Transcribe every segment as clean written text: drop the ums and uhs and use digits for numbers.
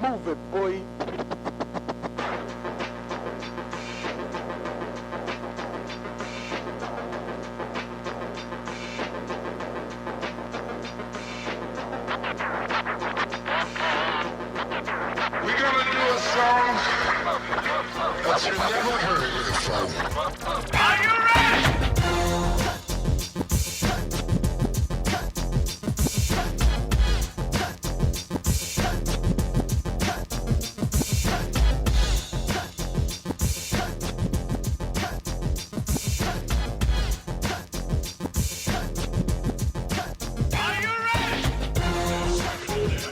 Move it, boy. We're gonna do a song that you never heard before. Are you ready? Are you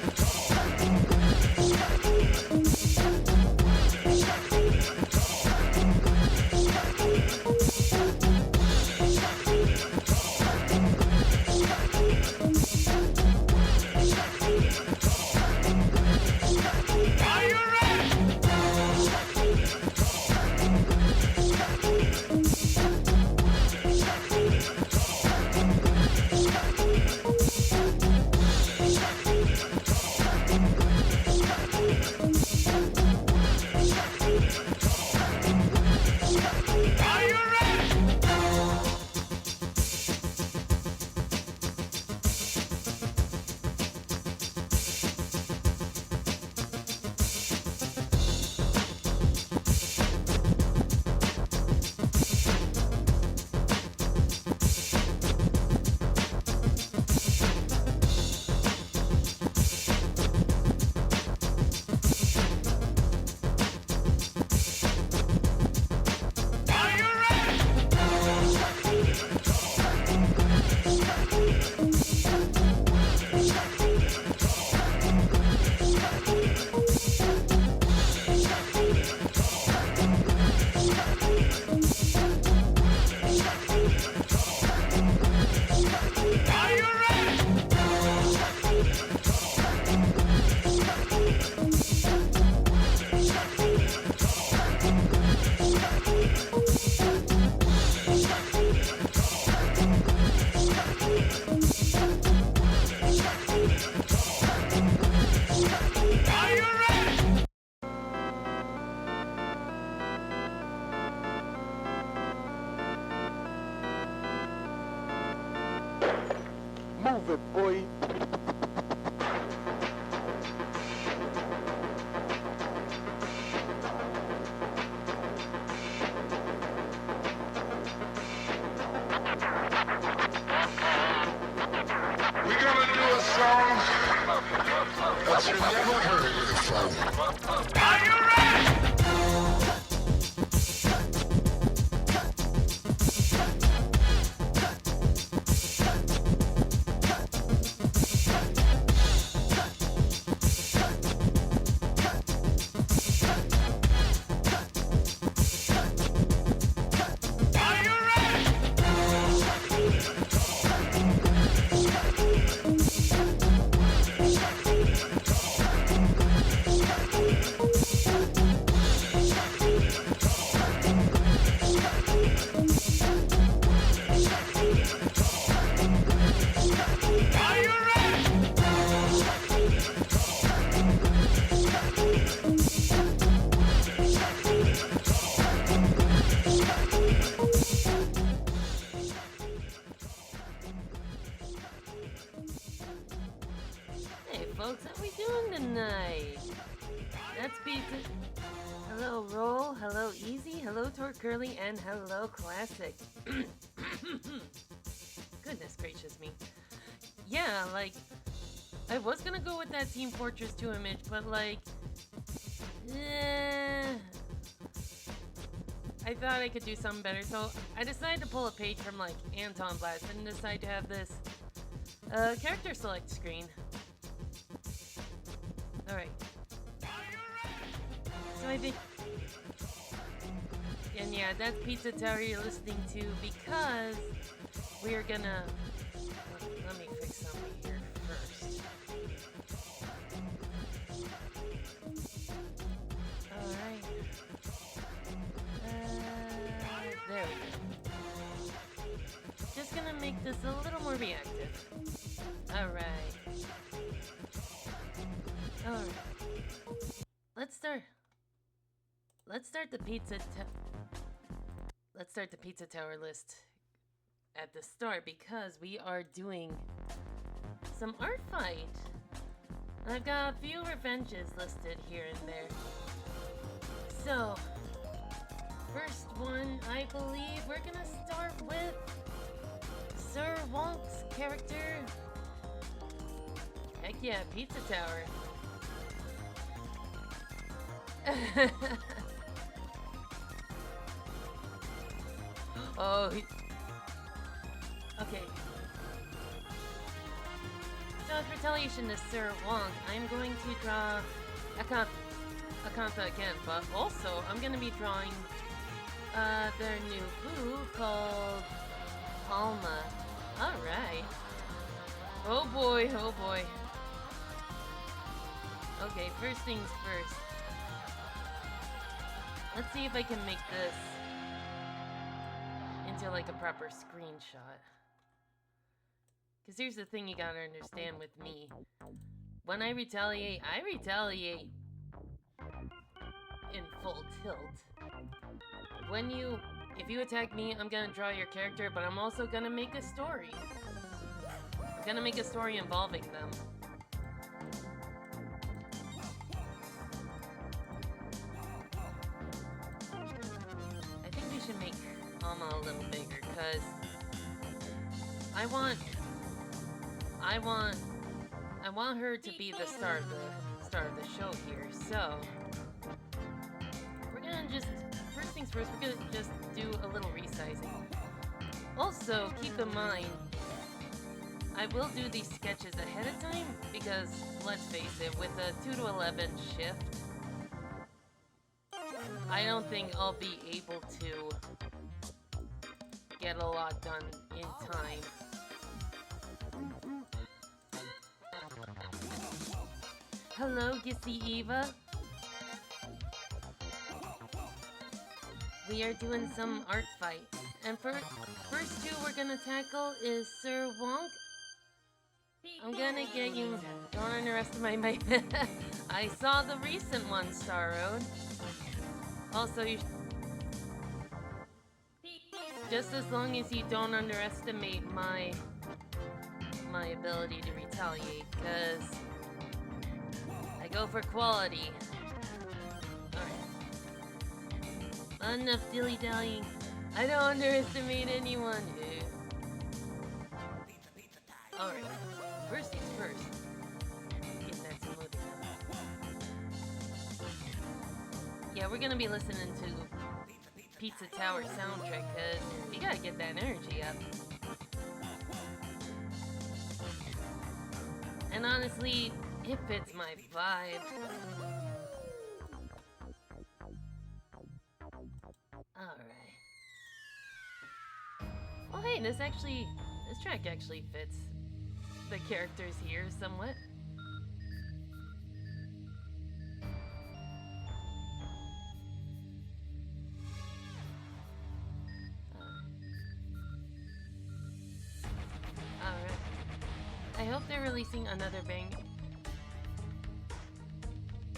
ready? Are you ready? Are you ready? Are you ready? Are you ready? Are you ready? Move it, boy. We're gonna do a song that you never heard before. Are you ready? Are you ready? Are you ready? Hey folks, how we doing tonight? That's Pizza. Hello Roll, hello Easy, hello Tor Curly, and hello Classic. Goodness gracious me. Yeah, like, I was gonna go with that Team Fortress 2 image, but like, I thought I could do something better, so I decided to pull a page from like Anton Blast and decide to have this character select screen. Alright. So I think... And yeah, that's Pizza Tower you're listening to because we're gonna... Let me fix something here first. Alright. There we go. Just gonna make this a little more reactive. Alright. Alright. let's start the let's start the pizza tower list at the start because we are doing some art fight. I've got a few revenges listed here and there. So, first one, I believe we're gonna start with Sir Wonk's character. Heck yeah, Pizza Tower. Oh, okay. So as retaliation to Sir Wonk, I'm going to draw Akantha again, but also I'm gonna be drawing their new boo called Alma. Alright. Oh boy, oh boy. Okay, first things first. Let's see if I can make this into like a proper screenshot. Because here's the thing you gotta understand with me. When I retaliate in full tilt. If you attack me, I'm gonna draw your character, but I'm also gonna make a story. I'm gonna make a story involving them. I think we should make Alma a little bigger, because I want her to be the star of the show here. So we're gonna just first things first. We're gonna just do a little resizing. Also, keep in mind, I will do these sketches ahead of time because let's face it, with a 2 to 11 shift, I don't think I'll be able to get a lot done in time. Hello, Gissy Eva. We are doing some art fight. And first two we're gonna tackle is Sir Wonk. I'm gonna get you. Don't underestimate my. I saw the recent one, Star Road. Also, you. Just as long as you don't underestimate my ability to retaliate, because I go for quality. Alright. Enough dilly-dallying. I don't underestimate anyone. Alright. First things first. Get that smoothie up. Yeah, we're gonna be listening to Pizza Tower soundtrack, because we gotta get that energy up. And honestly, it fits my vibe. Alright. Well, hey, this track actually fits the characters here somewhat. Alright. I hope they're releasing another bang.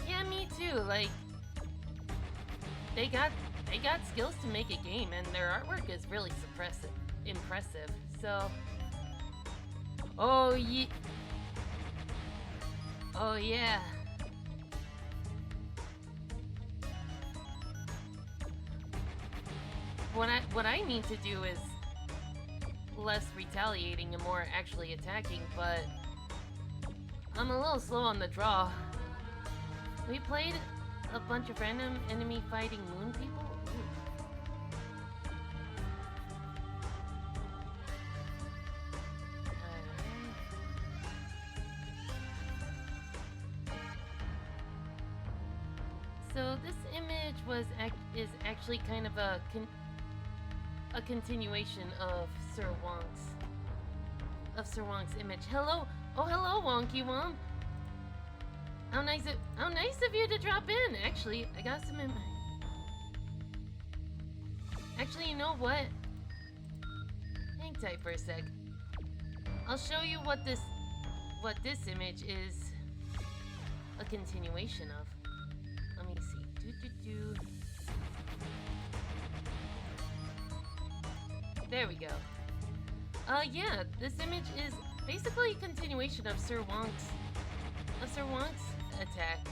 Yeah, me too. Like, they got skills to make a game, and their artwork is really impressive. So, oh yeah. What I need to do is less retaliating and more actually attacking, but I'm a little slow on the draw. We played a bunch of random enemy fighting moon people. So this image is actually kind of a continuation of Sir Wonk's image. Hello, oh hello, Wonky Womp. How nice of you to drop in. Actually, I got some in my. Actually, you know what? Hang tight for a sec. I'll show you what this image is a continuation of. Let me Do. There we go. Yeah, this image is basically a continuation of Sir Wonk's attack.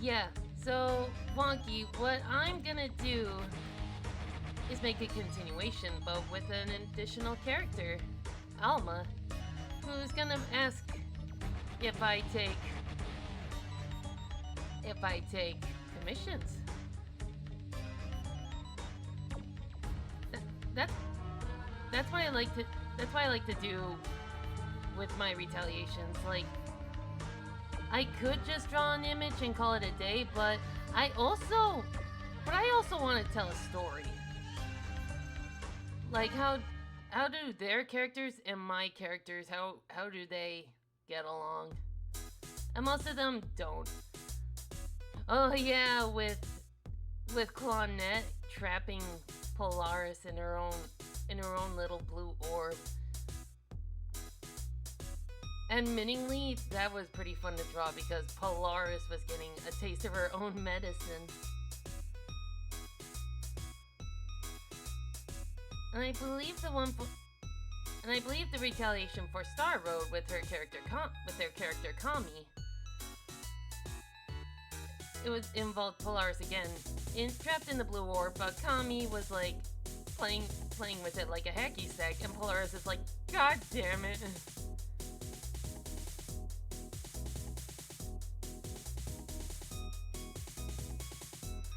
Yeah, so Wonky, what I'm gonna do is make a continuation, but with an additional character, Alma, who's gonna ask if I take commissions. That's what I like to do with my retaliations. Like, I could just draw an image and call it a day, but I also want to tell a story. Like, how do their characters and my characters, how do they get along? And most of them don't. Oh yeah, with Claudette trapping Polaris in her own little blue orb. Admittingly, that was pretty fun to draw because Polaris was getting a taste of her own medicine. And I believe the retaliation for Star Road with their character Kami. It was involved Polaris again, trapped in the blue orb, but Kami was like playing with it like a hacky sack, and Polaris is like, God damn it.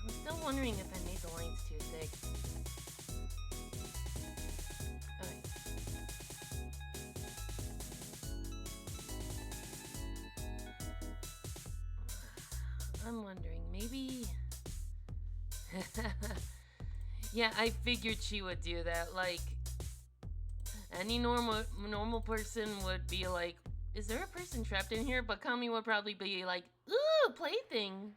I'm still wondering if I made the lines too thick. Alright. I'm wondering, maybe... Yeah, I figured she would do that. Like, any normal person would be like, is there a person trapped in here? But Kami would probably be like, ooh, plaything.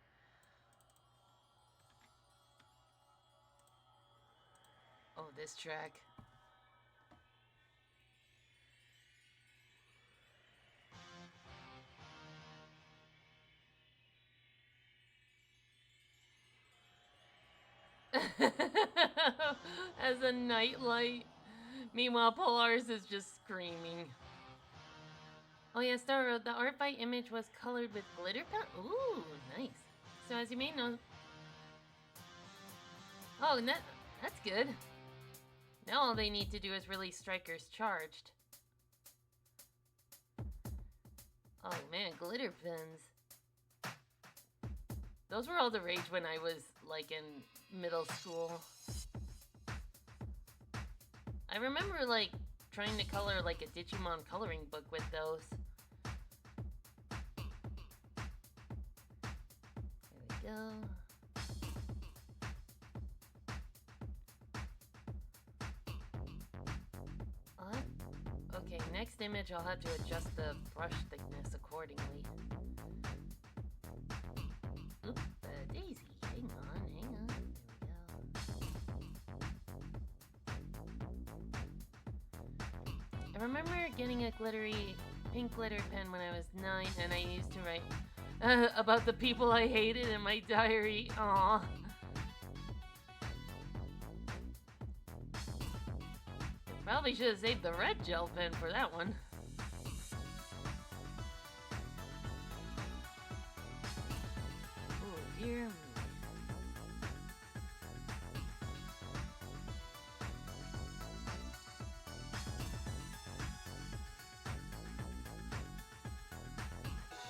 Oh, this track. As a nightlight. Meanwhile, Polaris is just screaming. Oh yeah, Star Road, the art by image was colored with glitter pen. Ooh, nice. So as you may know... Oh, that's good. Now all they need to do is release Strikers Charged. Oh man, glitter pens. Those were all the rage when I was, like, in middle school. I remember, like, trying to color, like, a Digimon coloring book with those. There we go. Okay, next image I'll have to adjust the brush thickness accordingly. Oop, Daisy, hang on. I remember getting a glittery pink glitter pen when I was 9, and I used to write about the people I hated in my diary. Aww. Probably should have saved the red gel pen for that one. Oh dear.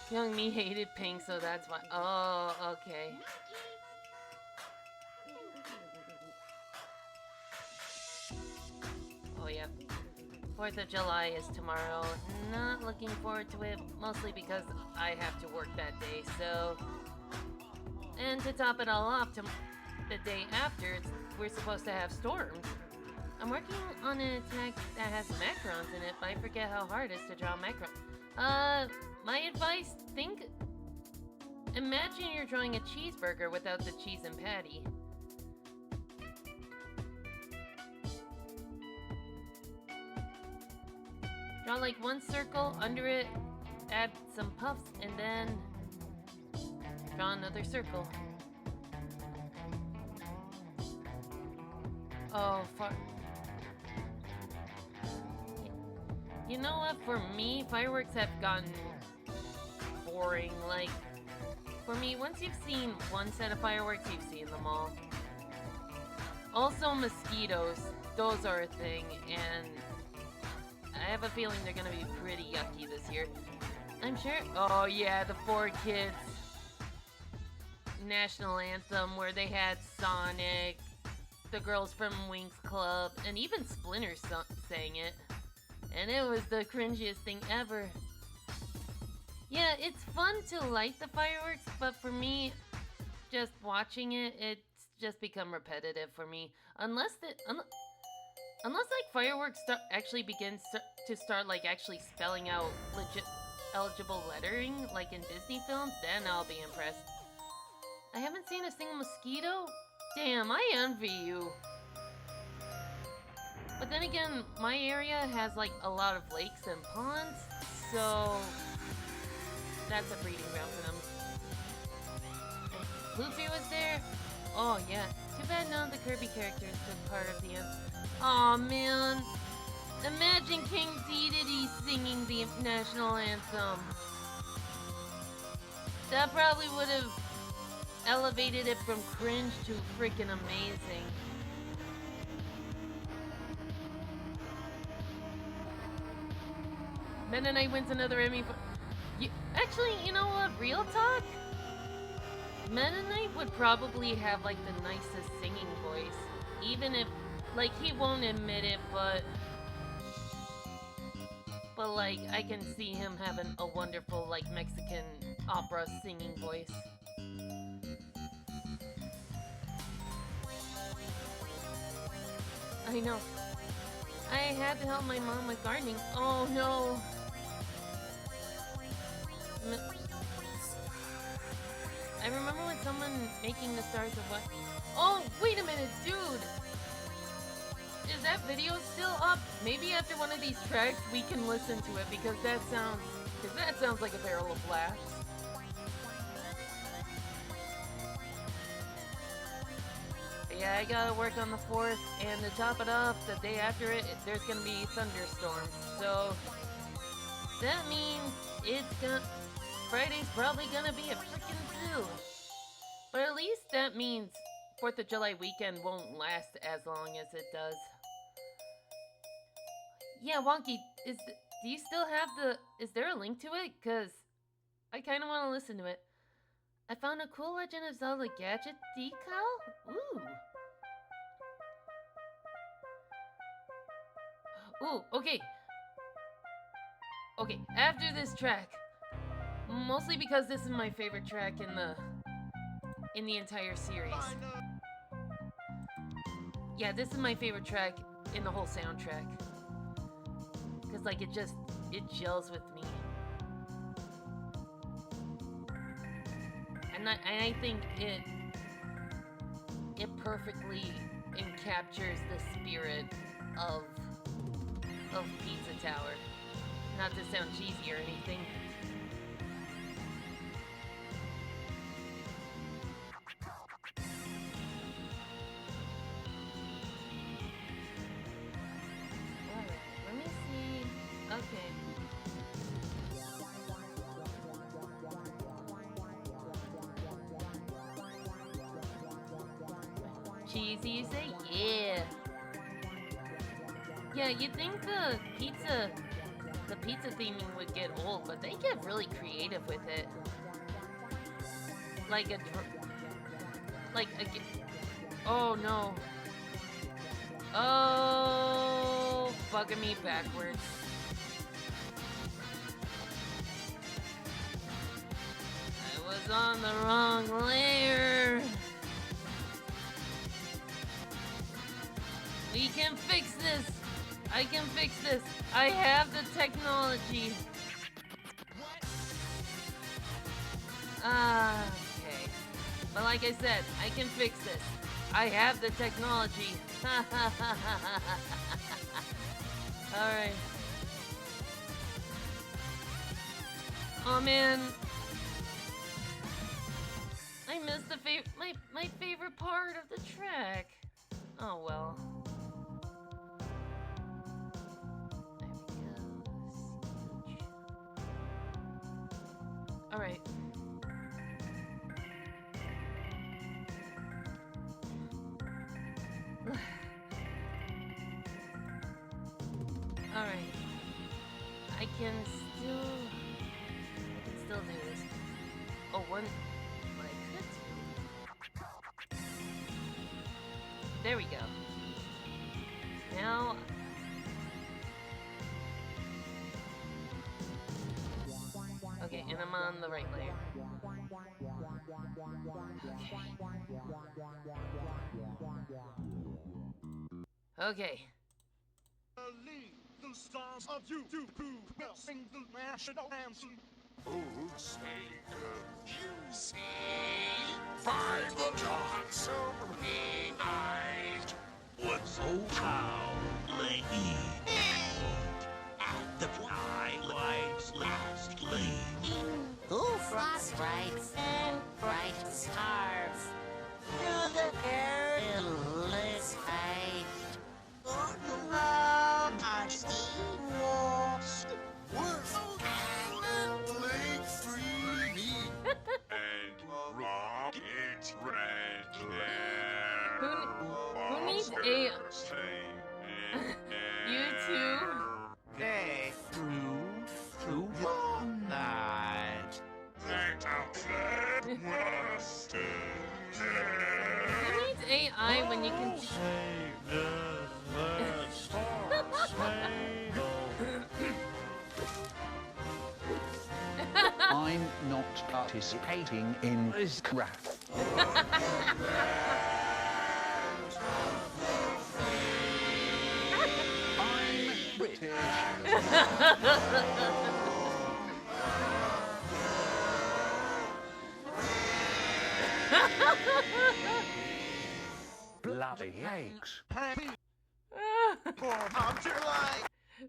Young me hated pink, so that's why. Oh, okay. Oh, yeah. 4th of July is tomorrow. Not looking forward to it, mostly because I have to work that day, so... And to top it all off, the day after, we're supposed to have storms. I'm working on an attack that has macrons in it, but I forget how hard it is to draw macrons. My advice, imagine you're drawing a cheeseburger without the cheese and patty. Draw like one circle, under it, add some puffs, and then draw another circle. Oh, fuck. You know what? For me, fireworks have gotten boring. Like, for me, once you've seen one set of fireworks, you've seen them all. Also, mosquitoes. Those are a thing, and I have a feeling they're gonna be pretty yucky this year. I'm sure. Oh, yeah, the 4Kids National Anthem, where they had Sonic, the girls from Winx Club, and even Splinter sang it. And it was the cringiest thing ever. Yeah, it's fun to light the fireworks, but for me, just watching it, it's just become repetitive for me. Unless like fireworks actually begins to start like actually spelling out legit eligible lettering, like in Disney films, then I'll be impressed. I haven't seen a single mosquito? Damn, I envy you. But then again, my area has like a lot of lakes and ponds, so that's a breeding ground for them. And Luffy was there? Oh yeah, too bad none of the Kirby characters took part of the end. Aw man, imagine King Dedede singing the national anthem. That probably would have elevated it from cringe to freaking amazing. Meta Knight wins another Emmy for... Actually, you know what? Real talk? Meta Knight would probably have, like, the nicest singing voice. Even if... Like, he won't admit it, but... But, like, I can see him having a wonderful, like, Mexican opera singing voice. I know. I had to help my mom with gardening. Oh, no. I remember when someone making the stars of what? Oh, wait a minute, dude! Is that video still up? Maybe after one of these tracks we can listen to it because that sounds like a barrel of laughs. Yeah, I gotta work on the 4th, and to top it off, the day after it, there's gonna be thunderstorms. So that means Friday's probably gonna be a freaking zoo. But at least that means 4th of July weekend won't last as long as it does. Yeah, Wonky, do you still have is there a link to it? Cause I kinda wanna listen to it. I found a cool Legend of Zelda gadget decal? Ooh. Ooh, okay. Okay, after this track, mostly because this is my favorite track in the entire series. Yeah, this is my favorite track in the whole soundtrack. Cause like it gels with me. And I think it perfectly encaptures the spirit of Pizza Tower. Not to sound cheesy or anything. Alright, let me see. Okay. Cheesy, you say? Yeah. Yeah, you'd think the pizza theming would get old, but they get really creative with it. Oh no. Oh, bugging me backwards. I was on the wrong layer. We can fix this. I can fix this. I have the technology. Okay. But like I said, I can fix this. I have the technology. Alright. Oh man. I missed the my favorite part of the track. Oh well. There we go. Siege. All right. All right. I can still do this. Oh, what I could do. There we go. Now. Okay, and I'm on the right layer. Okay. The stars of you will sing the national anthem. Oh, say, you see, by the dawn's early night, what's so proudly at the twilight's last gleam. Who frost rights and bright stars through the perilous fight. Who needs a you too? Day through the night. Who needs AI when you can I'm not participating in this crap. I'm British. Bloody aches.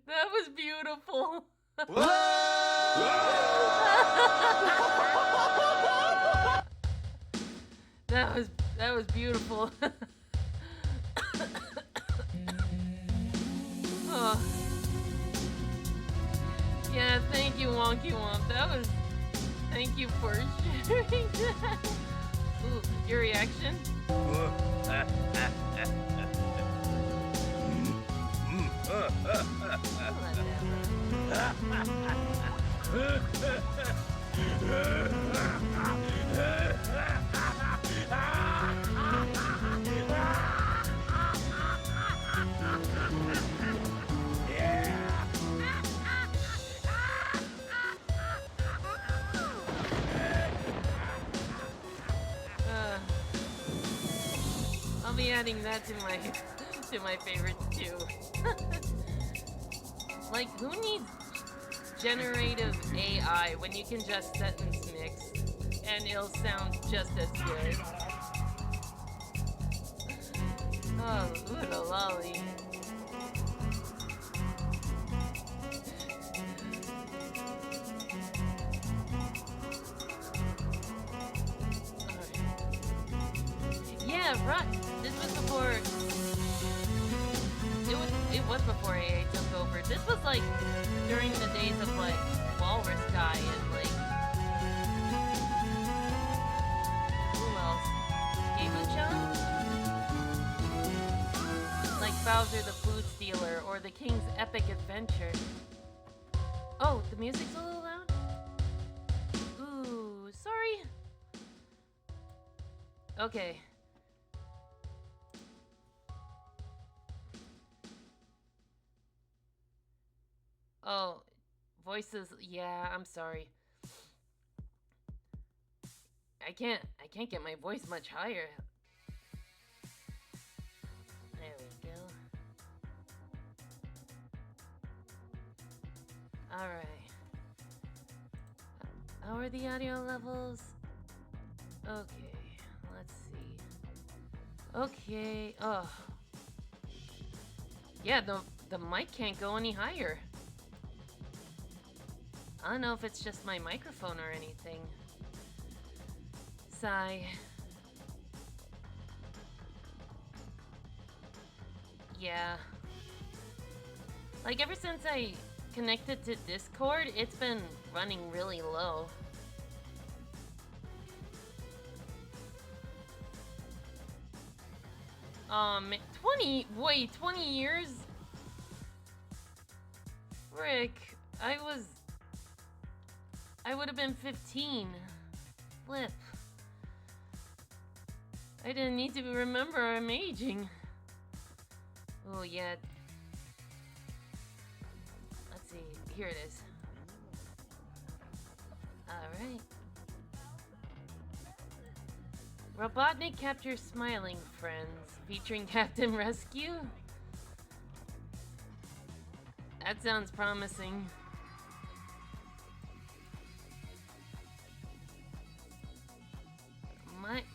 That was beautiful. That was beautiful. Oh. Yeah, thank you, Wonky Womp. Thank you for sharing that. Ooh, your reaction? I'll be adding that to my favorites too. Like, who needs generative AI when you can just sentence mix and it'll sound just as good? Oh, ooh the lolly. Yeah, right. This was before. It was before AA took over. This was like during the days of like Walrus Guy and like who else? Gabu-chan? Like Bowser the Food Stealer or the King's Epic Adventure. Oh, the music's a little loud? Ooh, sorry. Okay. Oh, voices. Yeah, I'm sorry. I can't get my voice much higher. There we go. All right. How are the audio levels? Okay, let's see. Okay. Oh. Yeah, the mic can't go any higher. I don't know if it's just my microphone or anything. Sigh. Yeah. Like, ever since I connected to Discord, it's been running really low. Wait, 20 years? Frick, I would have been 15. Flip. I didn't need to remember I'm aging. Oh, yeah. Let's see. Here it is. Alright. Robotnik captures smiling friends, featuring Captain Rescue? That sounds promising.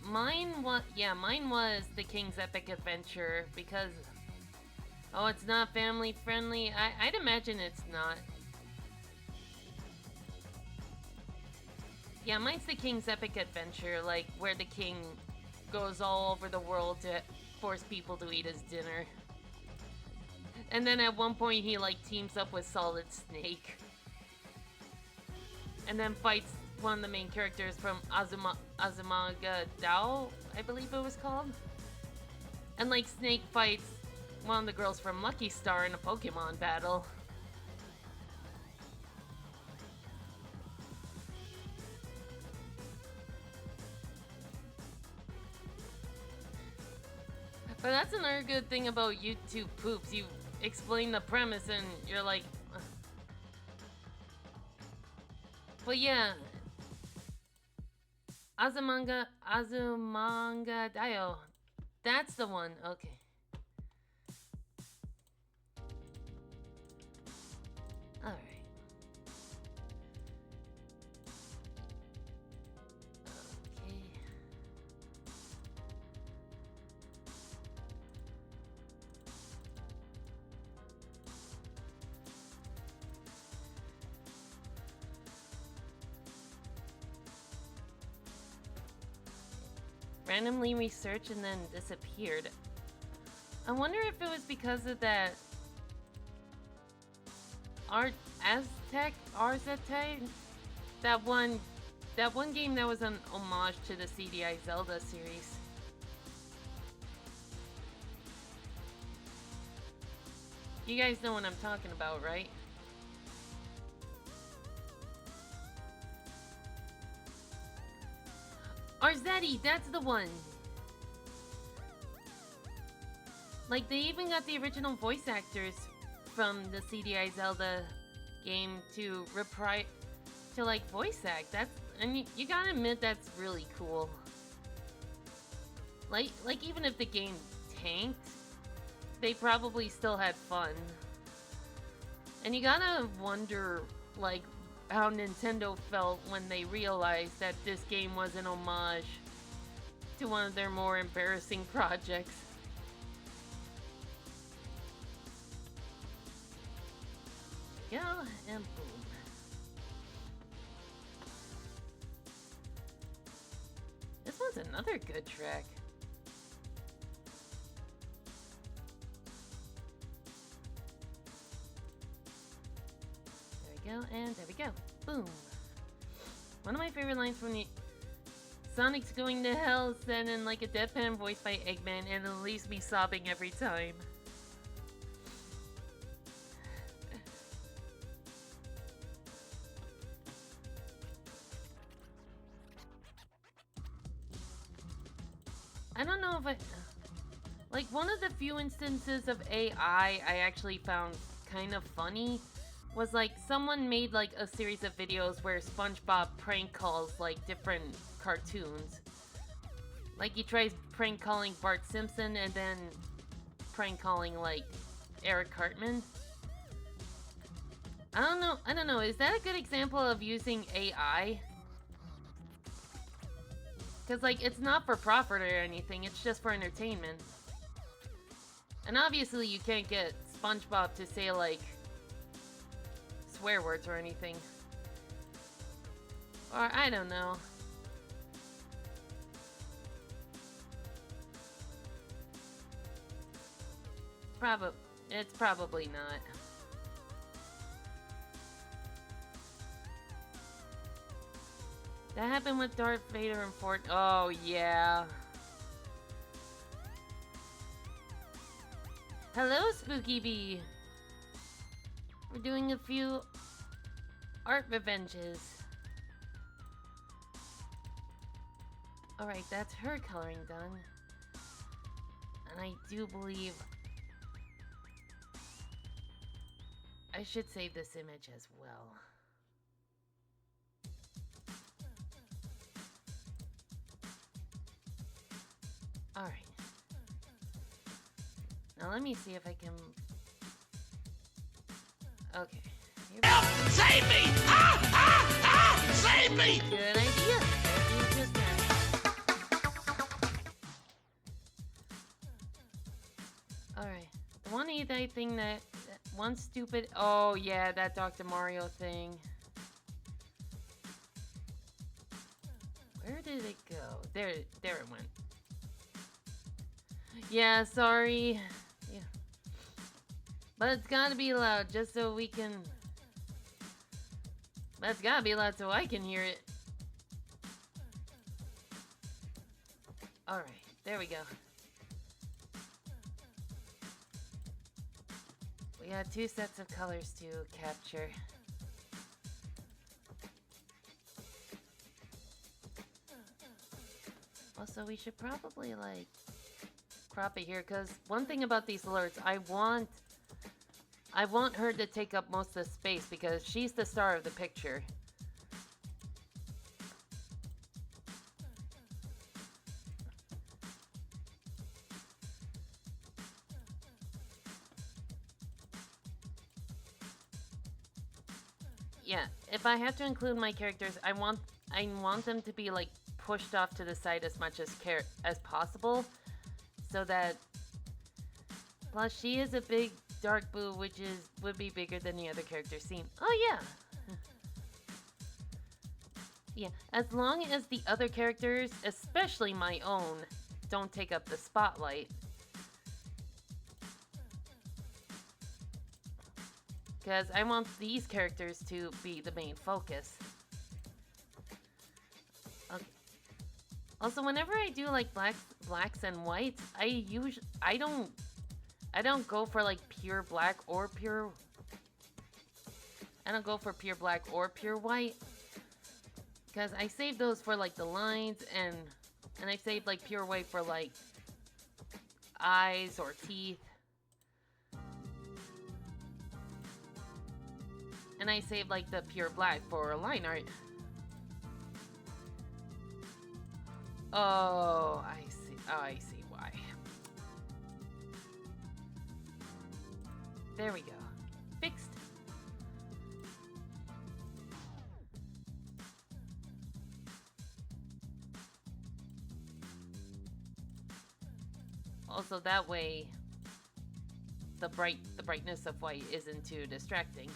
Mine was The King's Epic Adventure, because... Oh, it's not family friendly? I'd imagine it's not. Yeah, mine's The King's Epic Adventure, like, where the king goes all over the world to force people to eat his dinner. And then at one point he, like, teams up with Solid Snake. And then fights one of the main characters from Azumanga Dao, I believe it was called. And, like, Snake fights one of the girls from Lucky Star in a Pokemon battle. But that's another good thing about YouTube poops. You explain the premise and you're like... Ugh. But yeah. Azumanga Daioh. That's the one. Okay. Alright. Okay. Randomly researched and then disappeared. I wonder if it was because of that Aztec, that one game that was an homage to the CDI Zelda series. You guys know what I'm talking about, right? Arzetti, that's the one! Like, they even got the original voice actors from the CDI Zelda game to like voice act. And you gotta admit that's really cool. Like even if the game tanked, they probably still had fun. And you gotta wonder, like, how Nintendo felt when they realized that this game was an homage to one of their more embarrassing projects. Go and boom. This one's another good track. There we go, and there we go. Boom. One of my favorite lines from the Sonic's going to hell, said in like a deadpan voice by Eggman, and it leaves me sobbing every time. I don't know if like, one of the few instances of AI I actually found kind of funny was, like, someone made, like, a series of videos where SpongeBob prank calls, like, different cartoons. Like, he tries prank calling Bart Simpson and then prank calling, like, Eric Cartman. I don't know, is that a good example of using AI? Because, like, it's not for profit or anything, it's just for entertainment. And obviously you can't get SpongeBob to say, like, swear words or anything. Or, I don't know. It's probably not. That happened with Darth Vader and Fort. Oh yeah. Hello, Spooky Bee. We're doing a few art revenges. Alright, that's her coloring done. And I do believe I should save this image as well. Alright. Now let me see if I can... Okay. Here we Help! Save me! Ah! Ah! Ah! Save me! go. Good idea. You just done. Alright. The one thing that... One stupid... Oh yeah, that Dr. Mario thing. Where did it go? There it went. Yeah, sorry. Yeah. But it's gotta be loud just so we can... But it's gotta be loud so I can hear it. Alright, there we go. We got 2 sets of colors to capture. Also, we should probably, like, crop it here, because one thing about these alerts, I want her to take up most of the space, because she's the star of the picture. Yeah, if I have to include my characters, I want them to be like pushed off to the side as much as possible, so that. Plus, she is a big dark boo, which would be bigger than the other characters seen. Oh yeah. Yeah, as long as the other characters, especially my own, don't take up the spotlight. Because I want these characters to be the main focus. Okay. Also, whenever I do like blacks and whites, I don't go for like pure black or pure. I don't go for pure black or pure white, because I save those for like the lines, and I save like pure white for like eyes or teeth. And I save like the pure black for line art. Oh, I see. Oh, I see why. There we go. Fixed. Also, that way, the brightness of white isn't too distracting.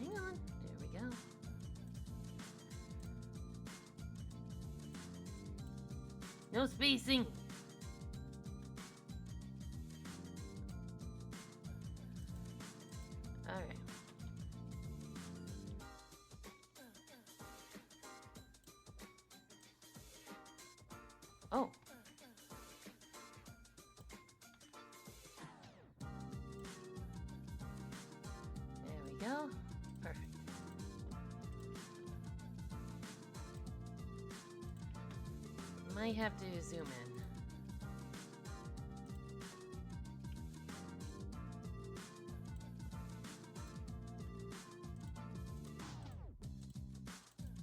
Hang on. There we go. No spacing. All right. Oh. There we go. Perfect. Might have to zoom in.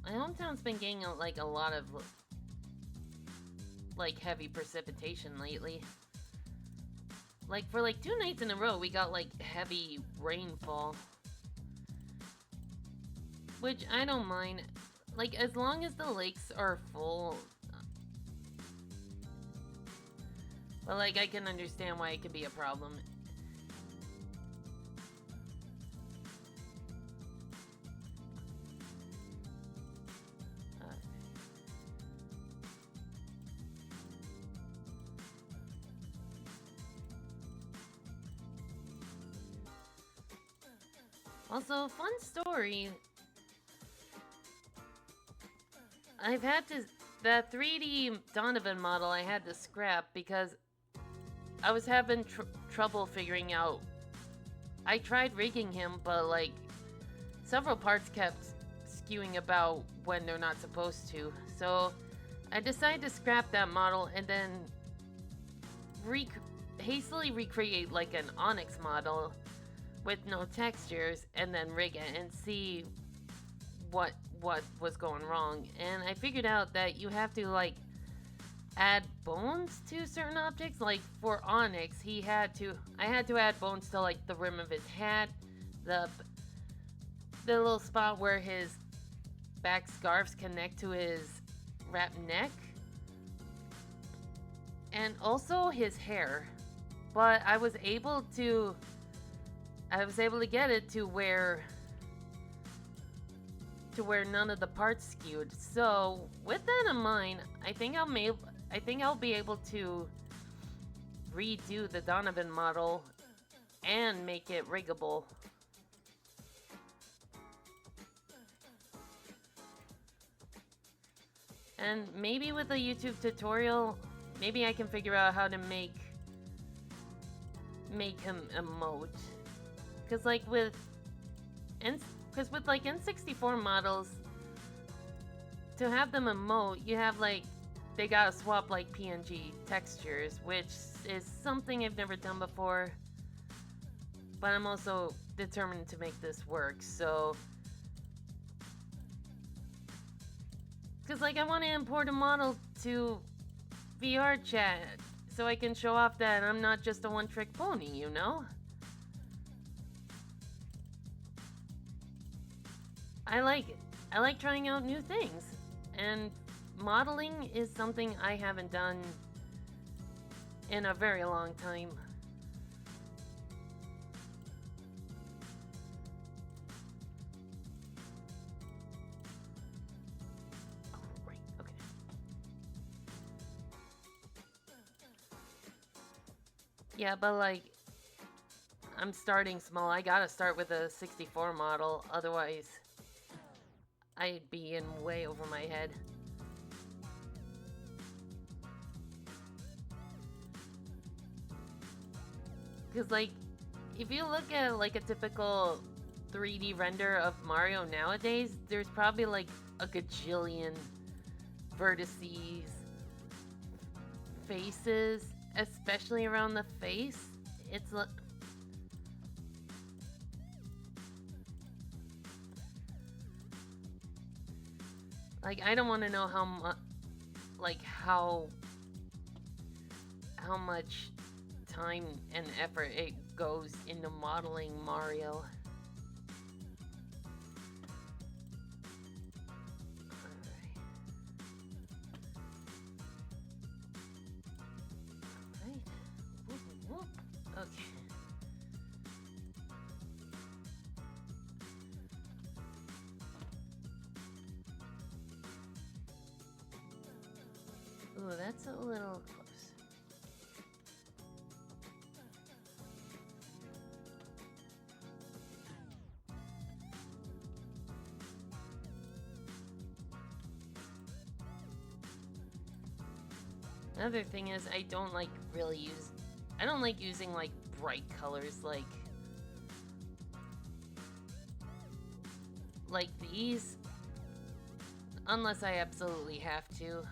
My hometown's been getting like a lot of like heavy precipitation lately. Like for like 2 nights in a row, we got like heavy rainfall. Which I don't mind. Like, as long as the lakes are full. But, like, I can understand why it could be a problem. Also, fun story. I've had to... That 3D Donovan model I had to scrap because I was having trouble figuring out... I tried rigging him, but like... Several parts kept skewing about when they're not supposed to. So, I decided to scrap that model and then... hastily recreate like an Onyx model with no textures and then rig it and see what was going wrong. And I figured out that you have to like add bones to certain objects. Like for Onyx, I had to add bones to like the rim of his hat, the little spot where his back scarves connect to his wrapped neck, and also his hair. But I was able to get it to where none of the parts skewed. So with that in mind, I think I'll be able to redo the Donovan model and make it riggable. And maybe with a YouTube tutorial, maybe I can figure out how to make him emote. Cause with like N64 models, to have them emote, you have like, they gotta swap like PNG textures, which is something I've never done before. But I'm also determined to make this work, so. Cause like I want to import a model to VR chat, so I can show off that I'm not just a one-trick pony, you know? I like it. I like trying out new things. And modeling is something I haven't done in a very long time. Oh, right, okay. Yeah, but like, I'm starting small. I gotta start with a 64 model, otherwise I'd be in way over my head. Cause like, if you look at like a typical 3D render of Mario nowadays, there's probably like a gajillion vertices, faces, especially around the face. It's like, I don't want to know how much, like how much time and effort it goes into modeling Mario. Alright. Whoop, whoop. Okay. Ooh, that's a little close. Another thing is, I don't like using like bright colors like these, unless I absolutely have to.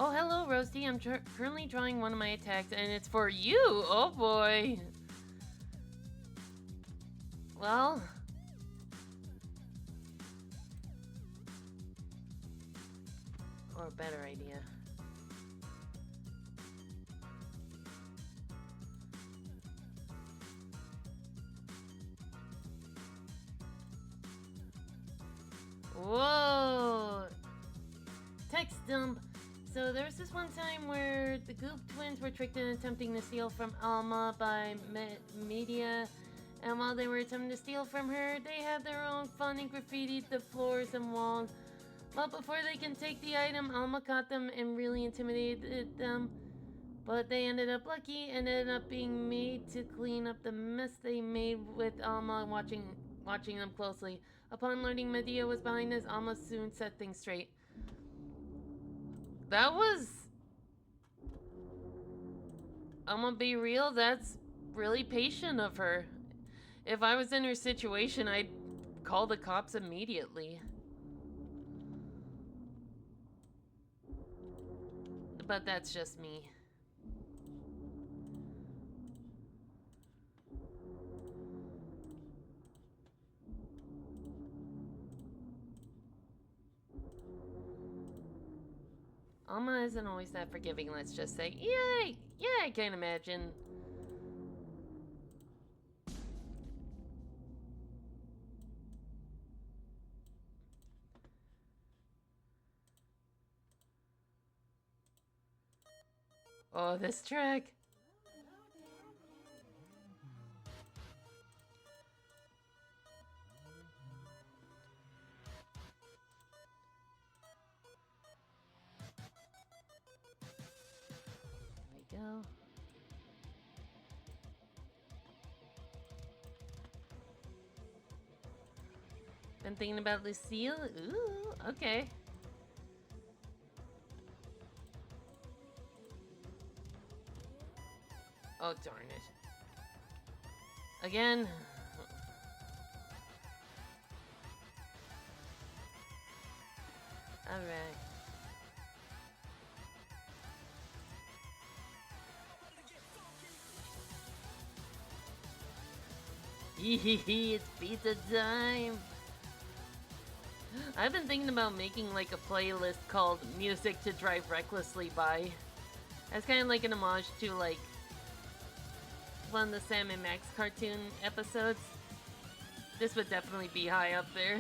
Oh, hello, Roasty. I'm currently drawing one of my attacks, and it's for you! Oh, boy! Well... or a better idea. Whoa! Text dump. So there was this one time where the Goop twins were tricked into attempting to steal from Alma by Media, and while they were attempting to steal from her, they had their own fun and graffitied the floors and walls. But before they can take the item, Alma caught them and really intimidated them. But they ended up lucky and ended up being made to clean up the mess they made with Alma watching them closely. Upon learning Medea was behind this, Alma soon set things straight. That was... I'm gonna be real, that's really patient of her. If I was in her situation, I'd call the cops immediately. But that's just me. Alma isn't always that forgiving, let's just say. Yay! Yeah, I can't imagine. Oh, this track. There we go. Been thinking about Lucille? Ooh, okay. Oh, darn it. Again. Alright. Hehehe, it's pizza time! I've been thinking about making like a playlist called Music to Drive Recklessly By. That's kind of like an homage to like one of the Sam and Max cartoon episodes. This would definitely be high up there.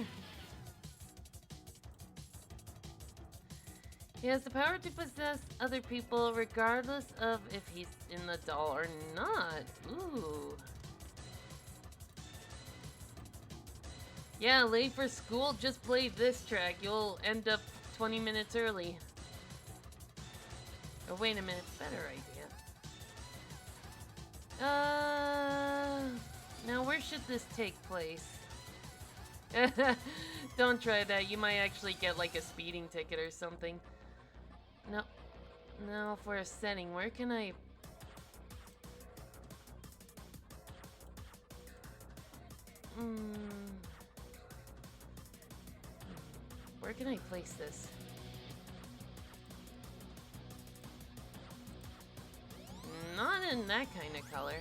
He has the power to possess other people regardless of if he's in the doll or not. Ooh. Yeah, late for school, just play this track. You'll end up 20 minutes early. Oh, wait a minute, better idea. Now where should this take place? Don't try that, you might actually get like a speeding ticket or something. No, now for a setting, where can I... Where can I place this? Not in that kind of color.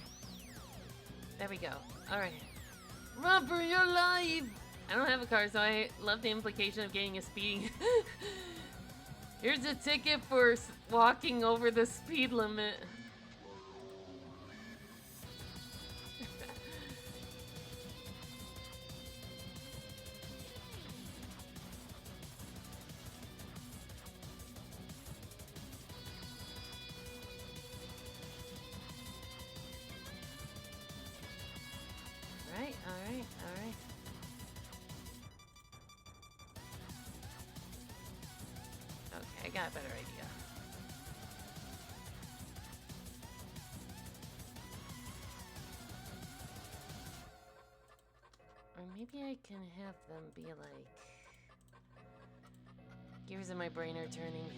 There we go. Alright. Run for your life! I don't have a car, so I love the implication of getting a speeding... Here's a ticket for walking over the speed limit. Alright. Okay, I got a better idea. Or maybe I can have them be like... Gears in my brain are turning.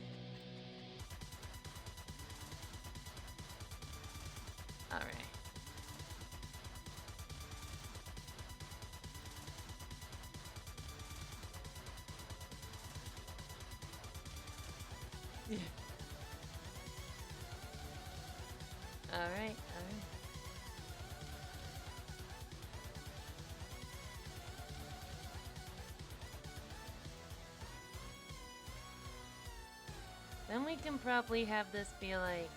Alright. Yeah. Alright. Then we can probably have this be like...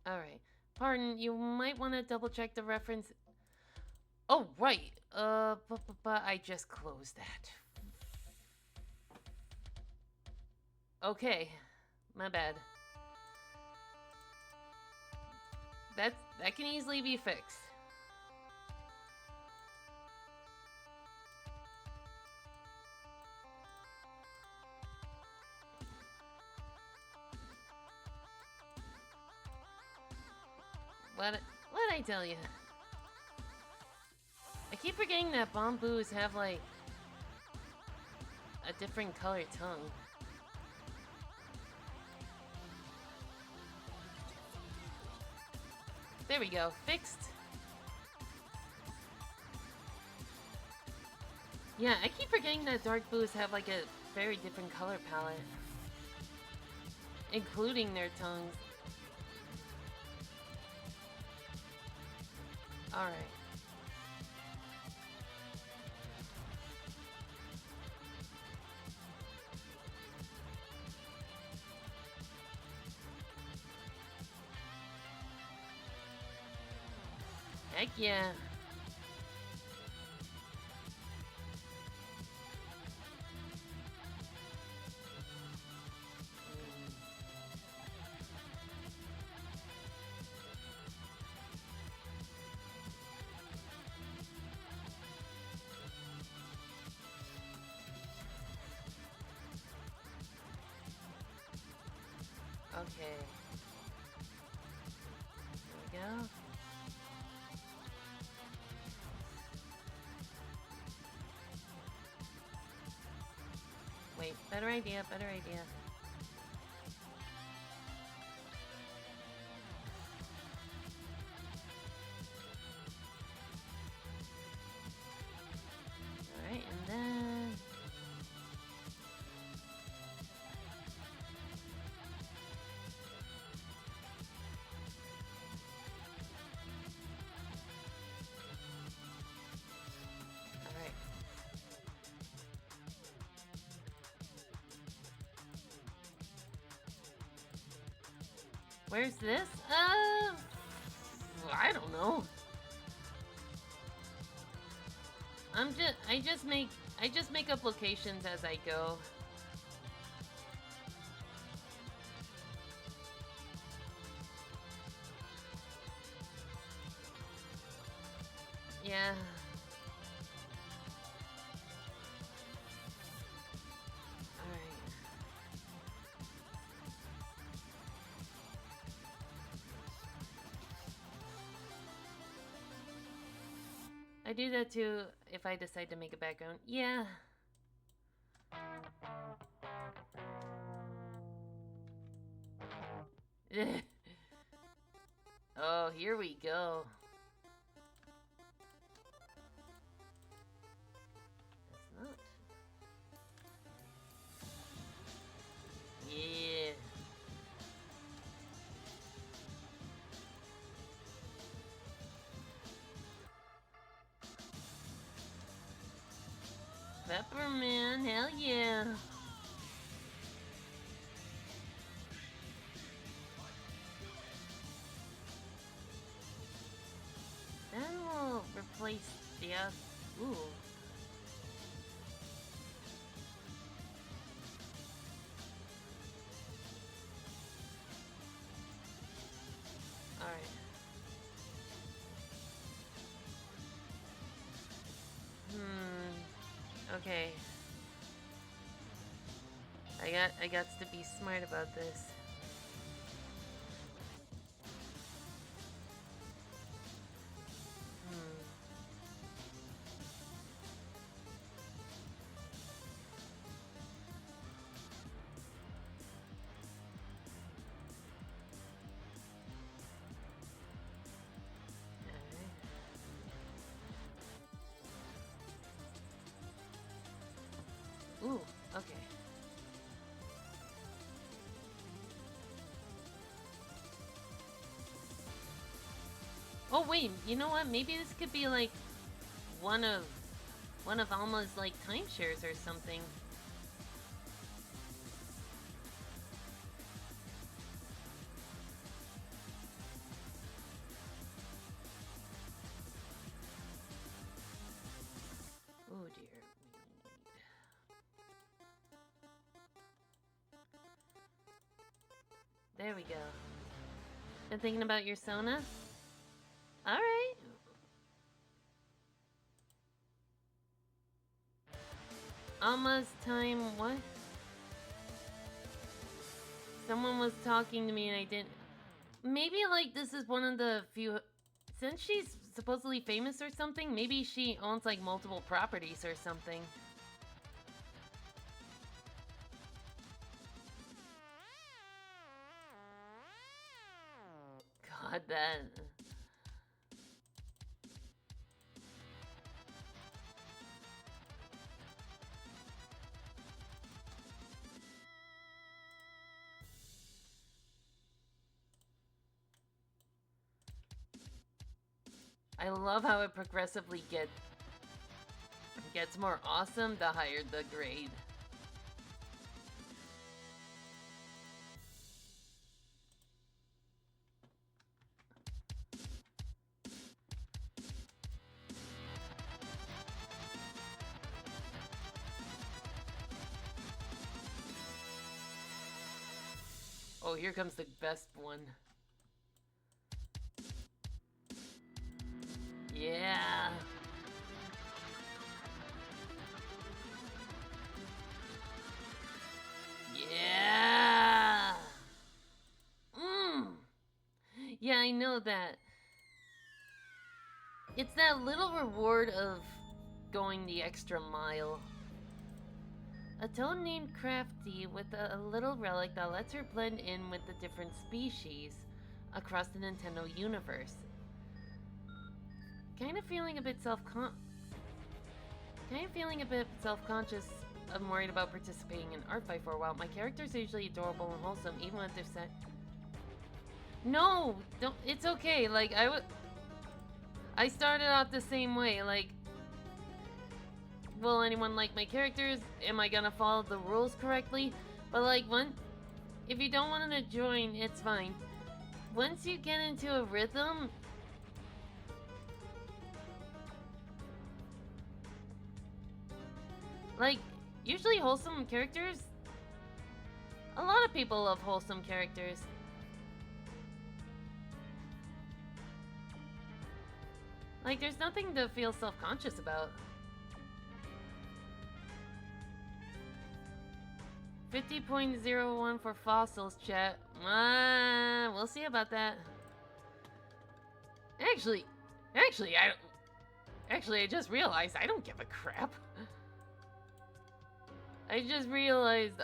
Alright. Pardon, you might want to double check the reference... Oh, right. But I just closed that. Okay. My bad. That can easily be fixed. What I tell you? I keep forgetting that bamboos have like a different colored tongue. There we go, fixed. Yeah, I keep forgetting that dark boos have like a very different color palette, including their tongues. Alright. Heck yeah. Okay. There we go. Wait, better idea, better idea. Alright, and then... Alright. Where's this? I don't know. I just make up locations as I go. Yeah. Alright. I do that too if I decide to make a background. Yeah. Oh, here we go. That's not. Yeah. Pepperman, hell yeah. Then we'll replace the ooh. Alright. Okay. I got to be smart about this. Ooh, okay. Oh wait, you know what? Maybe this could be like one of Alma's like timeshares or something. Oh dear. There we go. Been thinking about your Sona? Alright. Alma's time, what? Someone was talking to me and I didn't... maybe like this is one of the few, since she's supposedly famous or something, maybe she owns like multiple properties or something. God, that... I love how it progressively gets more awesome the higher the grade. Oh, here comes the best one. Yeah. Yeah. Yeah, I know that. It's that little reward of going the extra mile. A toad named Crafty with a little relic that lets her blend in with the different species across the Nintendo universe. Kind of feeling a bit self-conscious. I'm worried about participating in art fight for a while. My characters are usually adorable and wholesome, even if they're set. No, don't. It's okay. Like I started off the same way. Like, will anyone like my characters? Am I gonna follow the rules correctly? But like, if you don't want to join, it's fine. Once you get into a rhythm. Like, usually wholesome characters, a lot of people love wholesome characters. Like, there's nothing to feel self-conscious about. 50.01 for fossils, chat. We'll see about that. Actually, I just realized I don't give a crap. I just realized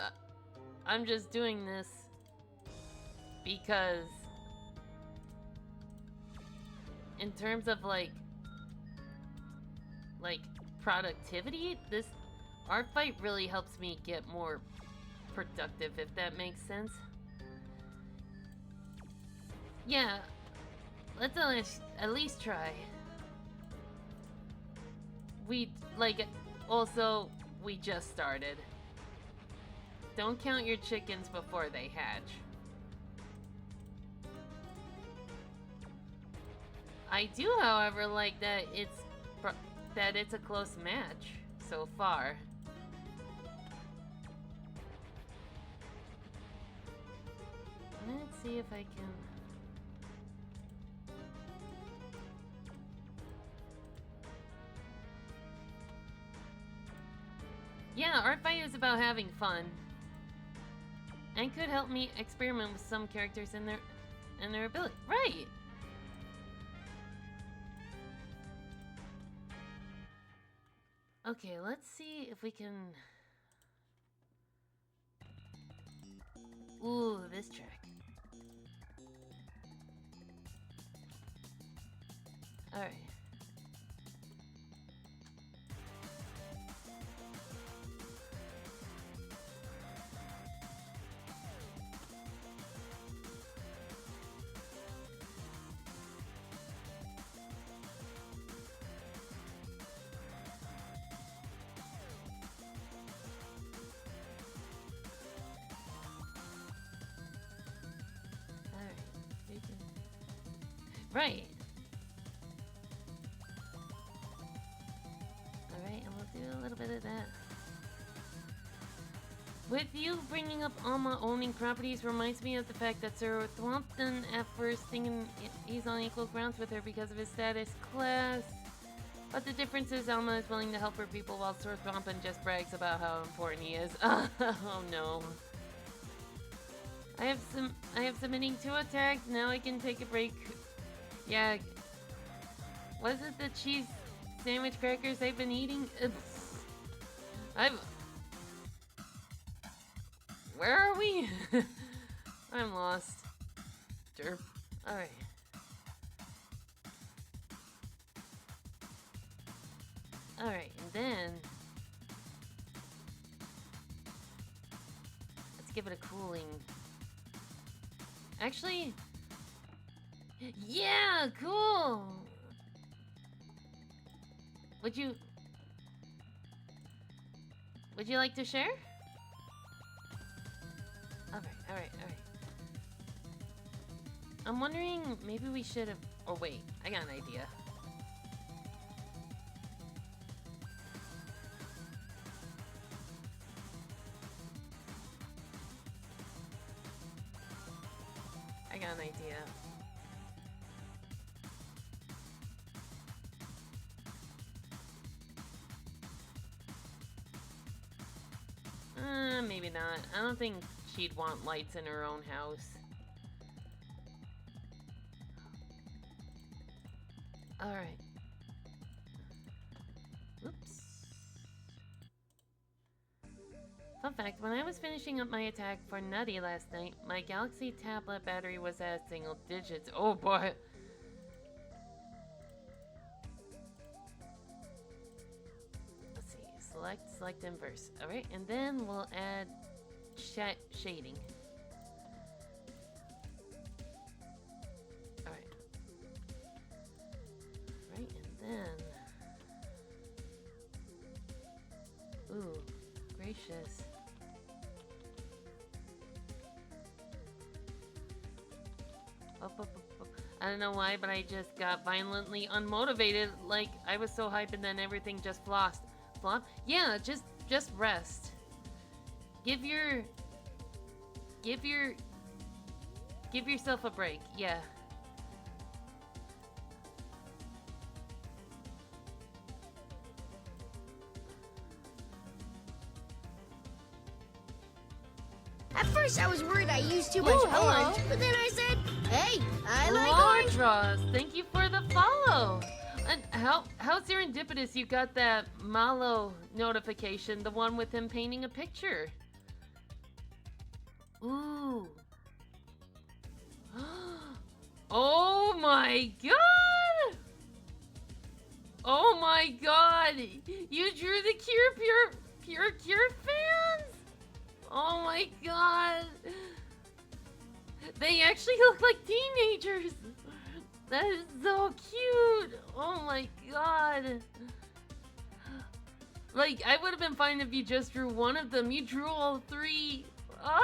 I'm just doing this because in terms of like productivity, this art fight really helps me get more productive, if that makes sense. Yeah, let's at least try. We just started. Don't count your chickens before they hatch. I do, however, like that it's a close match so far. Let's see if I can. Yeah, art fight is about having fun. And could help me experiment with some characters and their ability. Right! Okay, let's see if we can... Ooh, this track. Alright. Right. Alright, and we'll do a little bit of that. With you bringing up Alma owning properties reminds me of the fact that Sir Thwompton at first thinking he's on equal grounds with her because of his status class. But the difference is Alma is willing to help her people while Sir Thwompton just brags about how important he is. Oh no. I have submitting 2 attacks. Now I can take a break. Yeah. Was it the cheese sandwich crackers I've been eating? Where are we? I'm lost. Derp. Alright. Alright, and then let's give it a cooling. Actually, yeah, cool. Would you like to share? Alright. I'm wondering, maybe we should have. Oh wait, I got an idea. I got an idea. Maybe not. I don't think she'd want lights in her own house. Alright. Oops. Fun fact, when I was finishing up my attack for Nutty last night, my Galaxy tablet battery was at single digits. Oh boy! Let's see. Select inverse. Alright, and then we'll add shading. Alright. Right, and then... Ooh, gracious. Up. I don't know why, but I just got violently unmotivated. Like, I was so hyped and then everything just flopped. Flop? Yeah, just rest. Give yourself a break. Yeah. At first, I was worried I used too much Ooh, hello. orange, but then I said, hey, I like orange. Lordros, thank you for the follow. And how serendipitous you got that Malo notification, the one with him painting a picture. Ooh. Oh my god! Oh my god! You drew the Pure Cure fans? Oh my god! They actually look like teenagers! That is so cute! Oh my god! Like, I would have been fine if you just drew one of them. You drew all 3. Ah!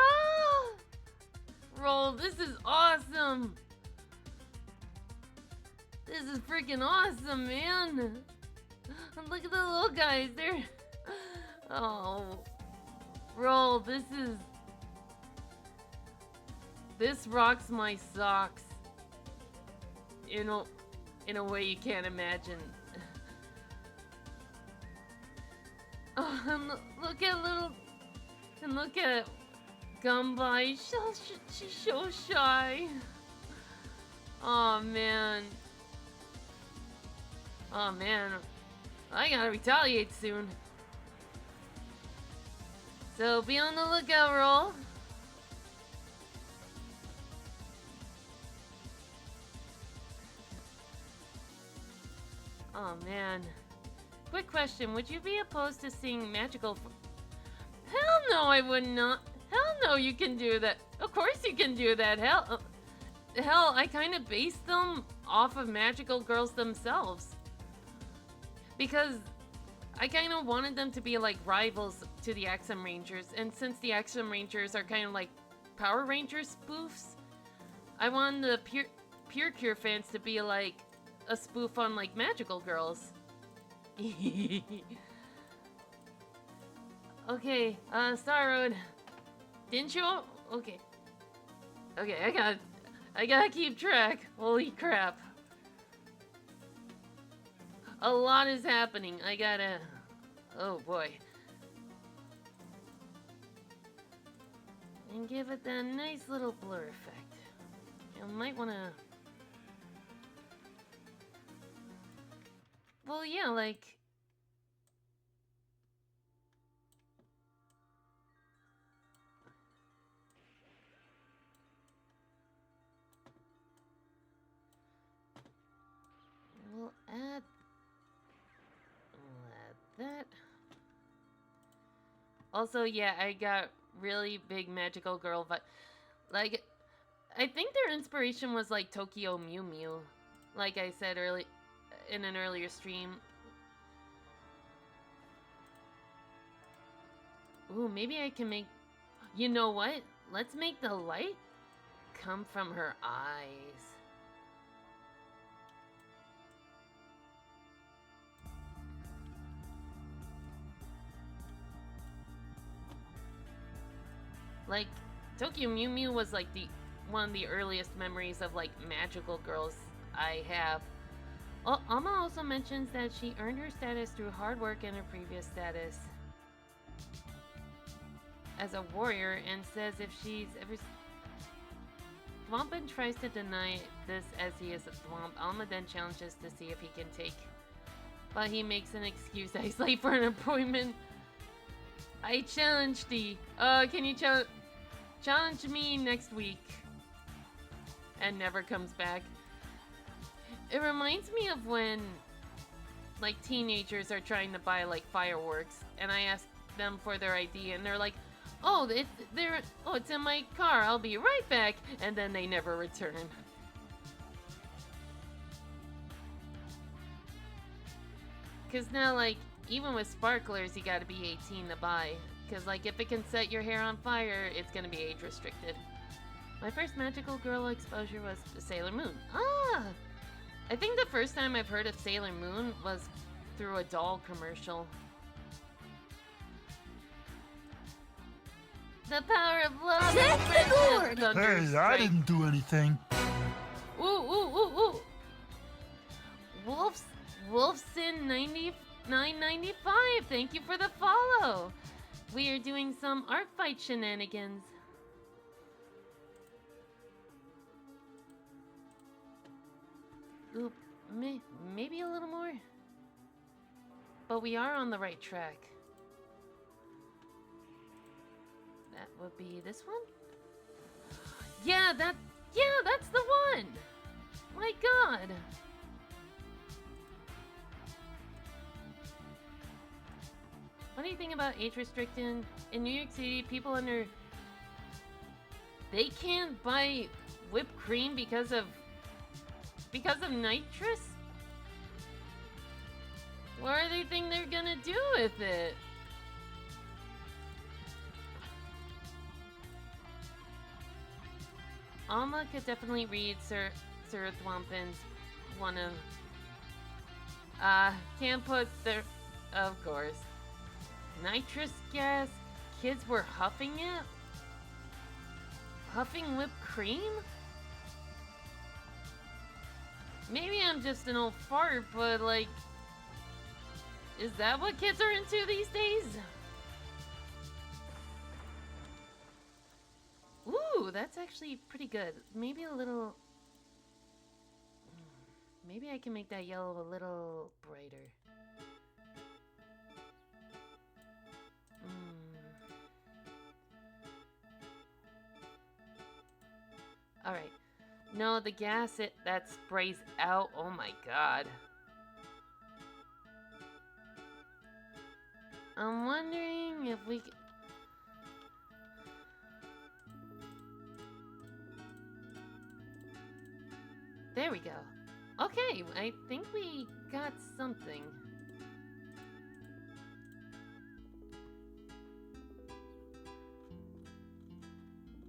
Roll, this is awesome! This is freaking awesome, man! And look at the little guys, they're... Oh... Roll, this rocks my socks. In a way you can't imagine. Oh, and look at Gumby. She's so shy. Oh man. Oh man. I gotta retaliate soon. So be on the lookout, Roll. Oh man. Quick question, would you be opposed to seeing magical Hell no, I would not. Hell no, you can do that. Of course you can do that. Hell, I kind of based them off of magical girls themselves. Because I kind of wanted them to be like rivals to the Axum Rangers. And since the Axum Rangers are kind of like Power Rangers spoofs, I wanted the Pure Cure fans to be like a spoof on like magical girls. Okay, Star Road. Didn't you? Okay. Okay, I gotta keep track. Holy crap. A lot is happening. I gotta... Oh boy. And give it that nice little blur effect. You might want to... Well, yeah, like... We'll add that. Also, yeah, I got really big magical girl vibe. Like, I think their inspiration was like Tokyo Mew Mew. Like I said early in an earlier stream. Ooh, maybe I can make... You know what? Let's make the light come from her eyes. Like, Tokyo Mew Mew was like one of the earliest memories of like magical girls I have. Alma also mentions that she earned her status through hard work in her previous status as a warrior, and says if she's ever... Thwompin tries to deny this as he is a Thwomp. Alma then challenges to see if he can take, but he makes an excuse that he's late for an appointment. I challenge thee. Can you challenge me next week? And never comes back. It reminds me of when, like, teenagers are trying to buy, like, fireworks, and I ask them for their ID, and they're like, oh, it's in my car, I'll be right back, and then they never return. Because now, like, even with sparklers, you gotta be 18 to buy. Because, like, if it can set your hair on fire, it's gonna be age restricted. My first magical girl exposure was Sailor Moon. Ah! I think the first time I've heard of Sailor Moon was through a doll commercial. The power of love. Thank the Lord! Hey, I didn't do anything. Ooh, ooh, ooh, ooh. Wolfson 99.95. Thank you for the follow. We are doing some art fight shenanigans. Oop, maybe a little more. But we are on the right track. That would be this one? Yeah, that's the one! My god! Funny thing about age restricting in New York City, people under... They can't buy whipped cream because of nitrous? What do they think they're gonna do with it? Alma could definitely read Sir Thwompin's one of... can't put their... Of course. Nitrous gas? Kids were huffing it? Huffing whipped cream? Maybe I'm just an old fart, but like... Is that what kids are into these days? Ooh, that's actually pretty good. Maybe a little... Maybe I can make that yellow a little brighter. Alright. No, the gas that sprays out. Oh my god. I'm wondering if we can... There we go. Okay, I think we got something.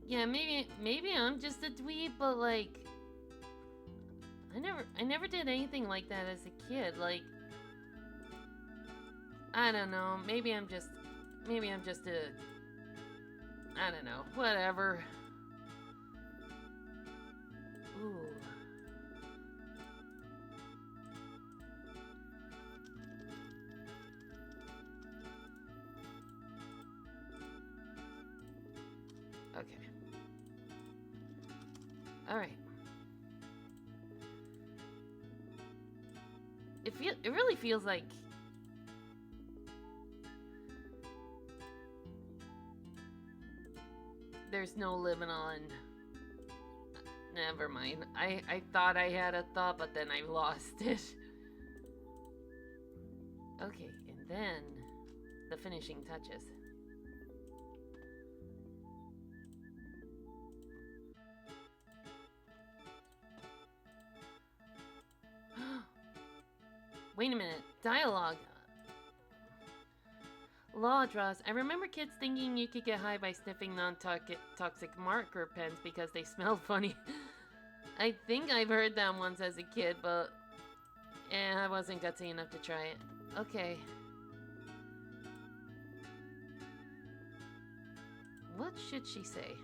Yeah, maybe I'm just a dweeb, but like I never did anything like that as a kid. Like, I don't know, maybe I'm just a... I don't know, whatever. Ooh. Okay. Alright. It really feels like there's no living on. Never mind. I thought I had a thought, but then I lost it. Okay, and then the finishing touches. Wait a minute. Dialogue. Law draws. I remember kids thinking you could get high by sniffing non-toxic marker pens because they smelled funny. I think I've heard that once as a kid, but I wasn't gutsy enough to try it. Okay. What should she say?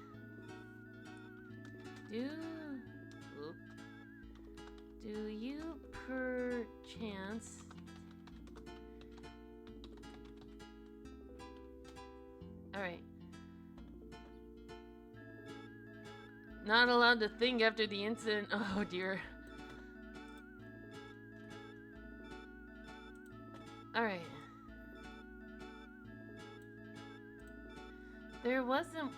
Do you perchance Alright. Not allowed to think after the incident. Oh dear. Alright. There wasn't...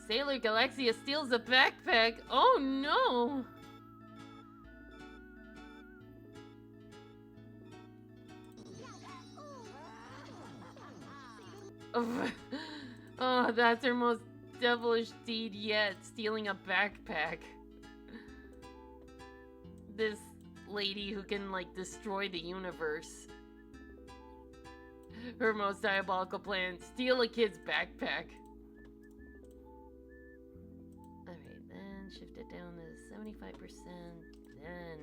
Sailor Galaxia steals a backpack. Oh no! Oh, that's her most devilish deed yet, stealing a backpack. This lady who can, like, destroy the universe. Her most diabolical plan, steal a kid's backpack. Alright, then shift it down to 75%, then...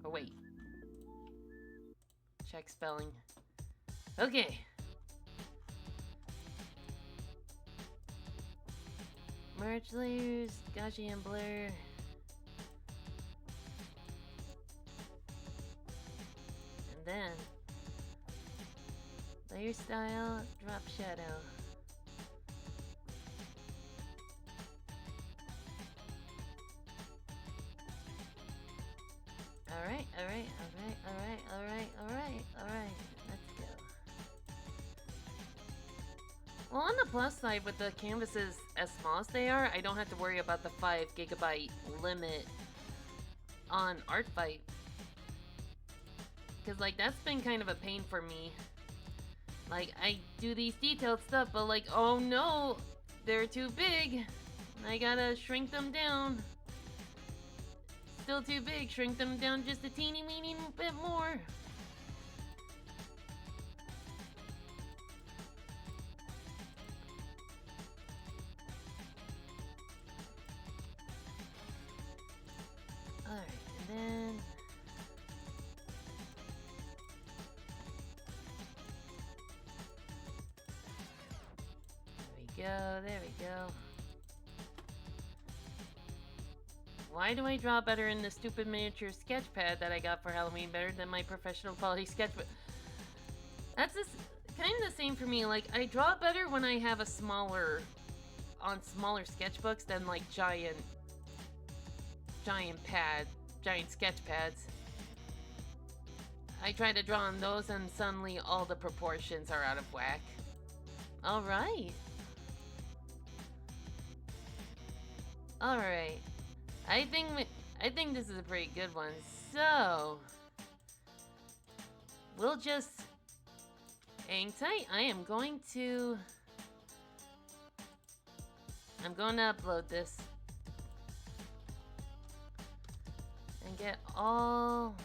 Oh, wait. Check spelling. Okay. Merge layers, Gaussian blur. And then layer style, drop shadow. Alright. Let's go. Well, on the plus side, with the canvases as small as they are, I don't have to worry about the 5 GB limit on Artfight. Because, like, that's been kind of a pain for me. Like, I do these detailed stuff, but like, oh no, they're too big. I gotta shrink them down. Still too big, shrink them down just a teeny weeny bit more. Alright, and then... there we go. Why do I draw better in the stupid miniature sketch pad that I got for Halloween better than my professional quality sketchbook? That's kind of the same for me. Like, I draw better when I have a smaller sketchbooks than like giant sketch pads. I try to draw on those and suddenly all the proportions are out of whack. Alright. Alright. I think this is a pretty good one. So we'll just hang tight. I'm going to upload this and get all...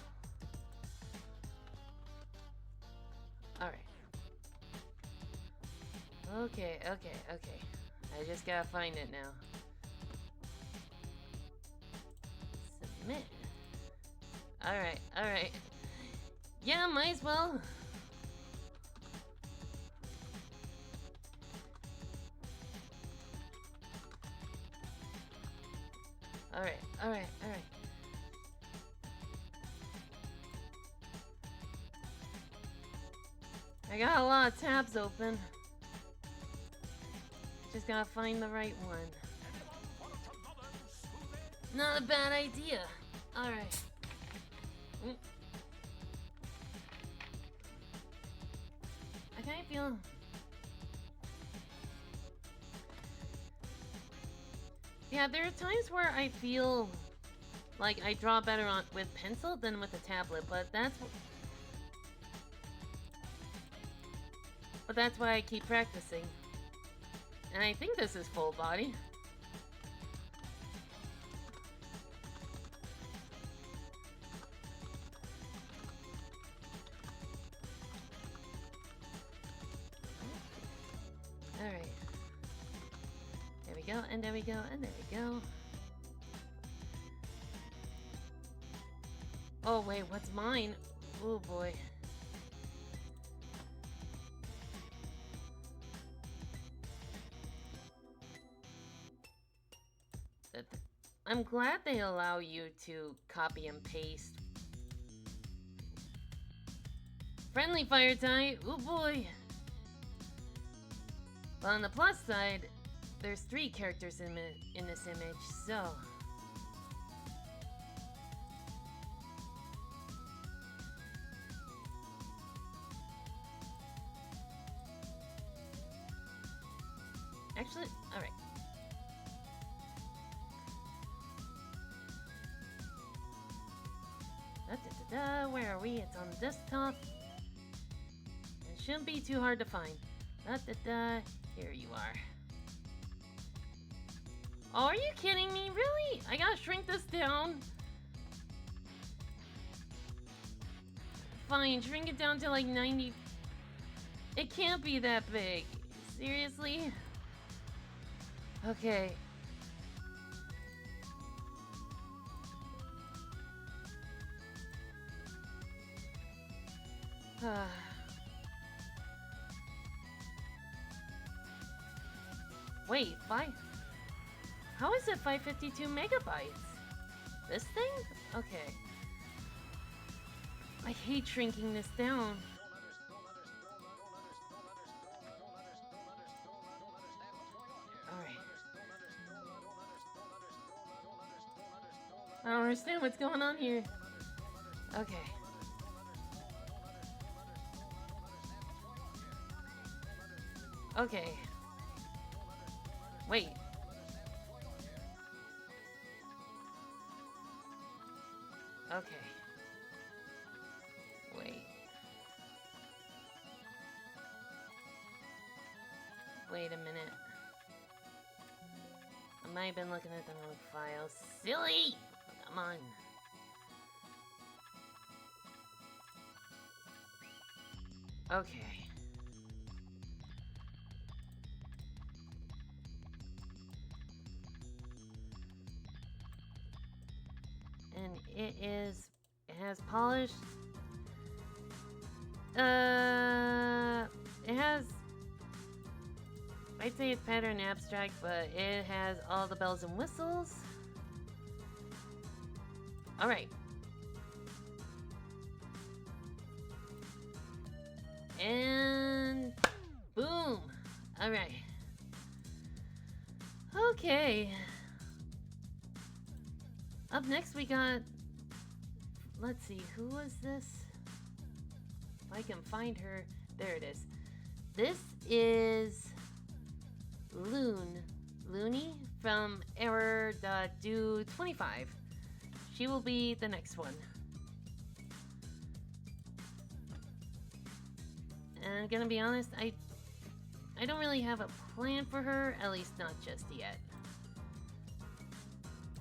Alright. Okay. I just gotta find it now. Submit. Alright. Yeah, might as well. Alright. I got a lot of tabs open. Just gotta find the right one. Not a bad idea. Alright. I kinda feel... Yeah, there are times where I feel like I draw better with pencil than with a tablet, but that's why I keep practicing. And I think this is full body. Alright. There we go, and there we go, and there we go. Oh wait, what's mine? Oh boy. I'm glad they allow you to copy and paste. Friendly fire type, oh boy. But on the plus side, there's 3 characters in this image, so... Actually, alright. Where are we? It's on the desktop. It shouldn't be too hard to find. Here you are. Oh, are you kidding me? Really? I gotta shrink this down? Fine, shrink it down to like 90. It can't be that big. Seriously? Okay. Wait, how is it 552 megabytes? This thing? Okay. I hate shrinking this down. Alright. I don't understand what's going on here. Okay. Okay. Wait. Okay. Wait. Wait a minute. I might have been looking at the wrong file. Silly! Come on. Okay. And it has polished. It has, I'd say it's pattern abstract, but it has all the bells and whistles. All right. And boom. All right. Okay. Up next we got, let's see, who was this? If I can find her, there it is. This is Looney from Error.do25. She will be the next one. And gonna be honest, I don't really have a plan for her, at least not just yet.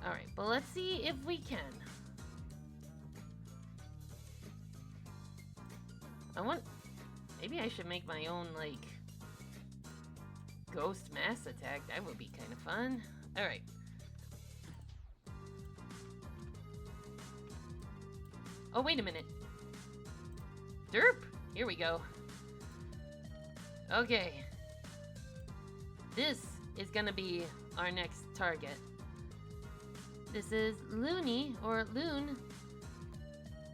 Alright, but let's see if we can. Maybe I should make my own, like, ghost mass attack. That would be kind of fun. Alright. Oh, wait a minute. Derp! Here we go. Okay. This is gonna be our next target. This is Looney, or Loon,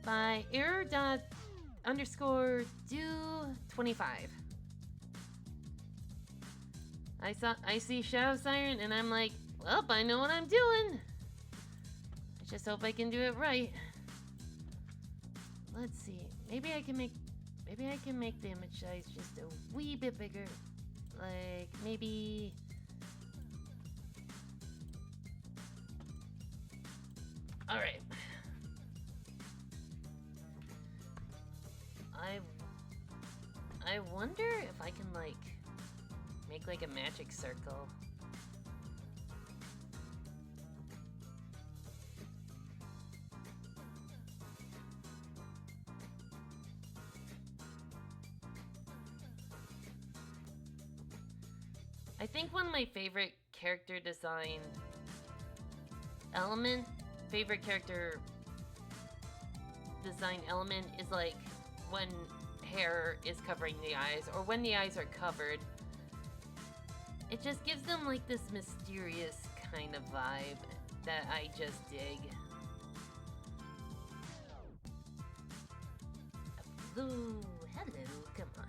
by error._do25. I see Shadow Siren and I'm like, well, I know what I'm doing. I just hope I can do it right. Let's see. Maybe I can make the image size just a wee bit bigger. Like maybe all right. I wonder if I can like make like a magic circle. I think one of my favorite character design element is like when hair is covering the eyes or when the eyes are covered. It just gives them like this mysterious kind of vibe that I just dig. Hello, come on.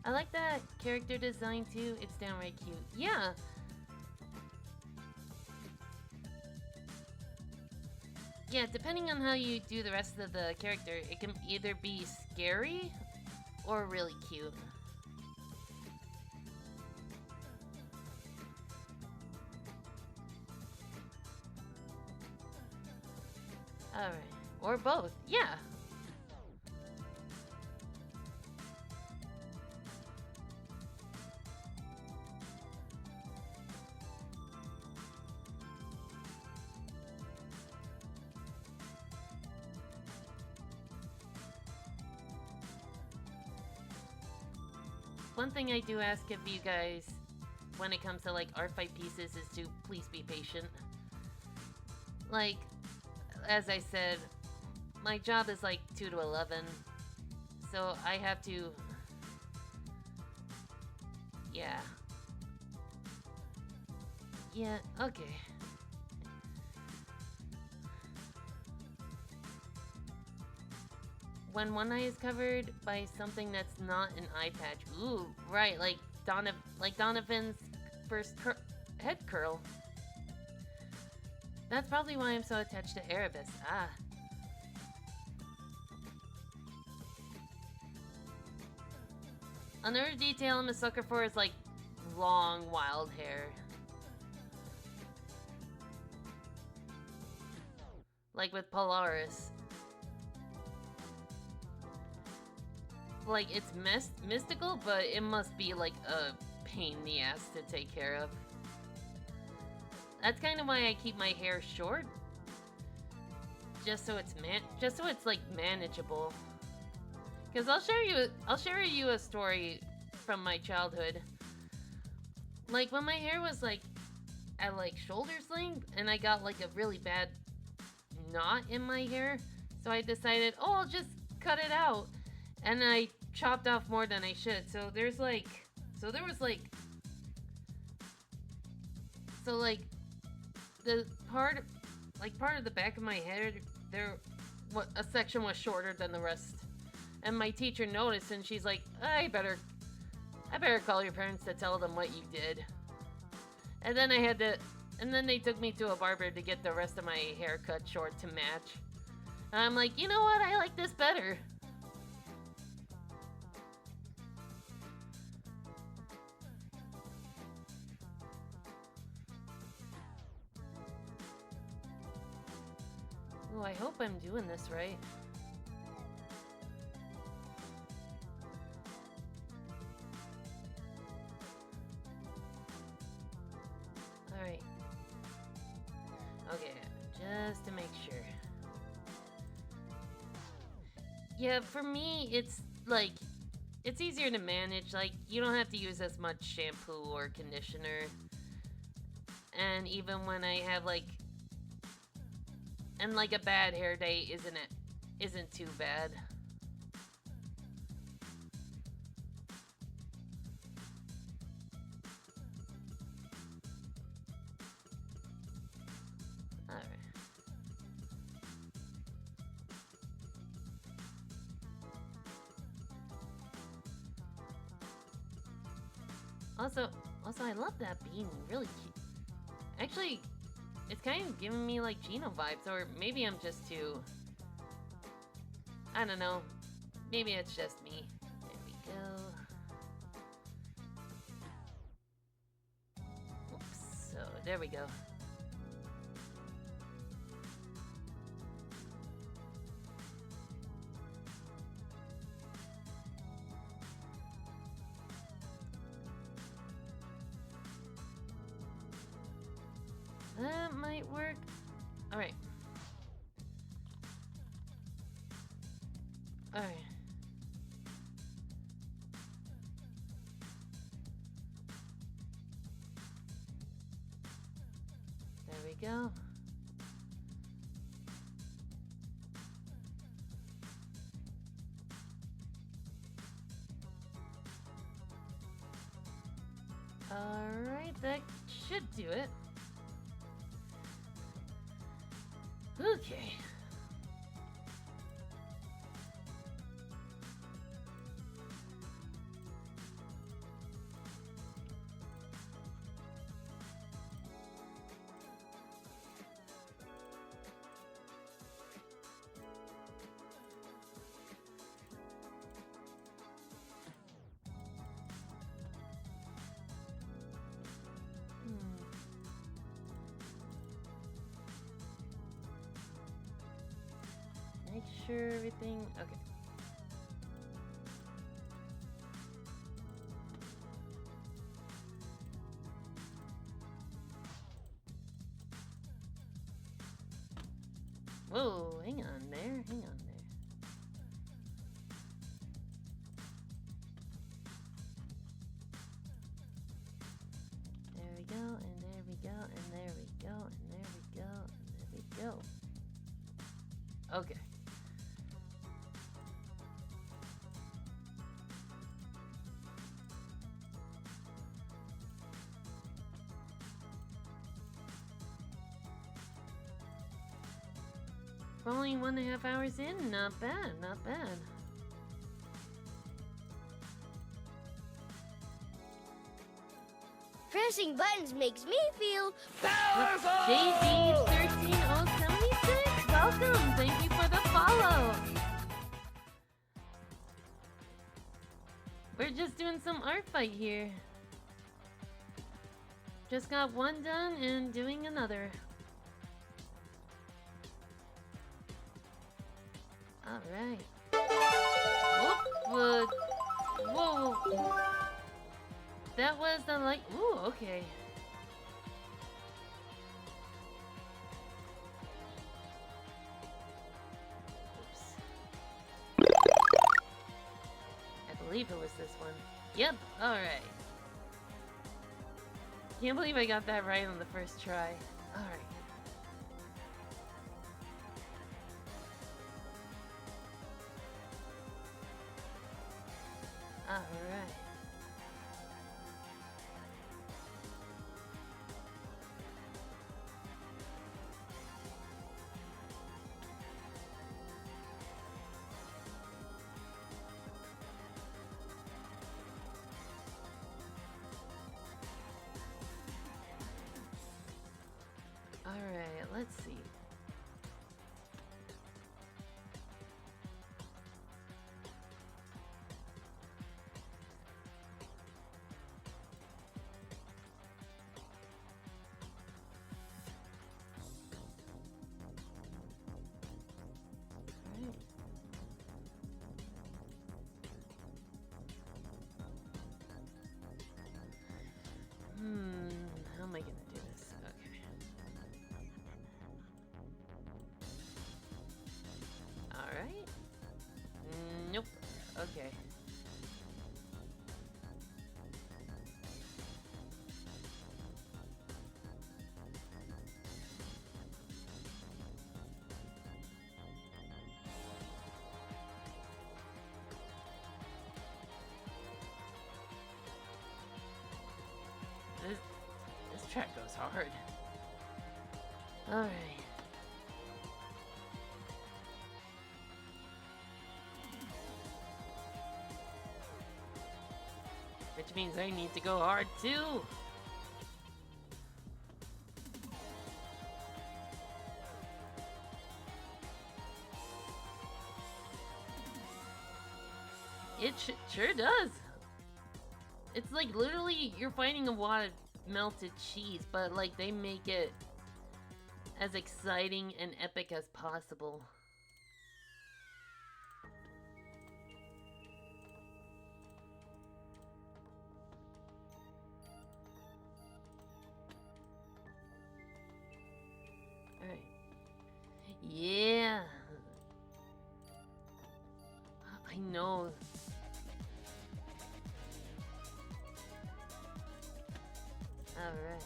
I like that character design too. It's downright cute. Yeah. Yeah, depending on how you do the rest of the character, it can either be scary or really cute. Alright. Or both. Yeah. One thing I do ask of you guys when it comes to like art fight pieces is to please be patient. Like, as I said, my job is like 2 to 11, so I have to, yeah, okay. When one eye is covered by something that's not an eye patch. Ooh, right, like Donovan's first head curl. That's probably why I'm so attached to Erebus. Ah. Another detail I'm a sucker for is like long, wild hair. Like with Polaris. Like, it's mystical, but it must be like a pain in the ass to take care of. That's kind of why I keep my hair short. Just so it's like manageable. Cause I'll share you a story from my childhood. Like when my hair was like at like shoulder length and I got like a really bad knot in my hair, so I decided, oh, I'll just cut it out. And I chopped off more than I should. So there was like the part of the back of my head, a section was shorter than the rest. And my teacher noticed and she's like, I better call your parents to tell them what you did. And then they took me to a barber to get the rest of my hair cut short to match. And I'm like, you know what? I like this better. Oh, I hope I'm doing this right. Alright. Okay, just to make sure. Yeah, for me, it's like, it's easier to manage. Like, you don't have to use as much shampoo or conditioner. And even when I have like, and like a bad hair day isn't too bad. Also, I love that beanie. Really cute. Actually, it's kind of giving me like Gino vibes, or maybe I'm just too. I don't know. Maybe it's just me. There we go. Oops. So there we go. That might work. Alright. Alright. There we go. Alright, that should do it. Okay. Make sure everything. Okay. Whoa, hang on there, hang on there. There we go, and there we go, and there we go, and there we go, and there we go. Okay. We're only 1.5 hours in. Not bad, not bad. Pressing buttons makes me feel JD13076, welcome. Thank you for the follow. We're just doing some art fight here. Just got one done and doing another. Alright. Whoop, whoa. That was the light. Ooh, okay. Oops. I believe it was this one. Yep, alright. Can't believe I got that right on the first try. Alright. Alright. Alright, let's see. Alright. How am I gonna do this? Okay. Alright. Nope. Okay. This track goes hard. Alright. Which means I need to go hard too. It sure does. It's like literally you're fighting a wad of melted cheese, but like they make it as exciting and epic as possible. Alright. Yeah. I know. Alright.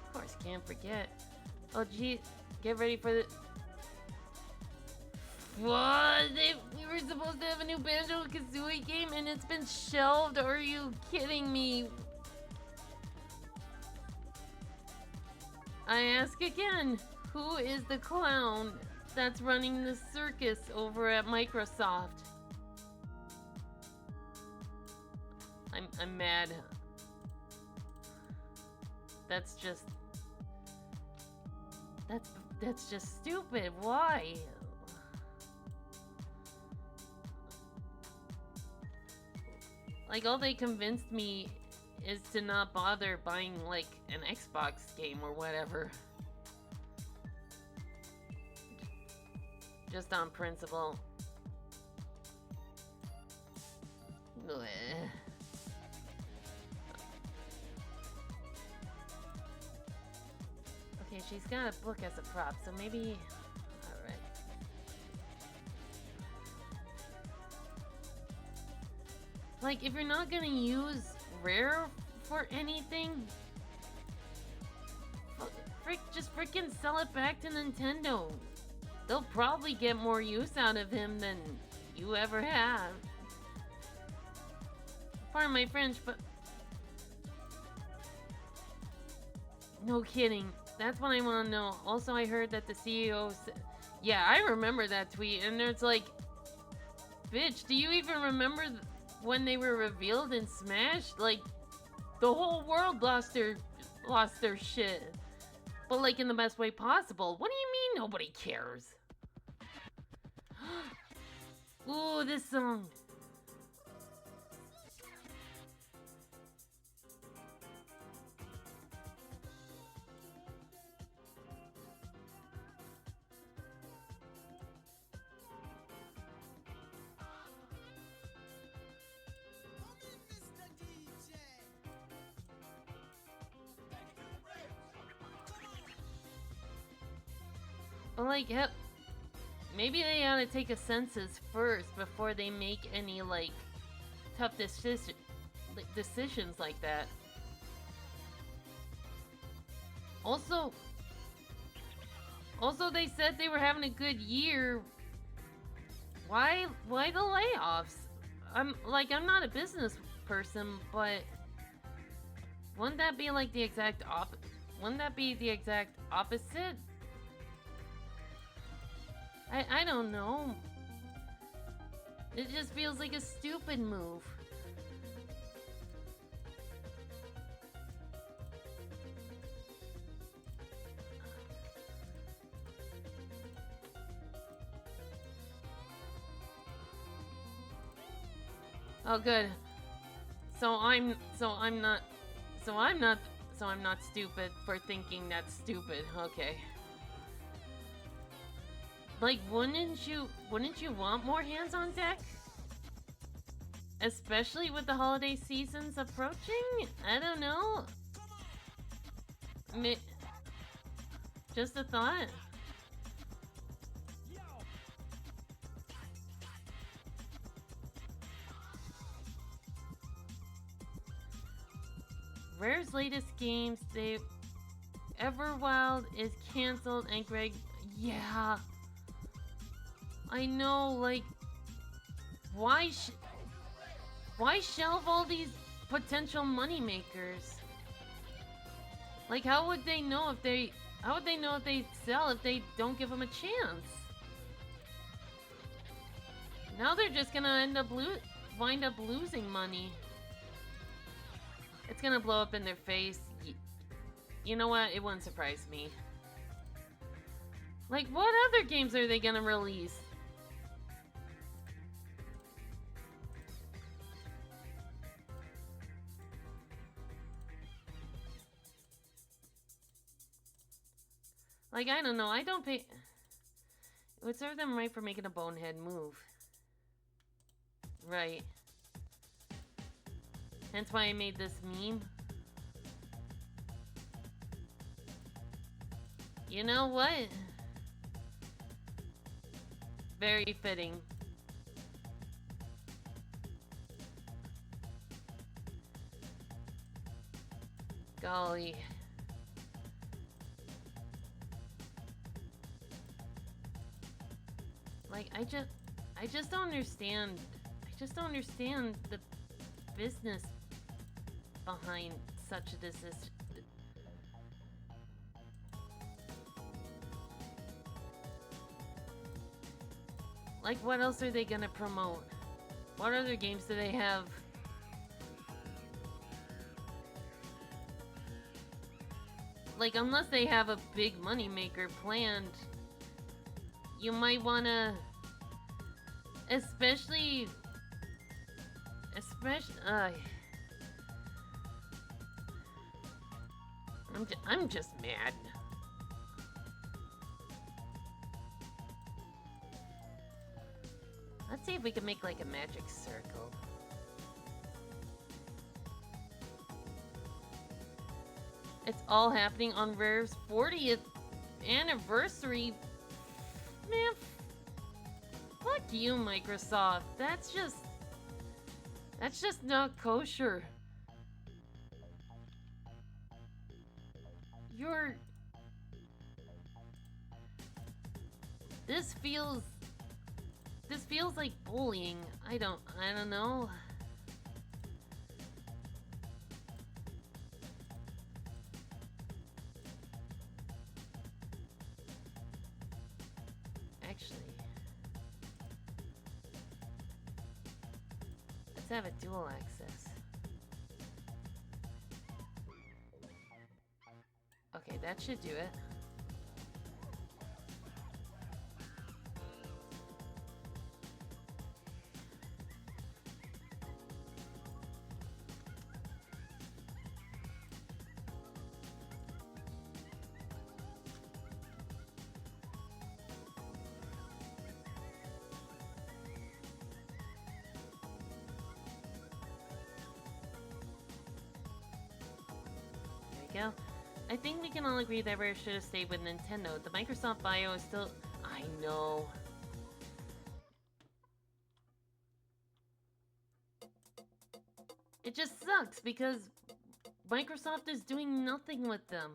Of course, can't forget. Oh gee, get ready for the... What? We were supposed to have a new Banjo-Kazooie game and it's been shelved? Are you kidding me? I ask again, who is the clown that's running the circus over at Microsoft? I'm mad. That's just stupid. Why? Like, all they convinced me is to not bother buying, like, an Xbox game or whatever. Just on principle. Blech. Okay, she's got a book as a prop, so maybe... Alright. Like, if you're not gonna use Rare for anything, just freaking sell it back to Nintendo. They'll probably get more use out of him than you ever have. Pardon my French, but... No kidding. That's what I want to know. Also, I heard that the CEO said... Yeah, I remember that tweet, and it's like... Bitch, do you even remember when they were revealed in Smash? Like, the whole world lost their shit. But like in the best way possible. What do you mean nobody cares? Ooh, this song. But like, yep. Maybe they ought to take a census first before they make any, like, tough decisions like that. Also, they said they were having a good year. Why the layoffs? I'm not a business person, but wouldn't that be like the exact opposite? I don't know. It just feels like a stupid move. Oh, good. So I'm not stupid for thinking that's stupid. Okay. Like, wouldn't you want more hands on deck? Especially with the holiday seasons approaching? I don't know. Just a thought. Rare's latest games, Everwild is canceled and Greg... Yeah. I know, like, why shelve all these potential money makers? Like, how would they know if they sell if they don't give them a chance? Now they're just gonna wind up losing money. It's gonna blow up in their face. You know what? It wouldn't surprise me. Like, what other games are they gonna release? Like, I don't know. I don't pay... It would serve them right for making a bonehead move. Right. Hence why I made this meme. You know what? Very fitting. Golly. Like, I just don't understand. I just don't understand the business behind such a decision. Like, what else are they gonna promote? What other games do they have? Like, unless they have a big moneymaker planned, you might wanna, especially, I'm just mad. Let's see if we can make like a magic circle. It's all happening on Rare's 40th anniversary. Man, fuck you, Microsoft. That's just not kosher. This feels like bullying. I don't know. Actually, let's have a dual access. Okay, that should do it. Go. I think we can all agree that Rare should have stayed with Nintendo. The Microsoft bio is still... I know. It just sucks because Microsoft is doing nothing with them.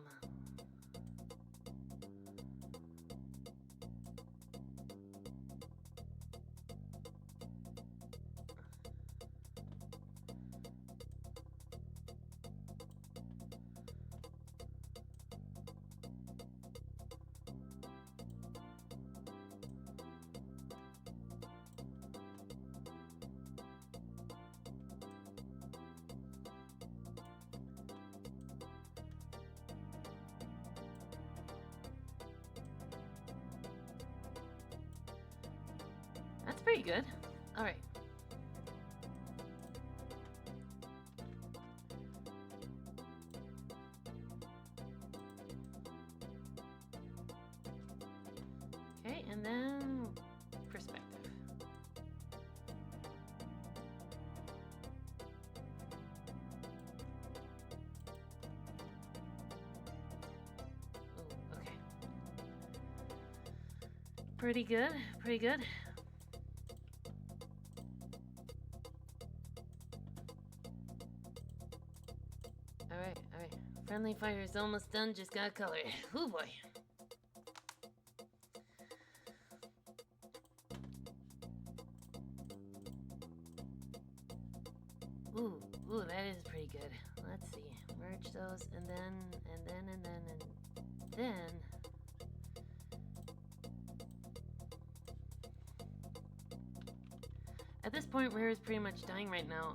That's pretty good. All right. Okay, and then perspective. Ooh, okay. Pretty good. Pretty good. Alright. Friendly fire is almost done, just got color. Oh boy. Ooh, that is pretty good. Let's see. Merge those, and then. At this point, Rare is pretty much dying right now.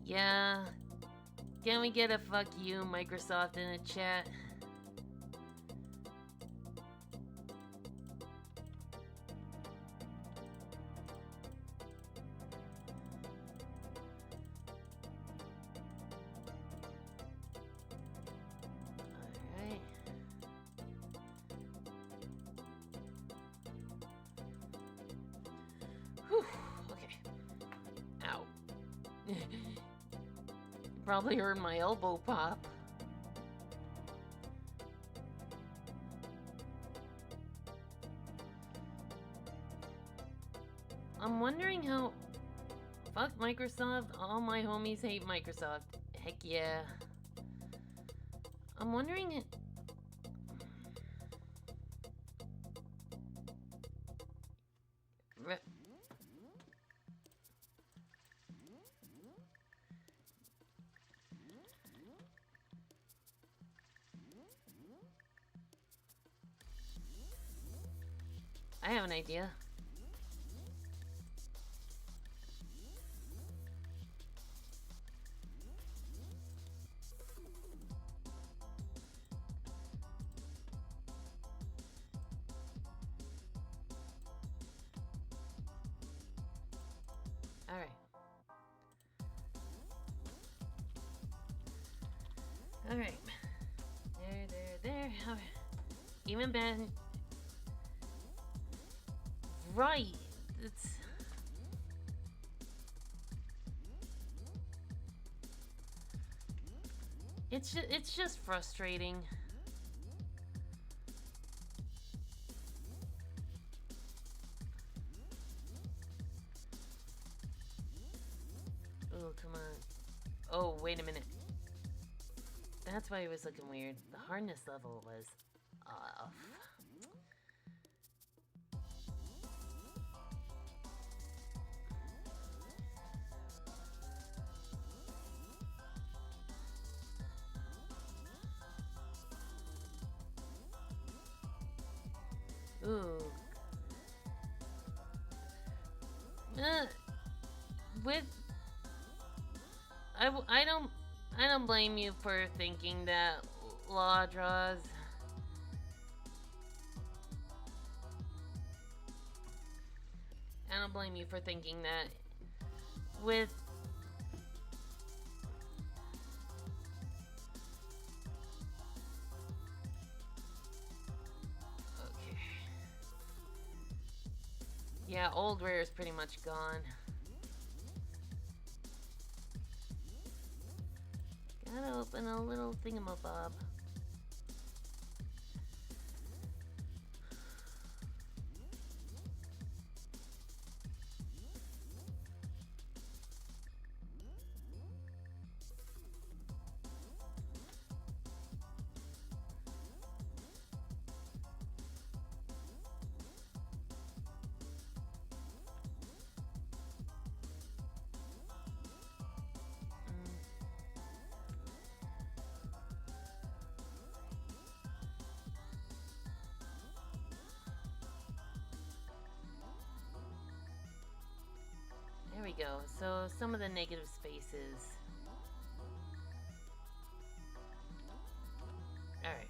Yeah. Can we get a fuck you, Microsoft, in the chat? Alright. Whew. Okay. Ow. Probably heard my elbow pop. I'm wondering how... Fuck Microsoft. All my homies hate Microsoft. Heck yeah. I'm wondering... I have an idea. Alright. Alright. There. Even Ben. Right. It's just frustrating. Oh, come on. Oh, wait a minute. That's why it was looking weird. The hardness level was off. Ooh. I don't blame you for thinking that, Law Draws. I don't blame you for thinking that. With yeah, old Rare is pretty much gone. Gotta open a little thingamabob. There we go. So some of the negative spaces. All right.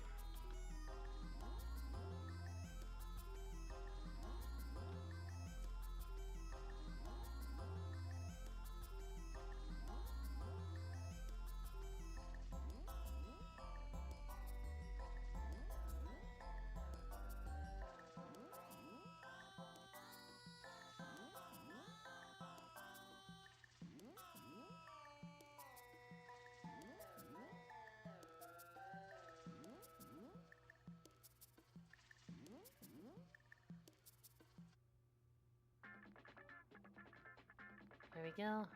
There we go.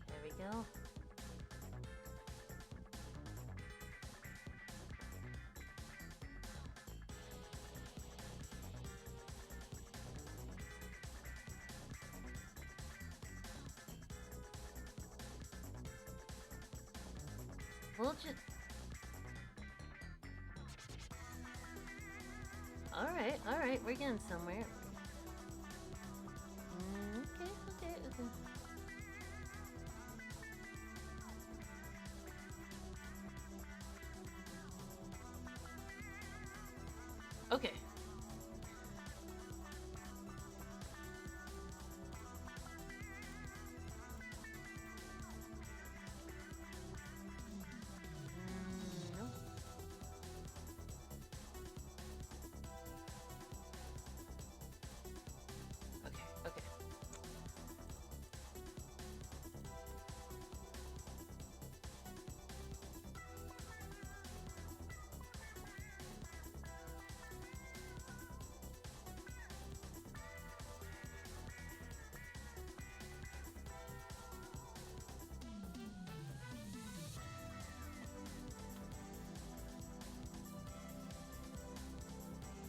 There we go. We'll just... Alright, we're getting somewhere. Okay. Okay. No. Okay.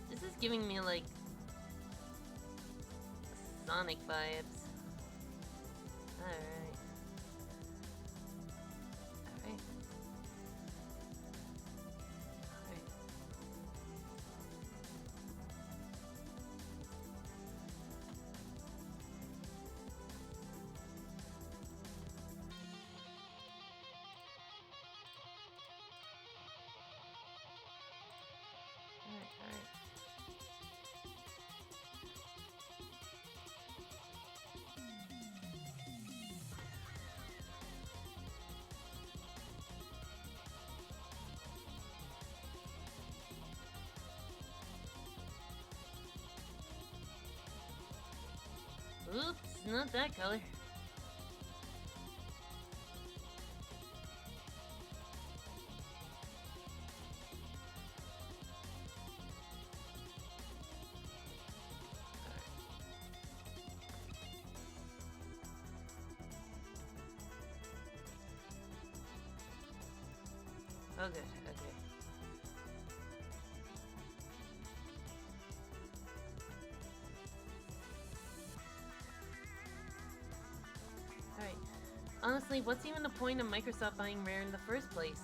This is giving me like Sonic vibes. Alright. Alright. Oops, not that color. Oh, good. Okay. Alright. Honestly, what's even the point of Microsoft buying Rare in the first place?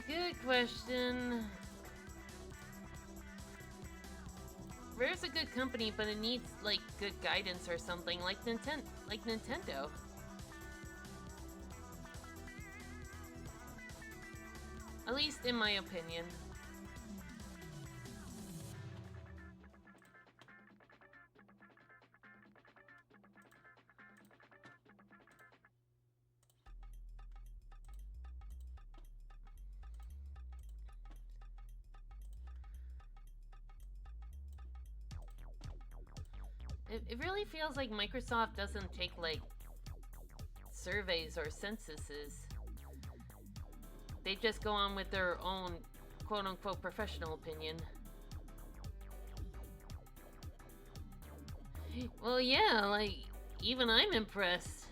Good question. Rare's a good company, but it needs, like, good guidance or something, like Nintendo. At least in my opinion. It really feels like Microsoft doesn't take, like, surveys or censuses. They just go on with their own quote-unquote professional opinion. Well, yeah, like, even I'm impressed.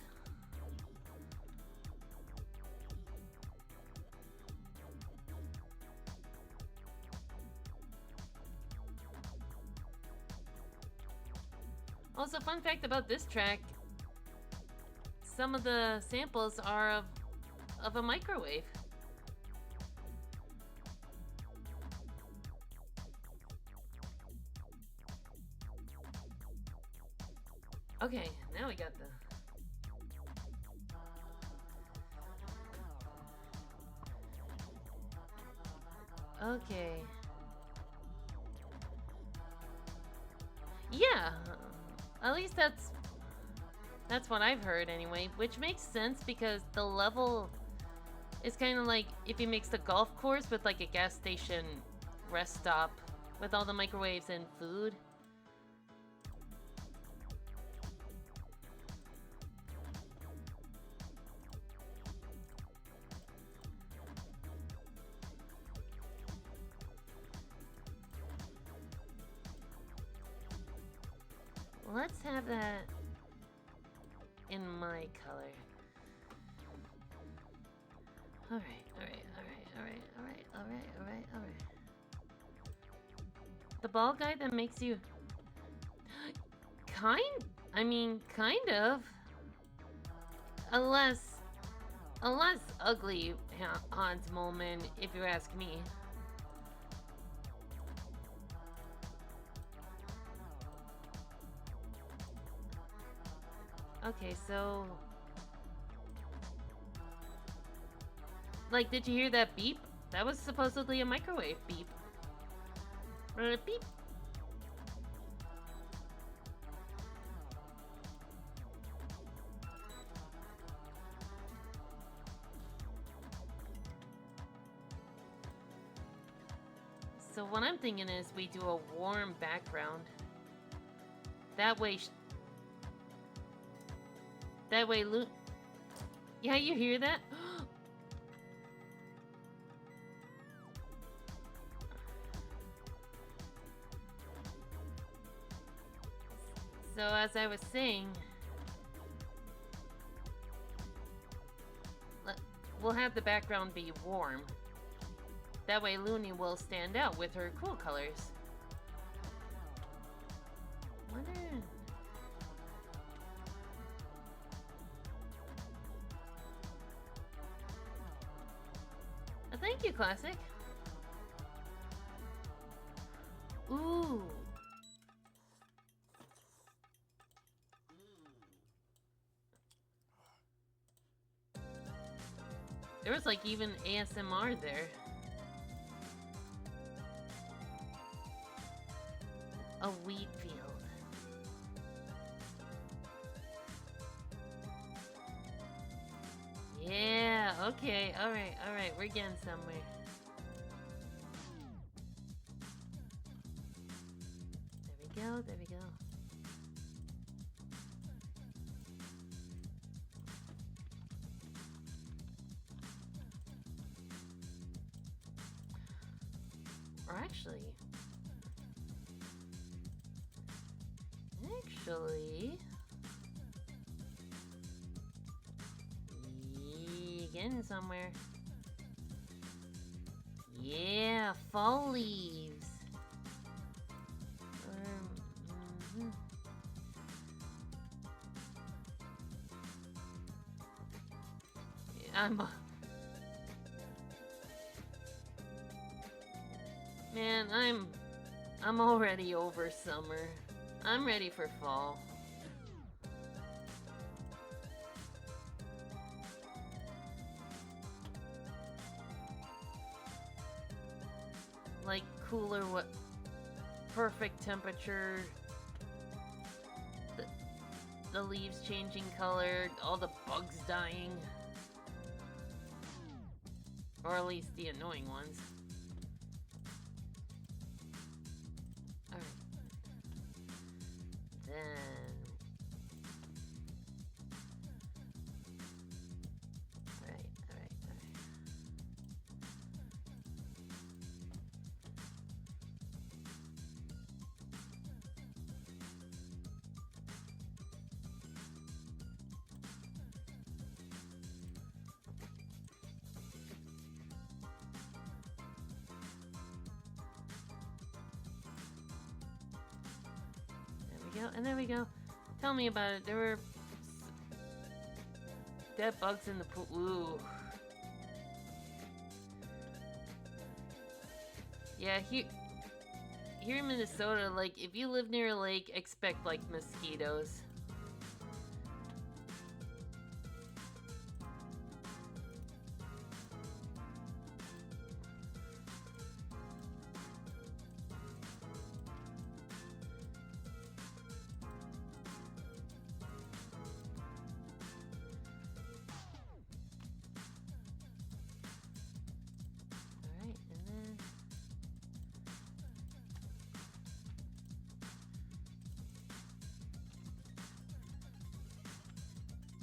Also, fun fact about this track, some of the samples are of a microwave. Okay, now we got the... Okay. Yeah, at least that's what I've heard anyway, which makes sense because the level is kind of like if you mix the golf course with like a gas station rest stop with all the microwaves and food. Let's have that in my color. Alright. The ball guy that makes you... kind of. Unless A less ugly Hans moment, if you ask me. Okay, so... Like, did you hear that beep? That was supposedly a microwave beep. Beep. So what I'm thinking is we do a warm background. That way... That way, yeah, you hear that? So as I was saying, we'll have the background be warm. That way Looney will stand out with her cool colors. Wonder... Thank you, Classic. Ooh. There was like even ASMR there. A wheat field. Yeah, okay, alright, we're getting somewhere. There we go. Or actually... Getting somewhere. Yeah, fall leaves. Yeah, Man, I'm already over summer. I'm ready for fall. Like cooler, perfect temperature, the leaves changing color, all the bugs dying, or at least the annoying ones. All right, then all right. And there we go. Tell me about it. There were dead bugs in the pool. Ooh. Yeah, here in Minnesota, like, if you live near a lake, expect, like, mosquitoes.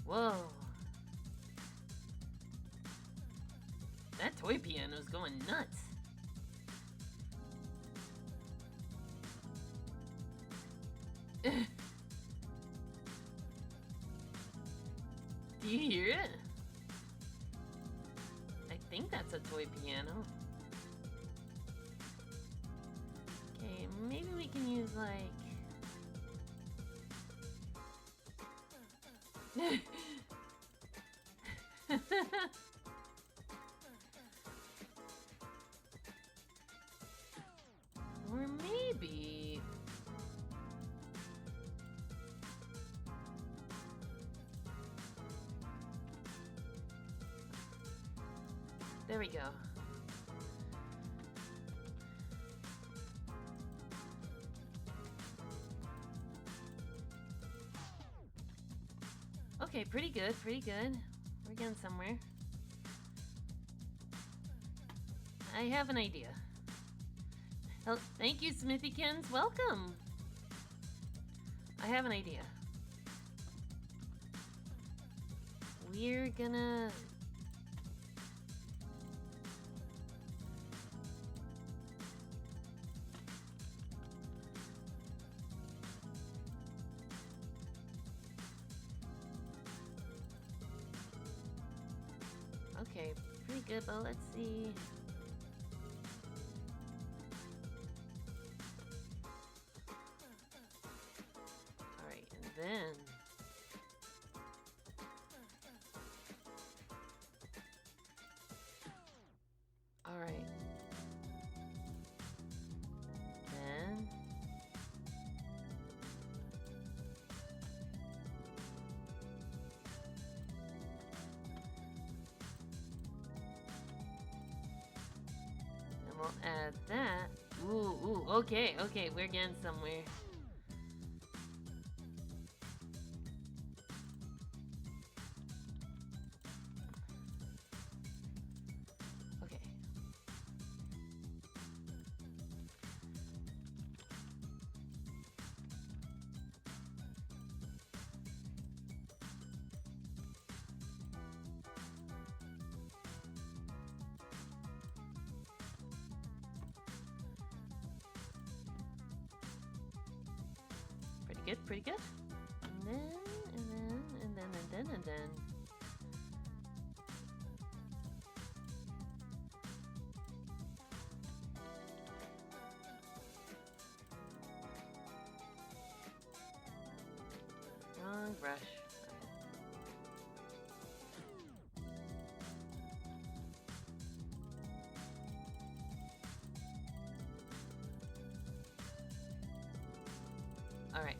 Whoa. That toy piano's going nuts. Do you hear it? I think that's a toy piano. Okay, maybe we can use like... Or maybe... There we go. Okay, pretty good, pretty good. We're getting somewhere. I have an idea. Oh, thank you, Smithykins. Welcome. I have an idea. We're gonna... Okay, pretty good, but let's see. Alright, and then... Alright. Then... And we'll add that. Ooh, okay, we're getting somewhere. Okay. Pretty good. And then. Wrong brush. Alright.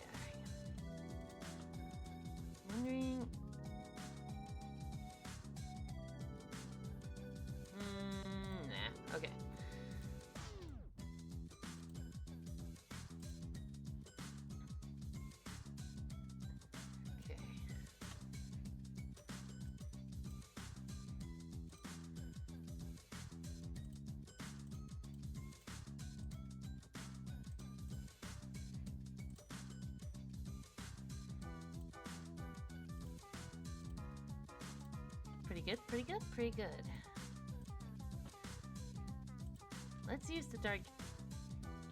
Wondering... nah, okay. Okay. Pretty good. Let's use the dark...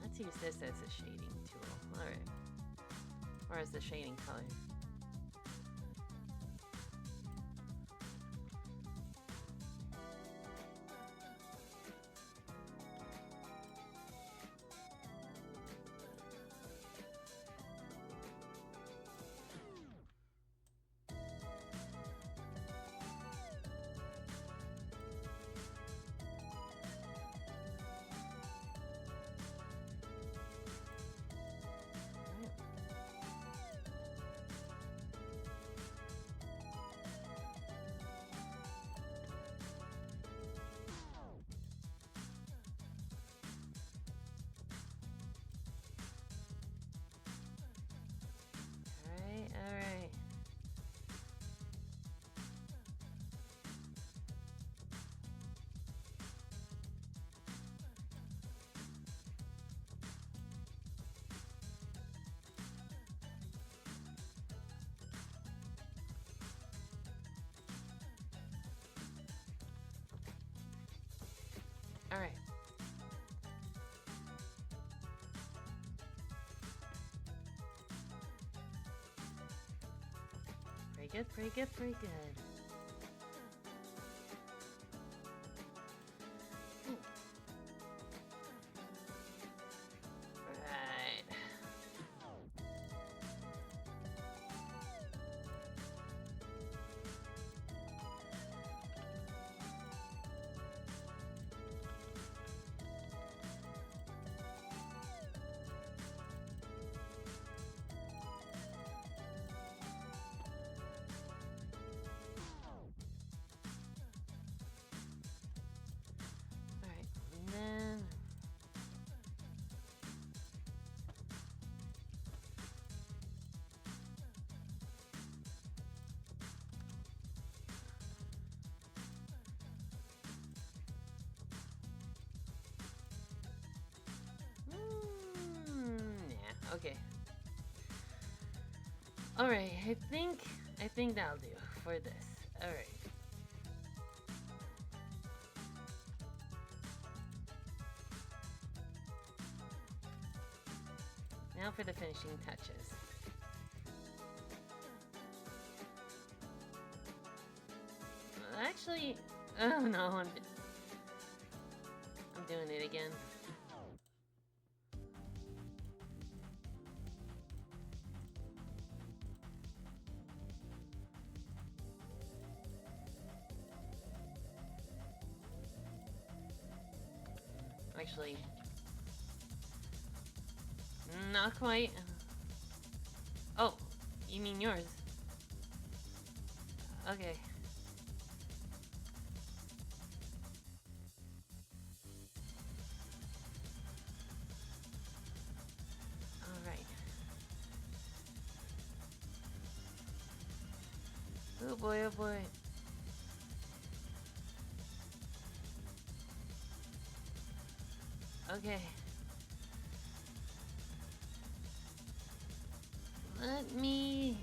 Let's use this as a shading tool. Alright. Or as the shading color. Alright. Alright. Pretty good. Ooh. Right. Okay. Alright, I think that'll do for this. Alright. Now for the finishing touches. Actually, oh no, I'm doing it again. Actually, not quite. Oh, you mean yours? Okay. Alright. Oh boy, oh boy. Okay. Let me...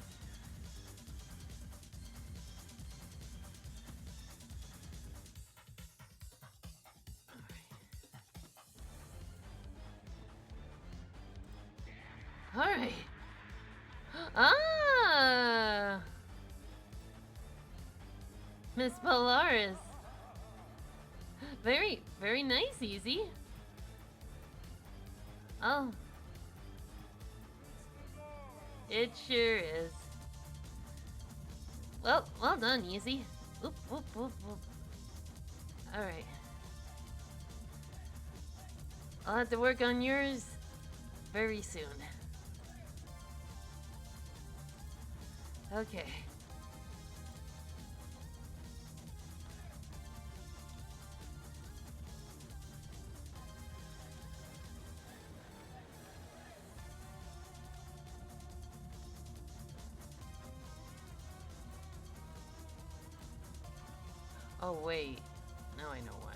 Alright. Ah! Miss Polaris. Very, very nice, Easy. Oh. It sure is. Well, well done, Easy. Oop, whoop, whoop, whoop. Alright. I'll have to work on yours very soon. Okay. Oh wait, now I know why.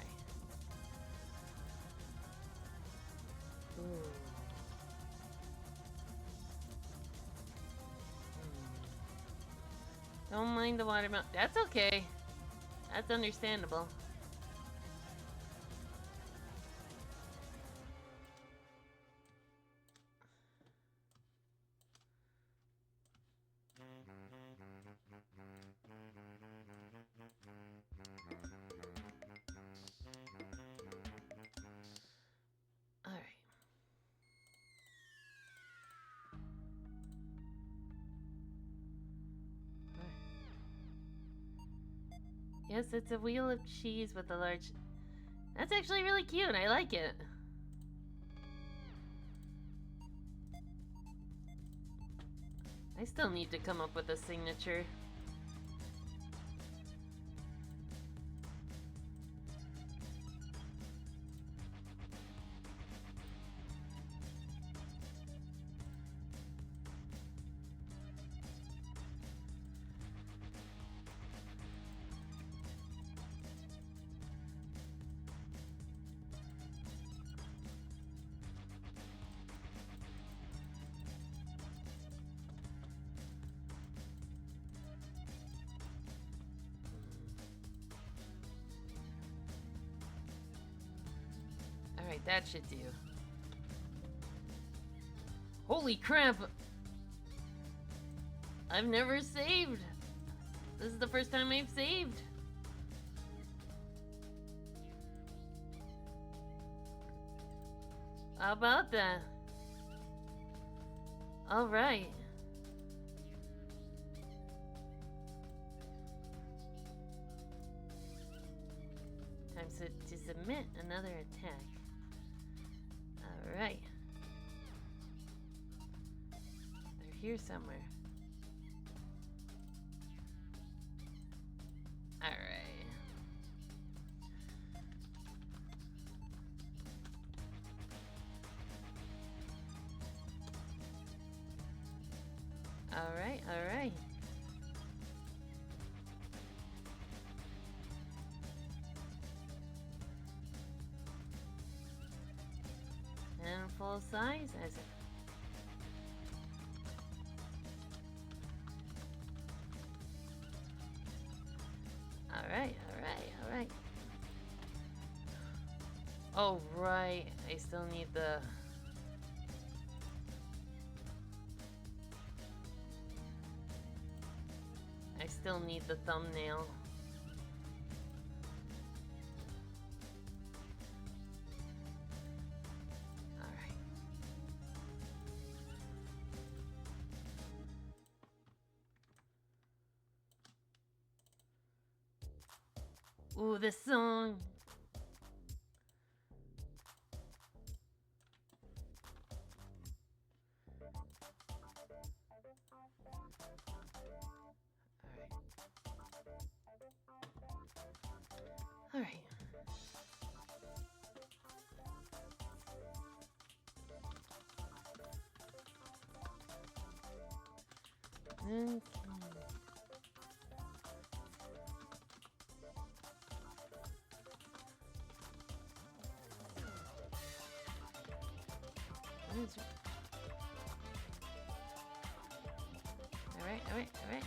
Ooh. Don't mind the watermelon. That's okay. That's understandable. Alright. Yes, it's a wheel of cheese with a large... That's actually really cute. I like it. I still need to come up with a signature. Alright, that should do. Holy crap! I've never saved! This is the first time I've saved! How about that? Alright. Time to submit another attack. Alright. They're here somewhere. Alright. Alright, alright. And full size as it. Oh, right. I still need the... I still need the thumbnail. Alright. Ooh, this song! Alright. Okay. What is it? Alright, alright, alright.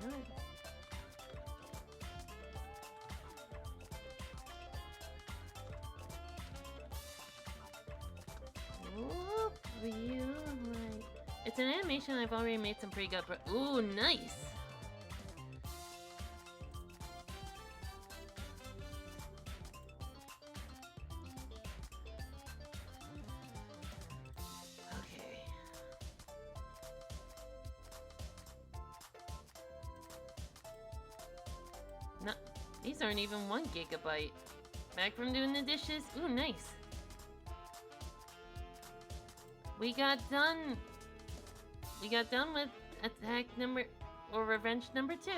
Alright. Whoop, you right. It's an animation I've already made some pretty good. Ooh, nice. Okay. No, these aren't even 1 gigabyte. Back from doing the dishes. Ooh, nice. We got done. We got done with attack number or revenge number 2.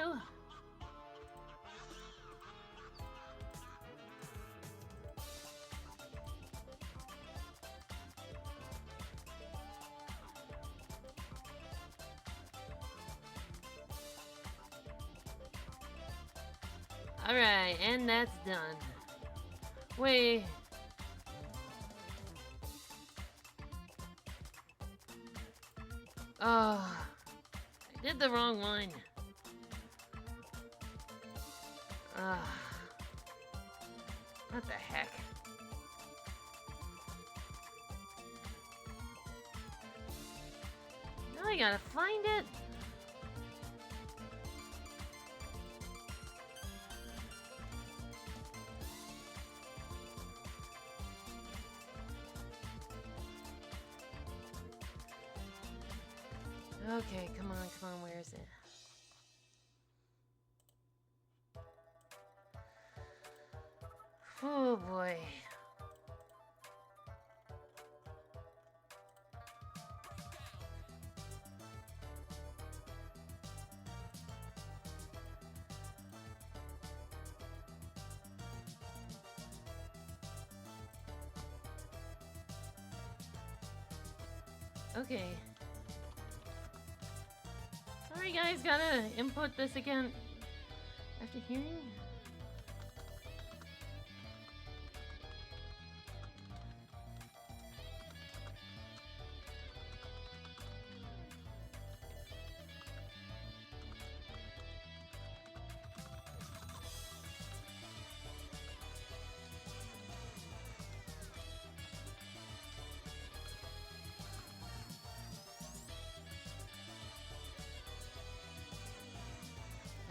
Alright, and that's done. Wait. Oh, I did the wrong one. What the heck? Now I gotta find it. Okay, come on, where is it? Oh boy. Okay. Sorry guys, gotta input this again after hearing.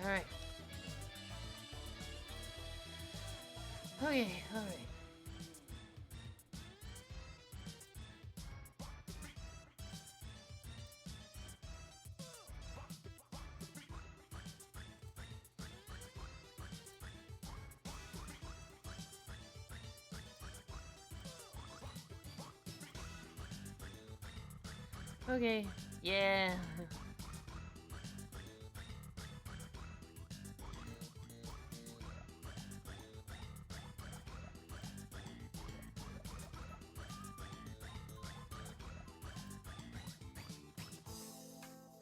Alright. Okay, alright. Okay, yeah.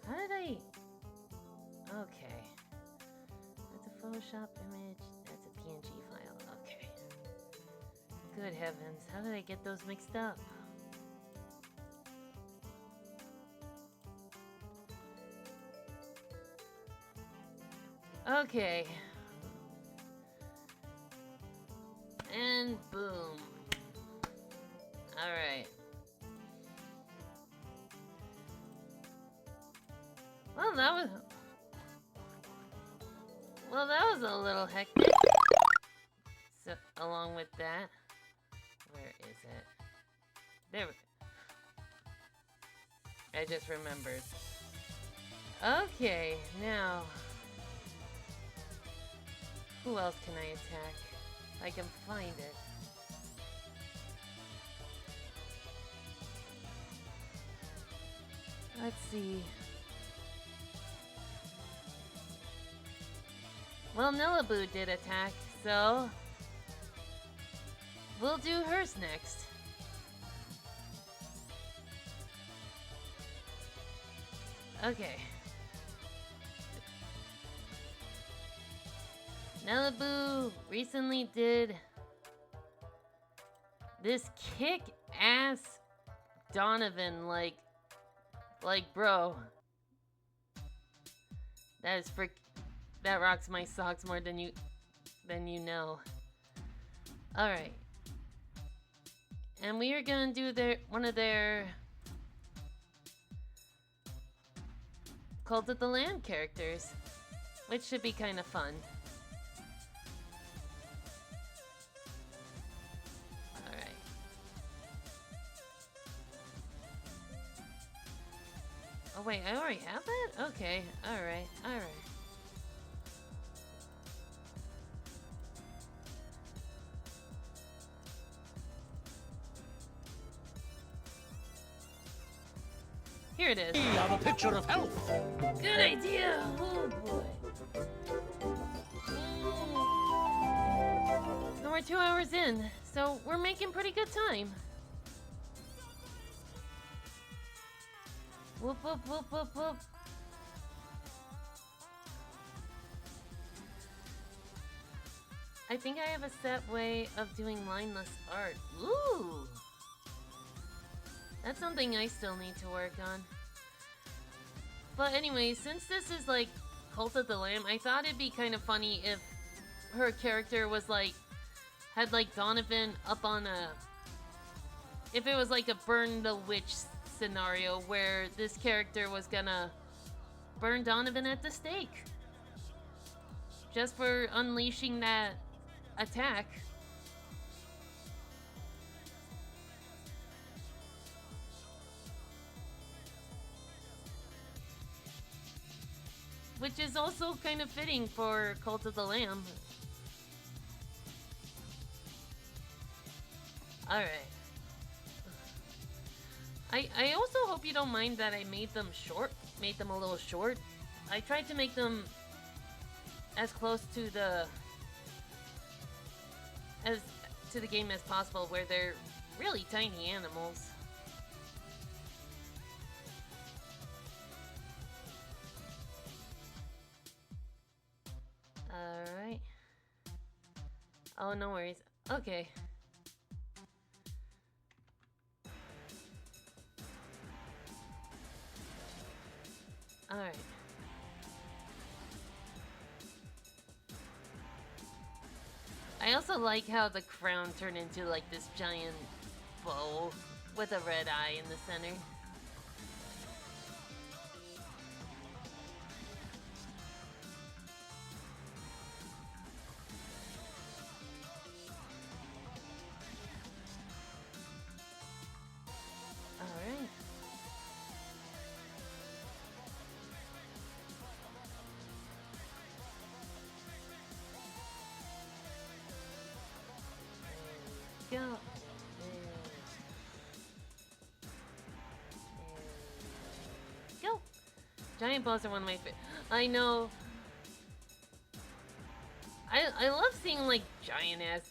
How did I... Okay. That's a Photoshop image. That's a PNG file. Okay. Good heavens. How did I get those mixed up? Okay. And boom. Alright. Well, that was a little hectic. So, along with that, where is it? There we go. I just remembered. Okay, now, who else can I attack? If I can find it. Let's see. Well, Nillaboo did attack, so we'll do hers next. Okay. Nillaboo recently did this kick-ass Donovan, like, bro. That rocks my socks more than you know. Alright. And we are gonna do one of their Cult of the Lamb characters, which should be kind of fun. Alright. Oh wait, I already have that? Okay, alright. Here it is. We have a picture of health. Good idea! Oh boy. So we're 2 hours in, so we're making pretty good time. Whoop, whoop, whoop, whoop, whoop. I think I have a set way of doing lineless art. Ooh! That's something I still need to work on. But anyway, since this is like Cult of the Lamb, I thought it'd be kind of funny if her character was like, had like Donovan up on a... If it was like a burn the witch scenario where this character was gonna burn Donovan at the stake. Just for unleashing that attack. Which is also kind of fitting for Cult of the Lamb. Alright. I also hope you don't mind that I made them a little short. I tried to make them as close to the game as possible, where they're really tiny animals. Alright. Oh, no worries. Okay. Alright. I also like how the crown turned into like this giant bow with a red eye in the center. Alright. There we go. There. Go! Giant bows are one of my favorite. I know. I love seeing like giant ass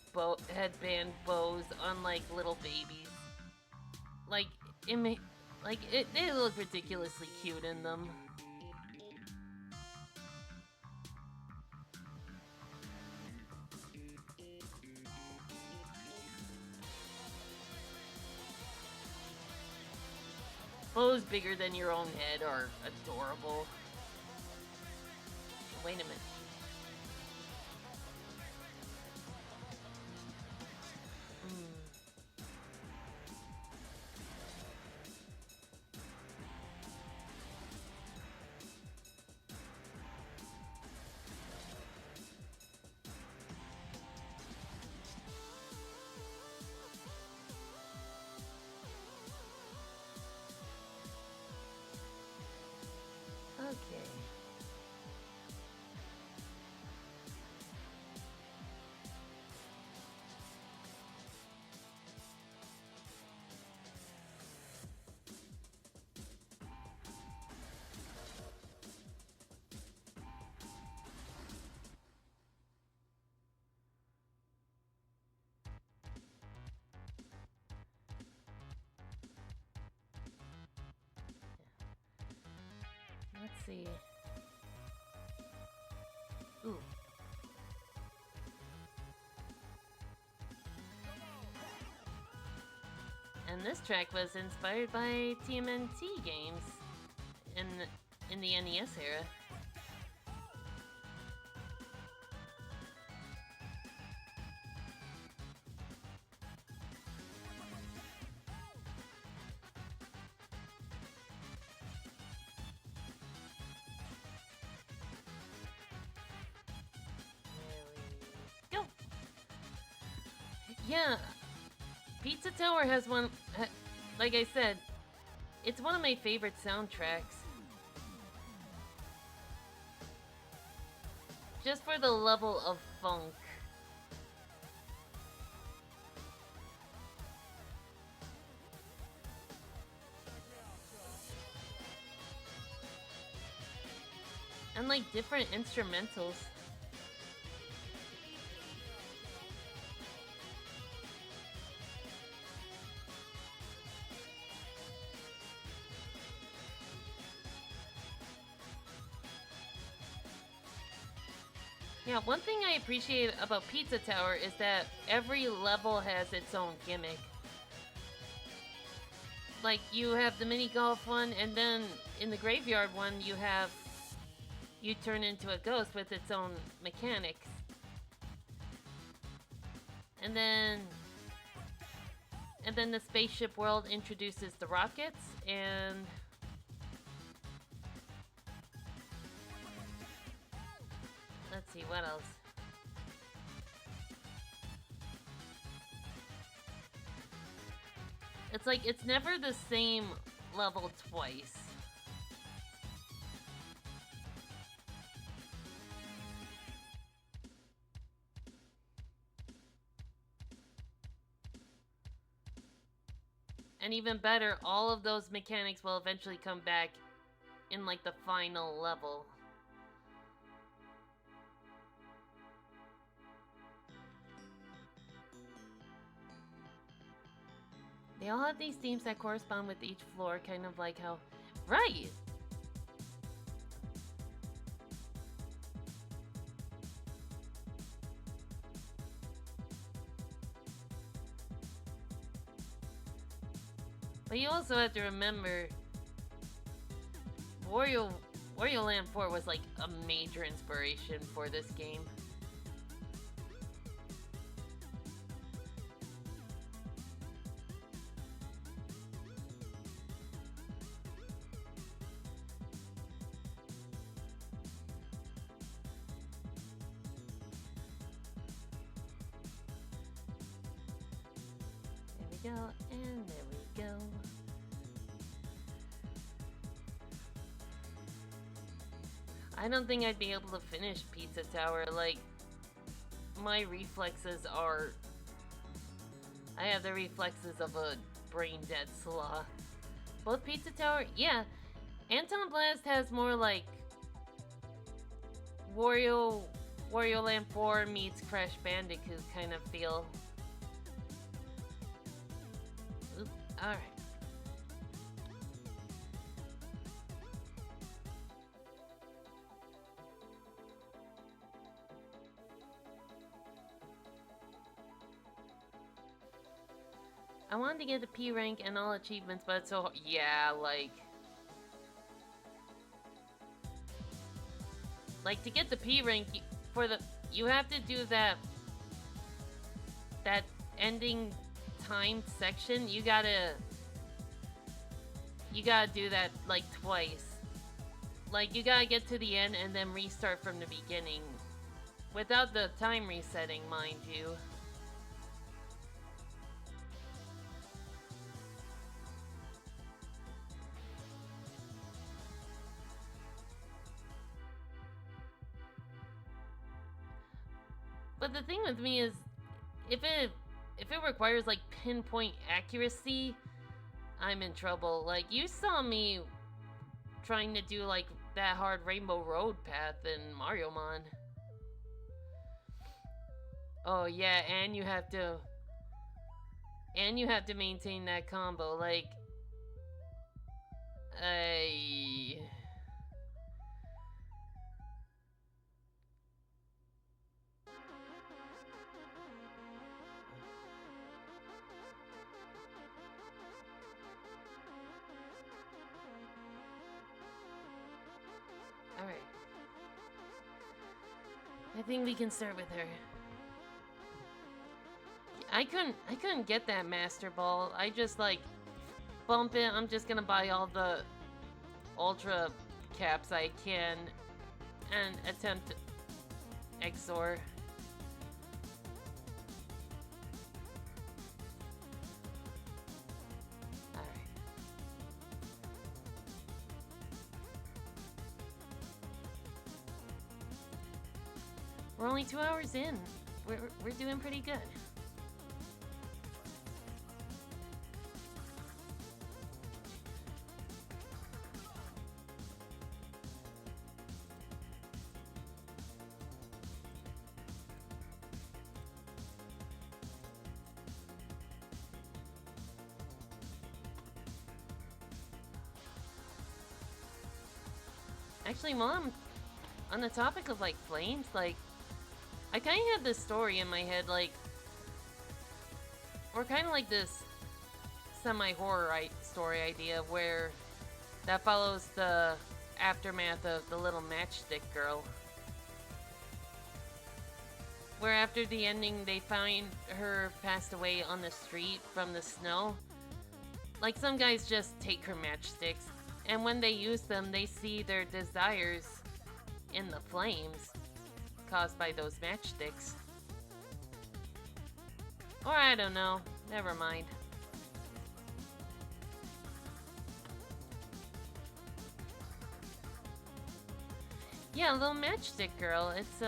headband bows on like little babies. Like they look ridiculously cute in them. Bows bigger than your own head are adorable. Wait a minute. see. Ooh. And this track was inspired by TMNT games in the NES era. There we go. Yeah, Pizza Tower has one, like I said, it's one of my favorite soundtracks. Just for the level of funk. And like different instrumentals. Yeah, one thing I appreciate about Pizza Tower is that every level has its own gimmick. Like, you have the mini golf one, and then in the graveyard one, you turn into a ghost with its own mechanics. And then the spaceship world introduces the rockets, and let's see, what else? It's like, it's never the same level twice. And even better, all of those mechanics will eventually come back in like the final level. They all have these themes that correspond with each floor, kind of like how... Right! But you also have to remember... Wario Land 4 was like a major inspiration for this game. Go, and there we go. I don't think I'd be able to finish Pizza Tower. Like, my reflexes are... I have the reflexes of a brain-dead sloth. Both Pizza Tower... Yeah, Anton Blast has more like... Wario Land 4 meets Crash Bandicoot kind of feel. Alright. I wanted to get the P rank and all achievements, but so yeah, like to get the P rank you have to do that ending timed section. You gotta do that like twice. Like, you gotta get to the end and then restart from the beginning without the time resetting, mind you. But the thing with me is, if it requires like pinpoint accuracy, I'm in trouble. Like, you saw me trying to do like that hard Rainbow Road path in Mario Mon. Oh yeah, and you have to maintain that combo. Like, I think we can start with her. I couldn't get that Master Ball. I just like bump it. I'm just gonna buy all the Ultra Caps I can and attempt Exor. Alright. We're only 2 hours in. We're doing pretty good. Actually, Mom, on the topic of like flames, like I kind of had this story in my head, like, or kind of like this semi-horror story idea where that follows the aftermath of the little matchstick girl. Where after the ending, they find her passed away on the street from the snow. Like, some guys just take her matchsticks, and when they use them, they see their desires in the flames caused by those matchsticks. Or I don't know. Never mind. Yeah, little matchstick girl. It's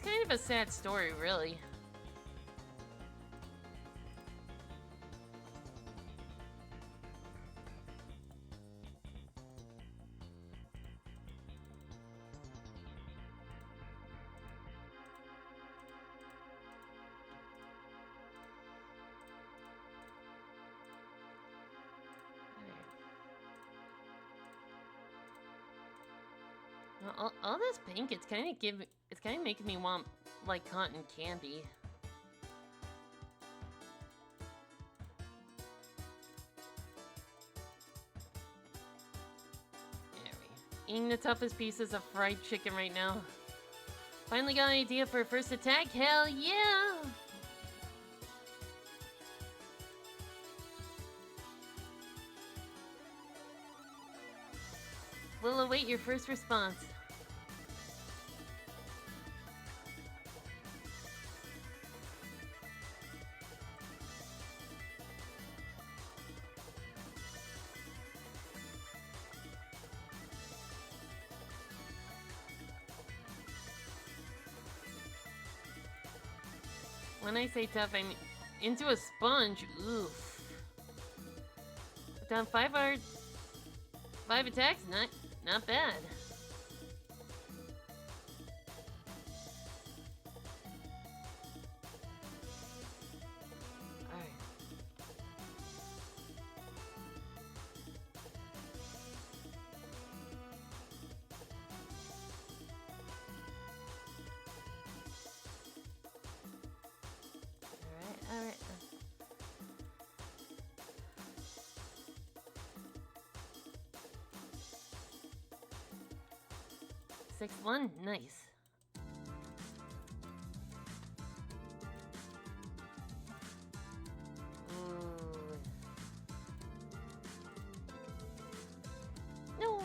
kind of a sad story, really. All this pink, it's kind of making me want like cotton candy. There we go. Eating the toughest pieces of fried chicken right now. Finally got an idea for a first attack. Hell yeah! We'll await your first response. When I say tough, I mean into a sponge. Oof. Down 5 attacks. Not bad. Alright. Alright. 6-1, nice. Ooh. No.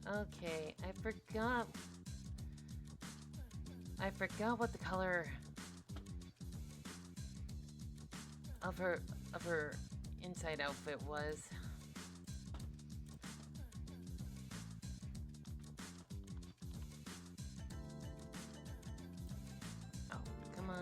Okay, I forgot what the color of her inside outfit was. Oh, come on.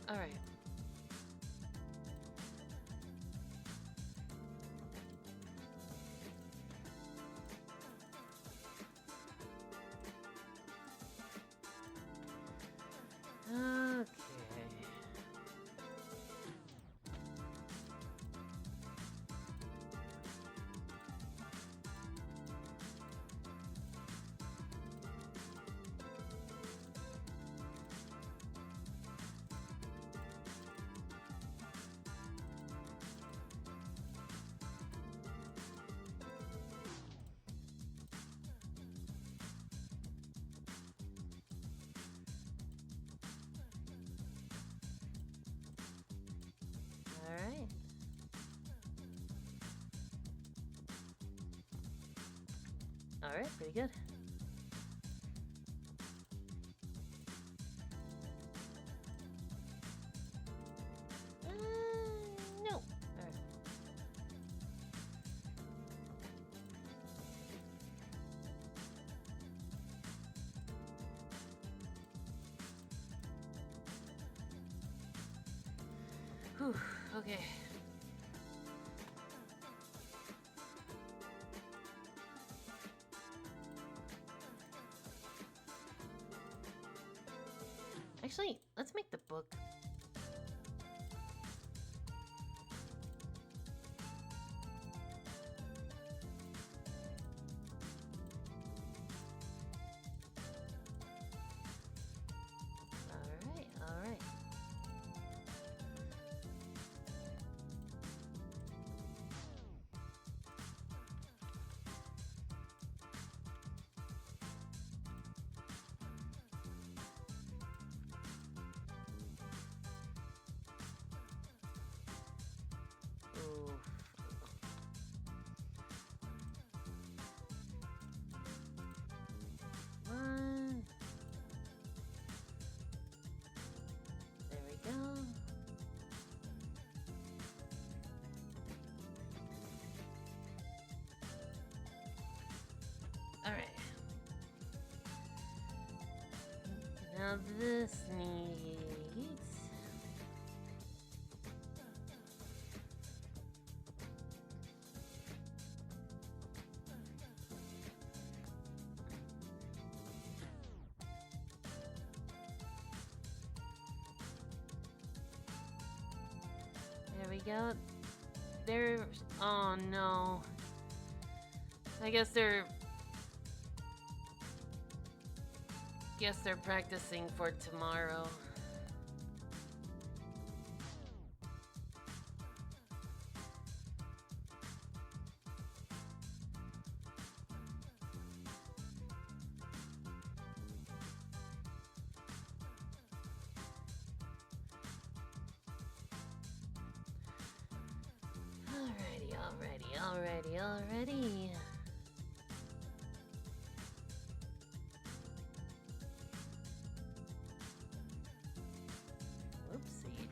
All right. Okay. Alright, pretty good. No. Alright. Whew, okay. Actually, let's make the book. Alright, alright. Ooh. One. There we go. All right. Now this needs. There we go. They're. Oh no. I guess they're. Guess they're practicing for tomorrow. Alrighty. Whoopsie.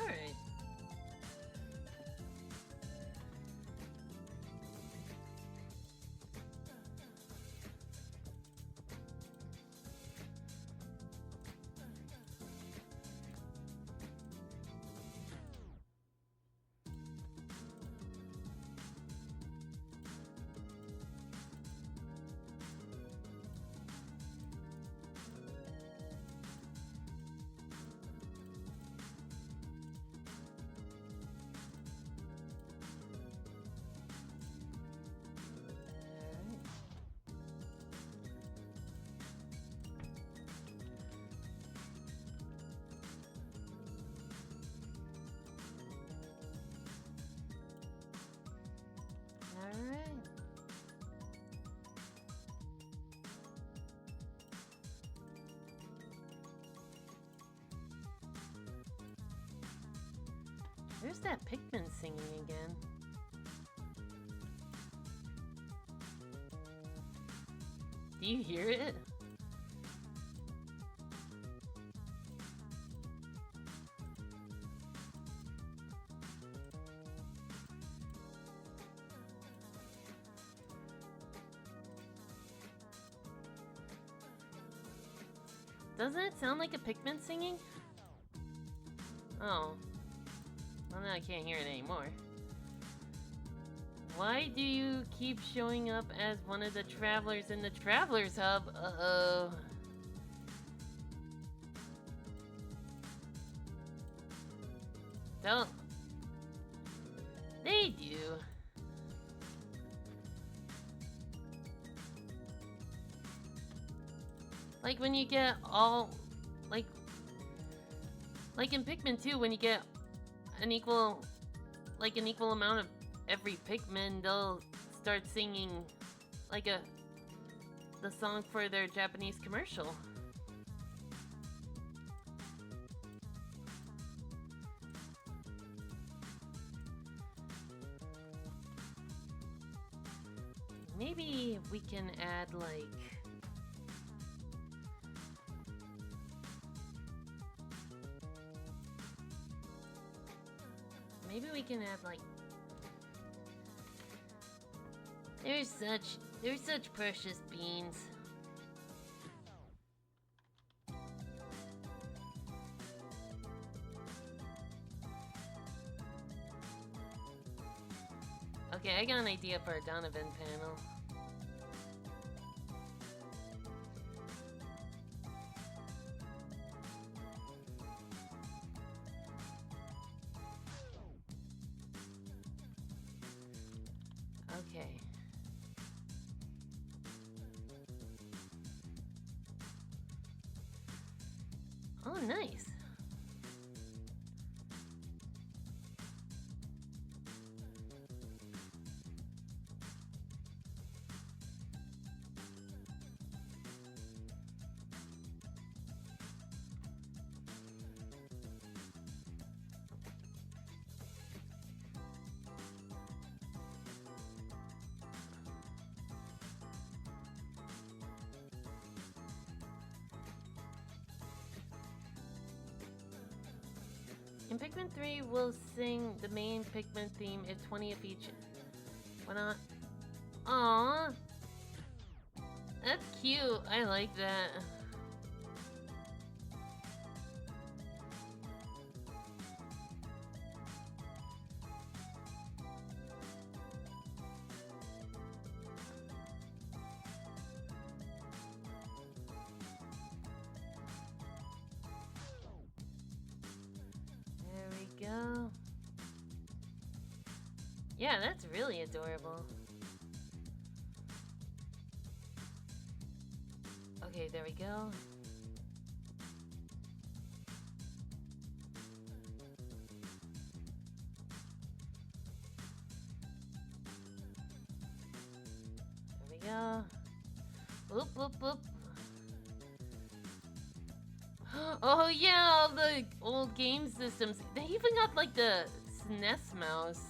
Alright. Alright. Where's that Pikmin singing again? Do you hear it? Doesn't it sound like a Pikmin singing? Oh. Well, now I can't hear it anymore. Why do you keep showing up as one of the travelers in the Traveler's Hub? Uh-oh. Don't. They do. Like when you get all, like in Pikmin 2, when you get an equal amount of every Pikmin, they'll start singing like the song for their Japanese commercial. Maybe we can add like... Maybe we can add like... They're such precious beans. Okay, I got an idea for a Donovan panel. Okay. Oh, nice. In Pikmin 3, we'll sing the main Pikmin theme if 20 of each. Why not? Aww! That's cute. I like that. Go. Yeah, that's really adorable. Okay, there we go. There we go. Boop, boop, boop. Oh yeah, all the old game systems. They even got like the SNES mouse.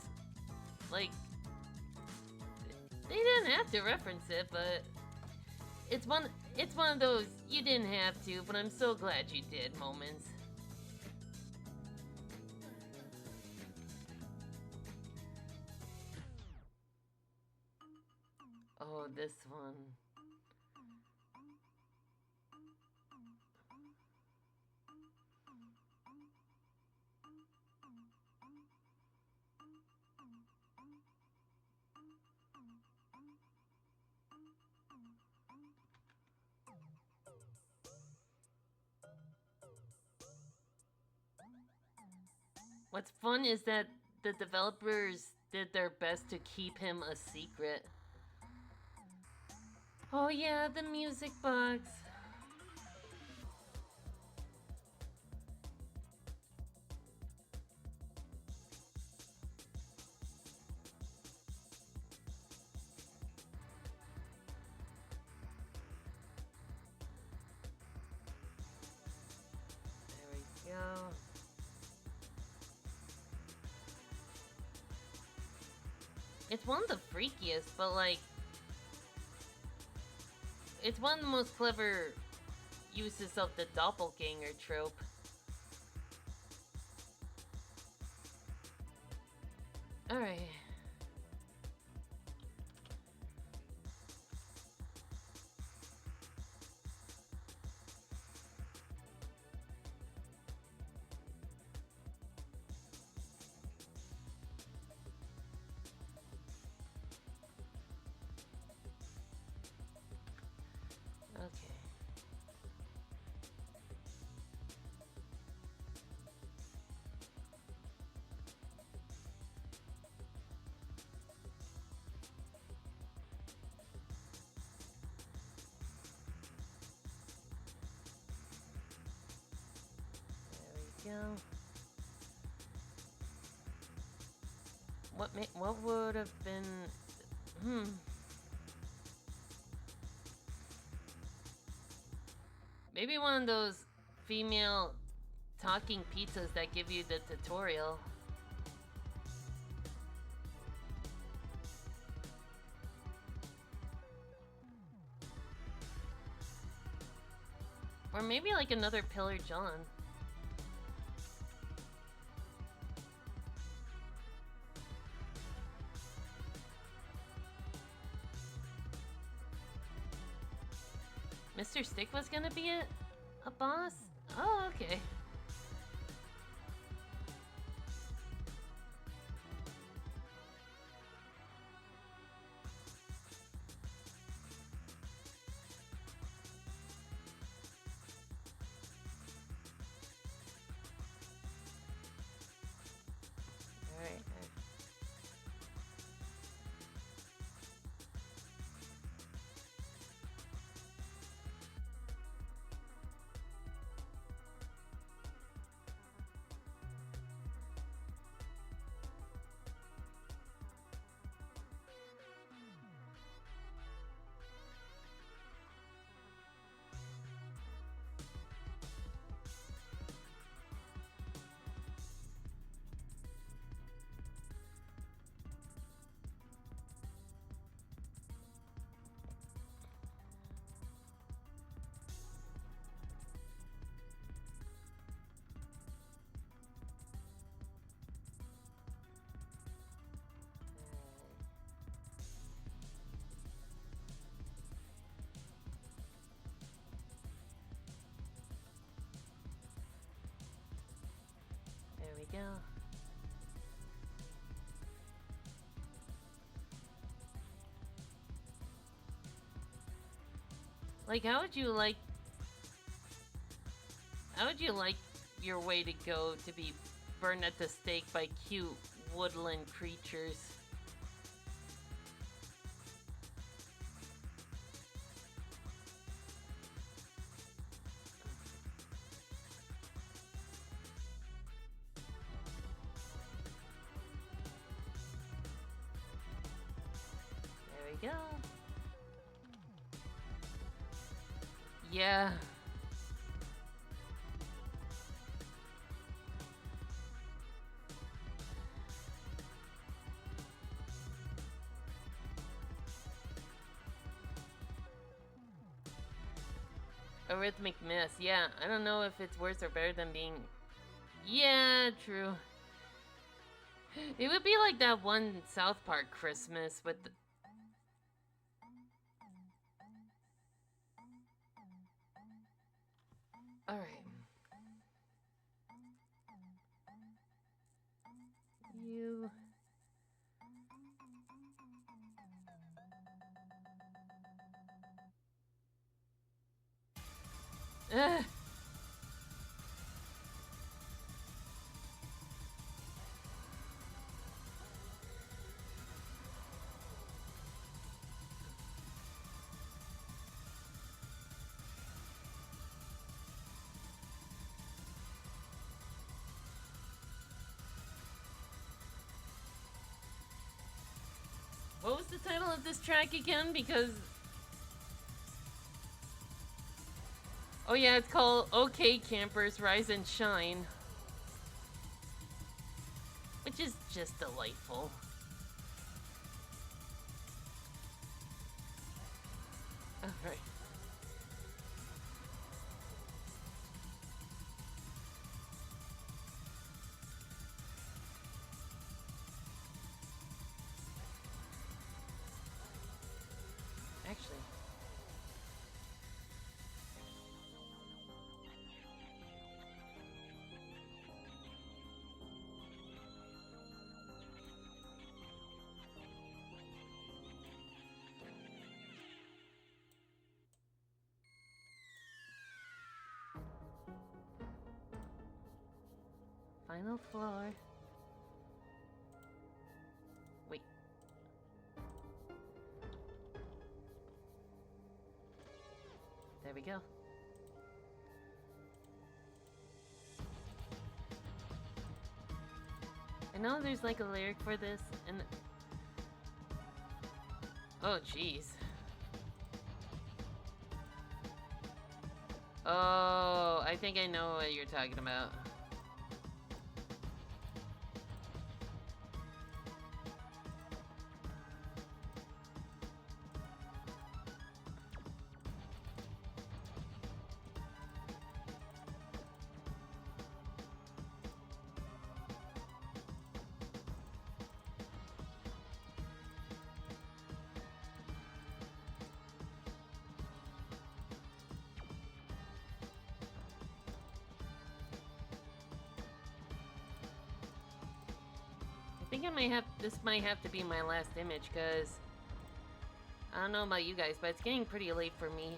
Like, they didn't have to reference it, but it's one of those you didn't have to, but I'm so glad you did moments. Oh, this one. What's fun is that the developers did their best to keep him a secret. Oh yeah, the music box. There we go. It's one of the freakiest, but like, it's one of the most clever uses of the doppelganger trope. Alright. Okay. There we go. What would have been maybe one of those female talking pizzas that give you the tutorial. Or maybe like another Pillar John. Mr. Stick was gonna be a boss? Oh, okay. Alright. There we go. Like, how would you like your way to go to be burned at the stake by cute woodland creatures? There we go. Yeah. A rhythmic miss. Yeah, I don't know if it's worse or better than being... Yeah, true. It would be like that one South Park Christmas with the... Alright. You... Ugh. What was the title of this track again? Because... Oh yeah, it's called OK Campers Rise and Shine. Which is just delightful. Alright. Actually... Final floor. Wait. There we go. I know there's like a lyric for this, and... Oh, jeez. Oh, I think I know what you're talking about. think this might have to be my last image, because I don't know about you guys, but it's getting pretty late for me.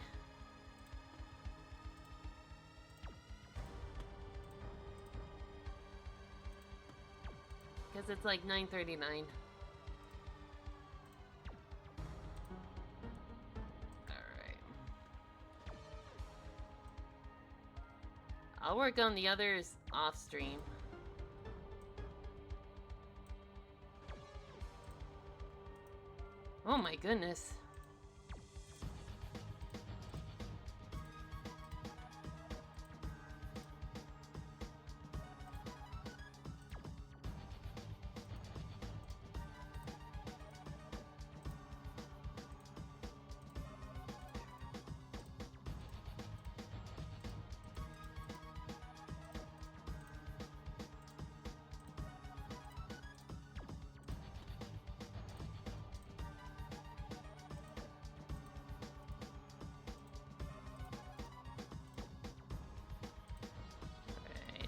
Because it's like 9:39. Alright. I'll work on the others off stream. Oh my goodness.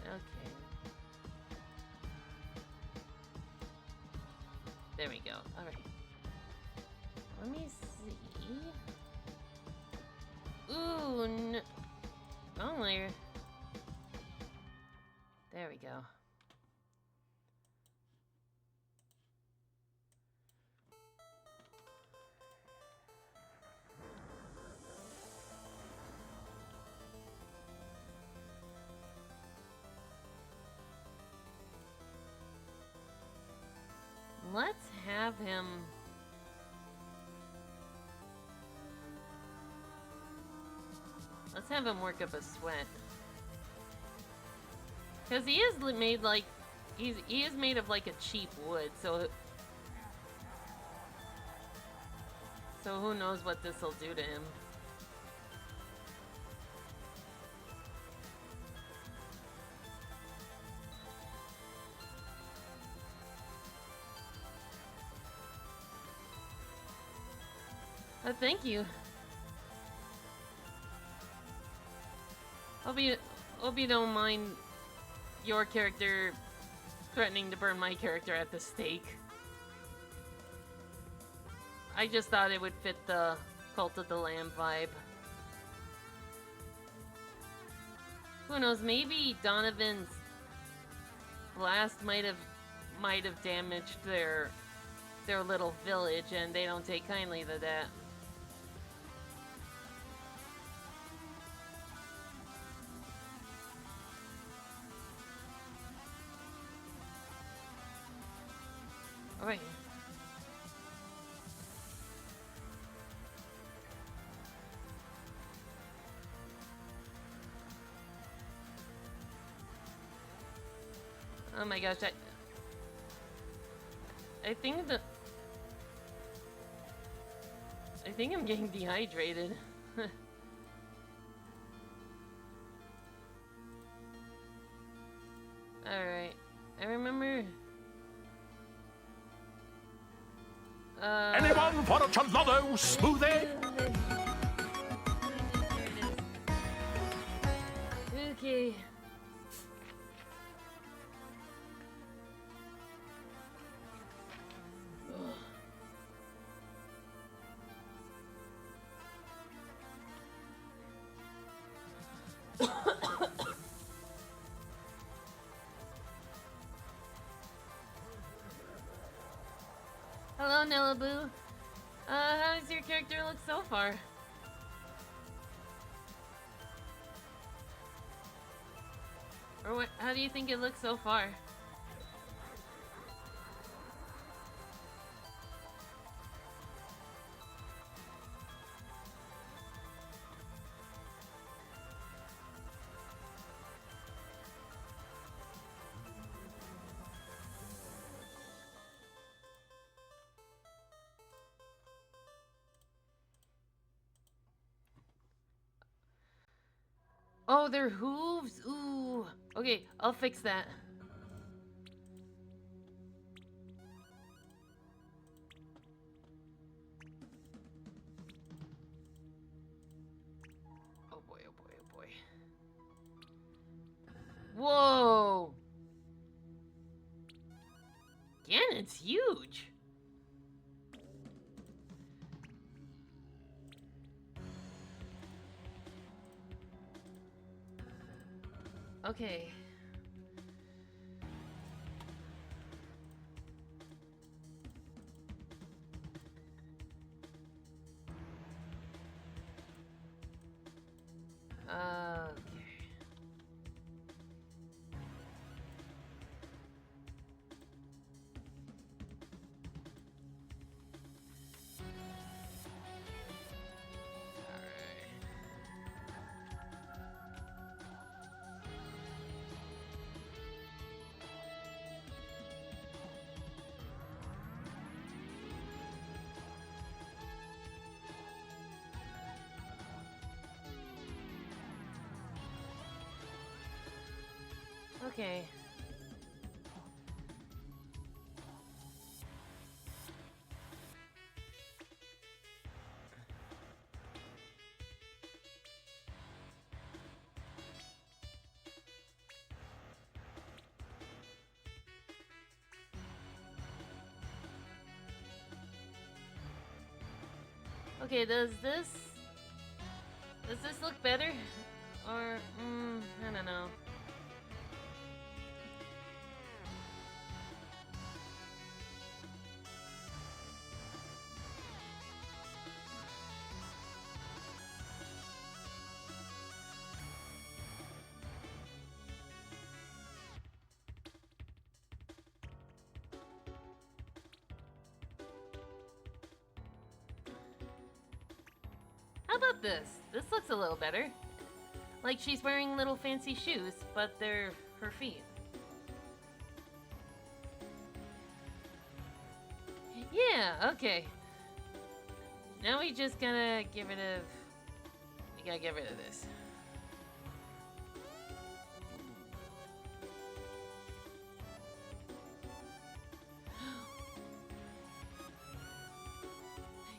Okay. There we go. Alright. Let me see. Ooh, no. Wrong layer. There we go. Let's have him... Let's have him work up a sweat. Because he is made like... he is made of like a cheap wood, so... So who knows what this will do to him. Thank you. Hope you don't mind your character threatening to burn my character at the stake. I just thought it would fit the Cult of the Lamb vibe. Who knows, maybe Donovan's blast might have damaged their little village and they don't take kindly to that. Alright. Oh my gosh, I think I'm getting dehydrated. Alright. I remember... Anyone for a Cholado smoothie? Okay. Hello, Nellaboo. How does your character look so far? Or what? How do you think it looks so far? Oh, their hooves? Ooh. Okay, I'll fix that. Oh boy, oh boy, oh boy. Whoa! Ganon? It's huge. Okay. Okay. Okay. Okay, does this look better? Or, I don't know. How about this? This looks a little better. Like she's wearing little fancy shoes, but they're her feet. Yeah, okay. Now we just gotta get rid of... We gotta get rid of this.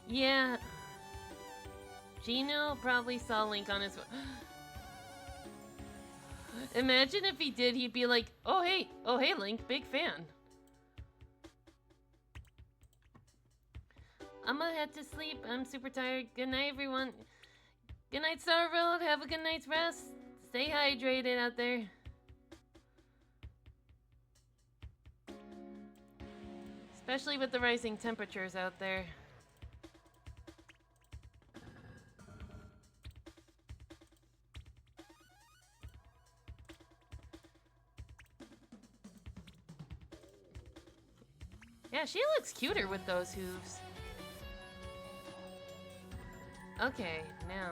Yeah. Gino probably saw Link on his... Imagine if he did, he'd be like, oh hey Link, big fan. I'm gonna head to sleep, I'm super tired. Good night everyone. Good night Starville, have a good night's rest. Stay hydrated out there. Especially with the rising temperatures out there. Yeah, she looks cuter with those hooves. Okay, now.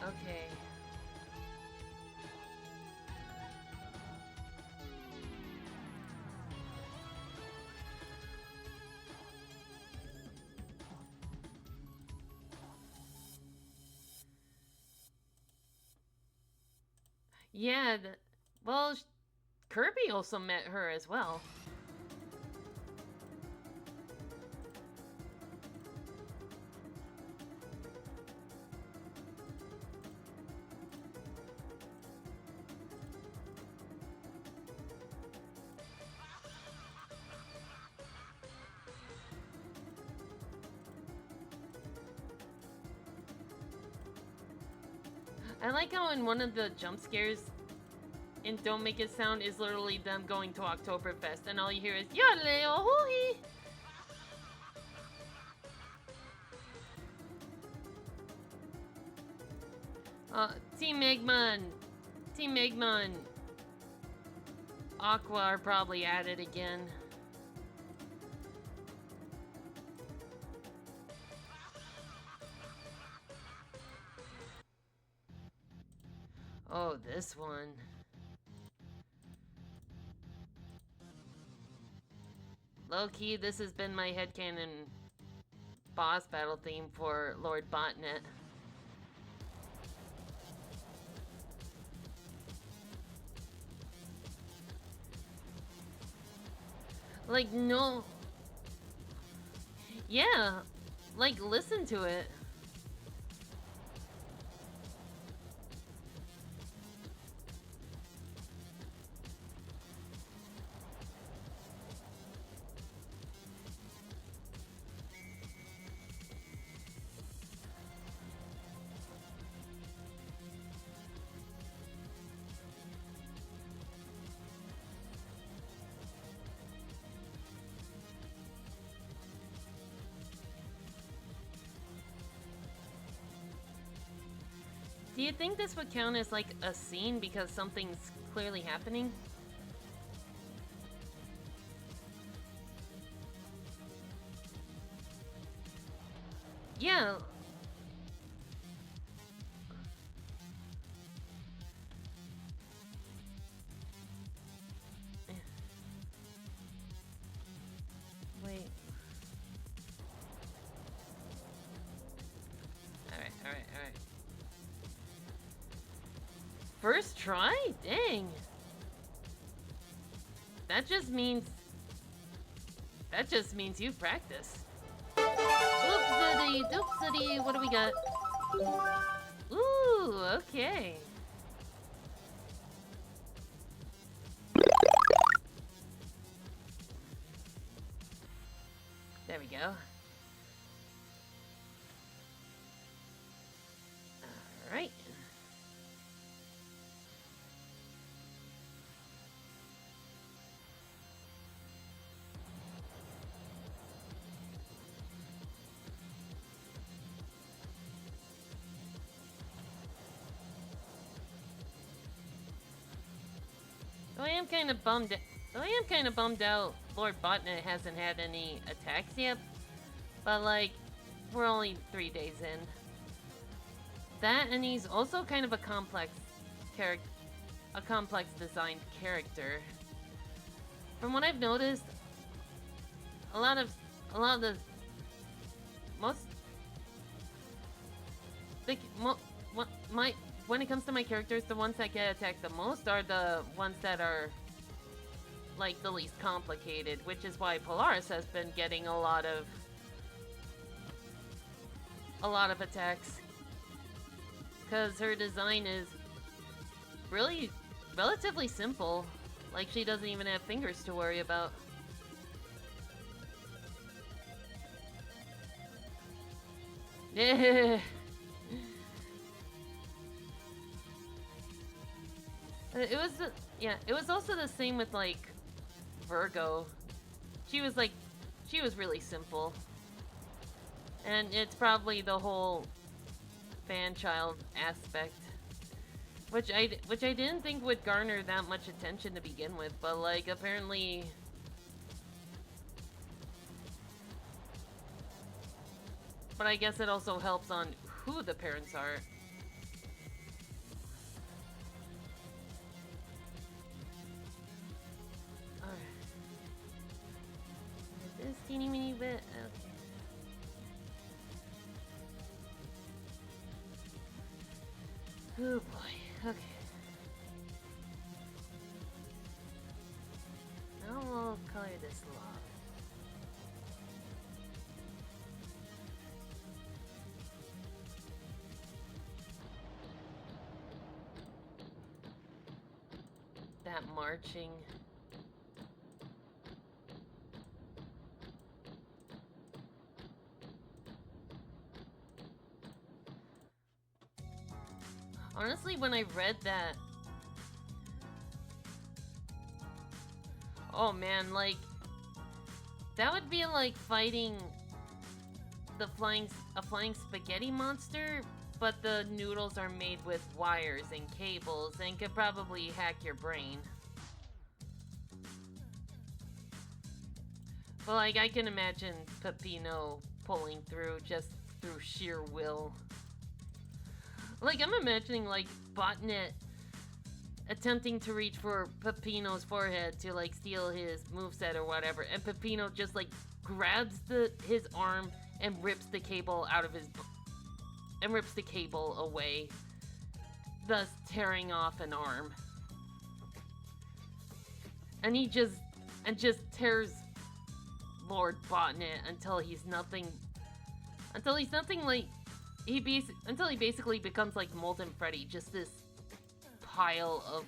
Okay. Yeah, well, Kirby also met her as well. I like how in one of the jump scares in Don't Make It Sound is literally them going to Oktoberfest and all you hear is Yodel oh hoo Team Eggman, Aqua are probably at it again. Oh, this one. Low-key, this has been my headcanon boss battle theme for Lord Botnet. Like, no... Yeah, like, listen to it. Do you think this would count as like a scene because something's clearly happening? Yeah. Wait. Alright. First try? Dang. That just means you've practiced. Oopsity doopsity, what do we got? Ooh, okay. There we go. Alright. I am kind of bummed out Lord Botnet hasn't had any attacks yet. But like, we're only 3 days in. That, and he's also kind of a complex designed character. From what I've noticed, a lot of the when it comes to my characters, the ones that get attacked the most are the ones that are like the least complicated, which is why Polaris has been getting a lot of attacks. Because her design is really relatively simple. Like, she doesn't even have fingers to worry about. Yeah. It was also the same with like Virgo. She was really simple. And it's probably the whole fan child aspect, which I didn't think would garner that much attention to begin with, but like apparently but I guess it also helps on who the parents are. This teeny weeny bit. Okay. Oh boy. Okay. Now we'll color this log. That marching. Honestly, when I read that... Oh man, like... That would be like fighting a flying spaghetti monster, but the noodles are made with wires and cables and could probably hack your brain. But like, I can imagine Peppino pulling through just through sheer will. Like, I'm imagining, like, Botnet attempting to reach for Peppino's forehead to, like, steal his moveset or whatever, and Peppino just, like, grabs his arm and rips the cable out of and rips the cable away, thus tearing off an arm. And he just tears Lord Botnet until he's nothing like... until he basically becomes like Molten Freddy, just this pile of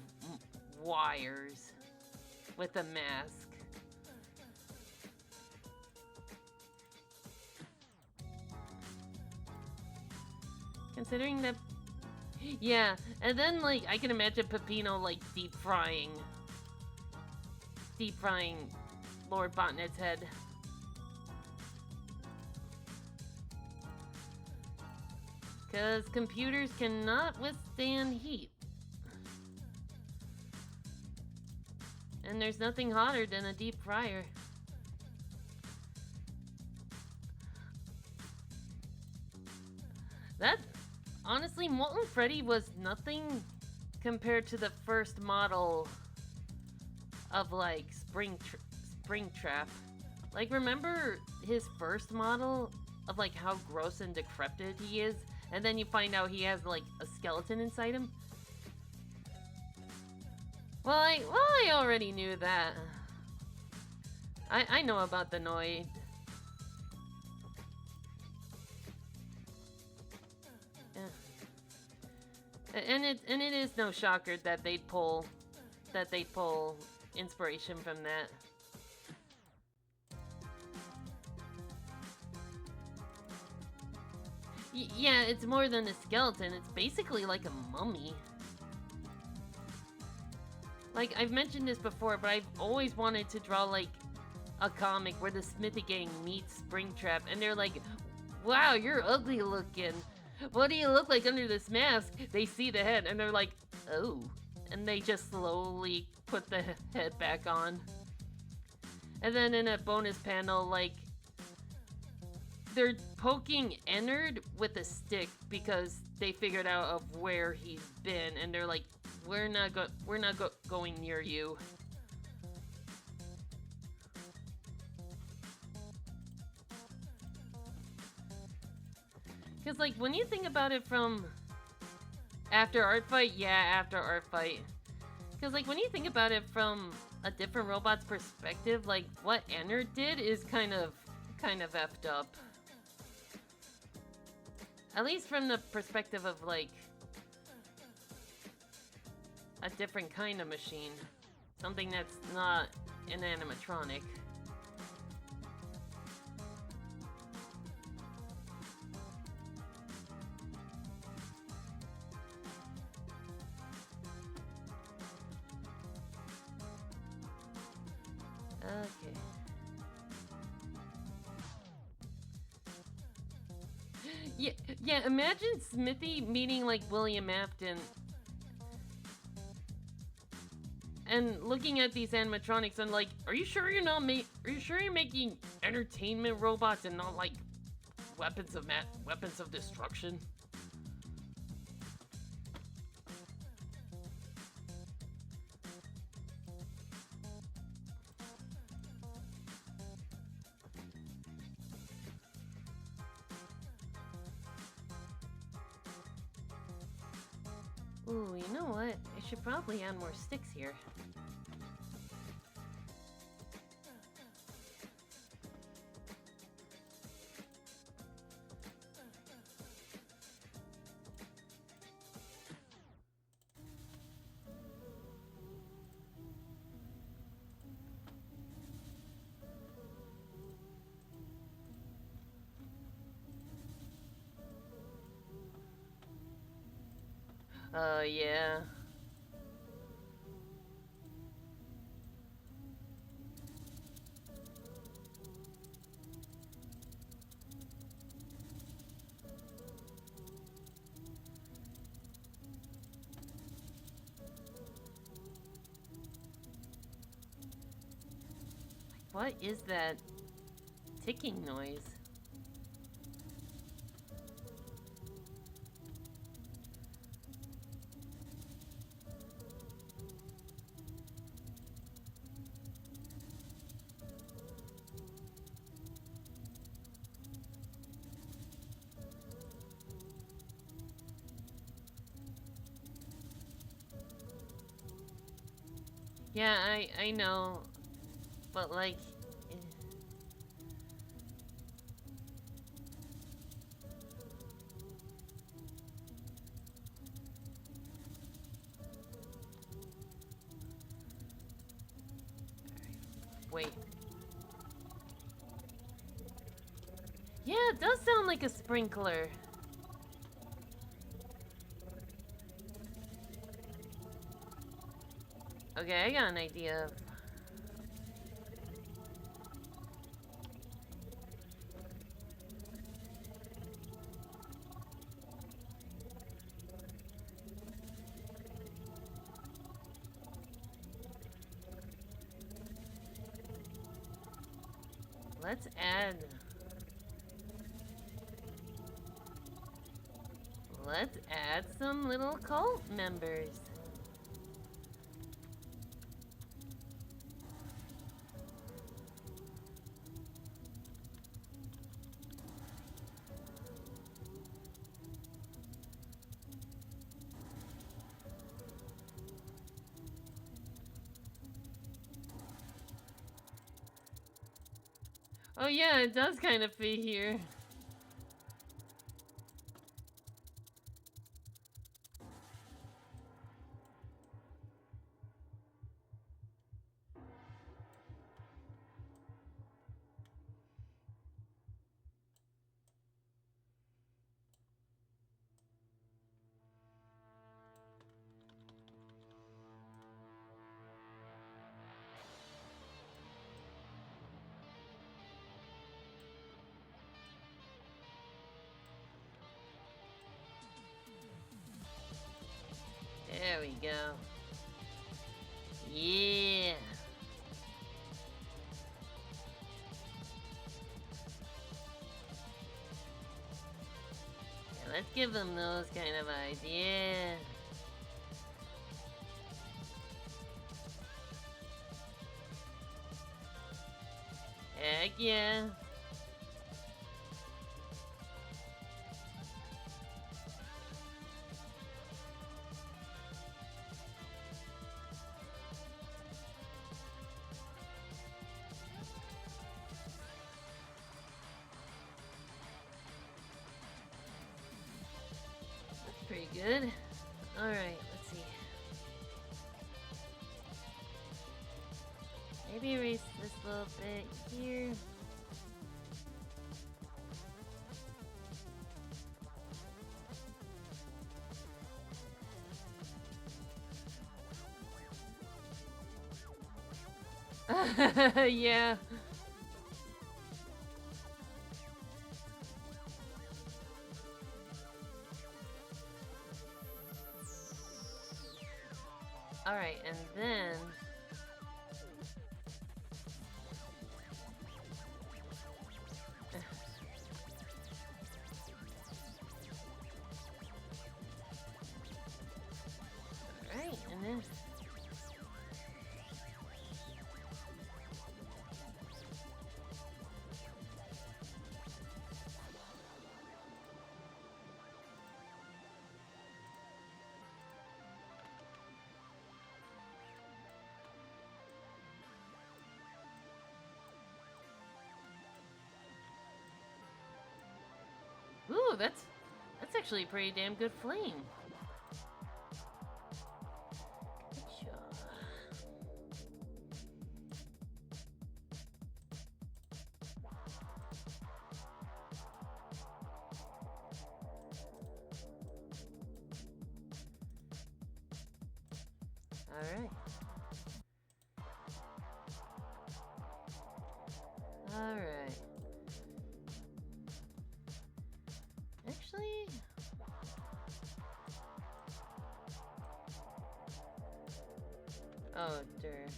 wires with a mask. Considering that... Yeah, and then like, I can imagine Peppino like deep frying Lord Botnet's head. Because computers cannot withstand heat. And there's nothing hotter than a deep fryer. That, honestly, Molten Freddy was nothing compared to the first model of, like, Springtrap. Like, remember his first model of, like, how gross and decrepit he is? And then you find out he has, like, a skeleton inside him? Well, I already knew that. I know about the Noid. Yeah. And it is no shocker that they'd pull inspiration from that. Yeah, it's more than a skeleton. It's basically like a mummy. Like, I've mentioned this before, but I've always wanted to draw, like, a comic where the Smithy Gang meets Springtrap, and they're like, wow, you're ugly looking. What do you look like under this mask? They see the head, and they're like, oh. And they just slowly put the head back on. And then in a bonus panel, like, they're poking Ennard with a stick because they figured out of where he's been, and they're like, we're not going near you. Because, like, when you think about it from after art fight, yeah, after art fight. Because, like, when you think about it from a different robot's perspective, like, what Ennard did is kind of effed up. At least from the perspective of, like, a different kind of machine. Something that's not an animatronic. Okay. Yeah, imagine Smithy meeting, like, William Afton and looking at these animatronics and like, are you sure you're making entertainment robots and not like weapons of destruction? Ooh, you know what? I should probably add more sticks here. Yeah. What is that ticking noise? Yeah, I know, but like, wait. Yeah, it does sound like a sprinkler. Okay, I got an idea. Let's add... Let's add some little cult members. Oh yeah, it does kind of fit here. There we go. Yeah. Yeah, let's give them those kind of ideas. Heck yeah. Pretty good. Alright, let's see. Maybe erase this little bit here. Yeah. Alright, and then... Alright, and then... Ooh, that's actually a pretty damn good flame. Good job. All right. All right. Actually, oh, dirt.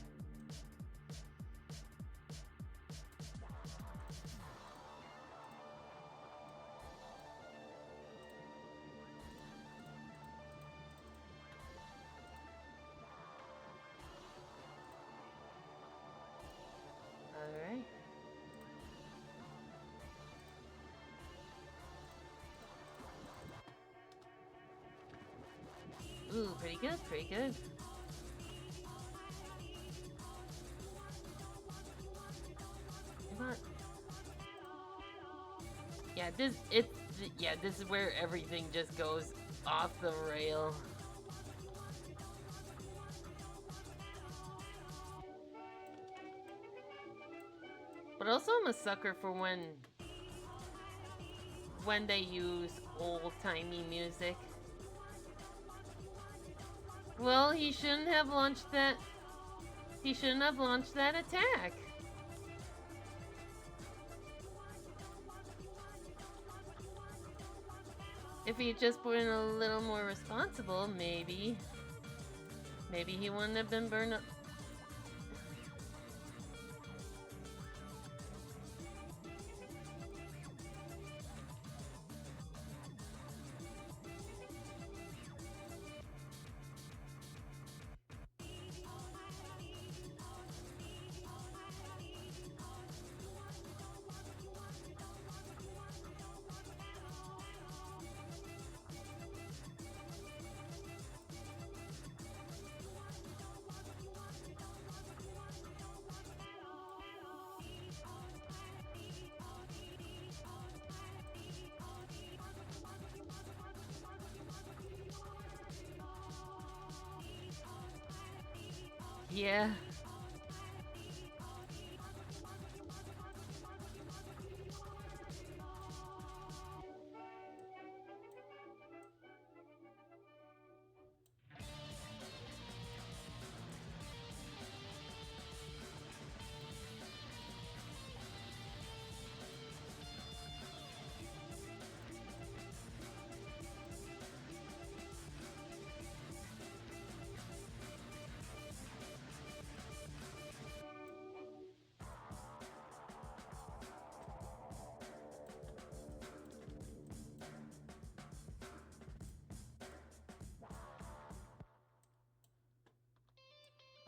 All right. Ooh, pretty good, pretty good. But yeah, this is where everything just goes off the rail. But also I'm a sucker for when they use old-timey music. Well, he shouldn't have launched that. He shouldn't have launched that attack. If he had just been a little more responsible, maybe he wouldn't have been burned up. Yeah.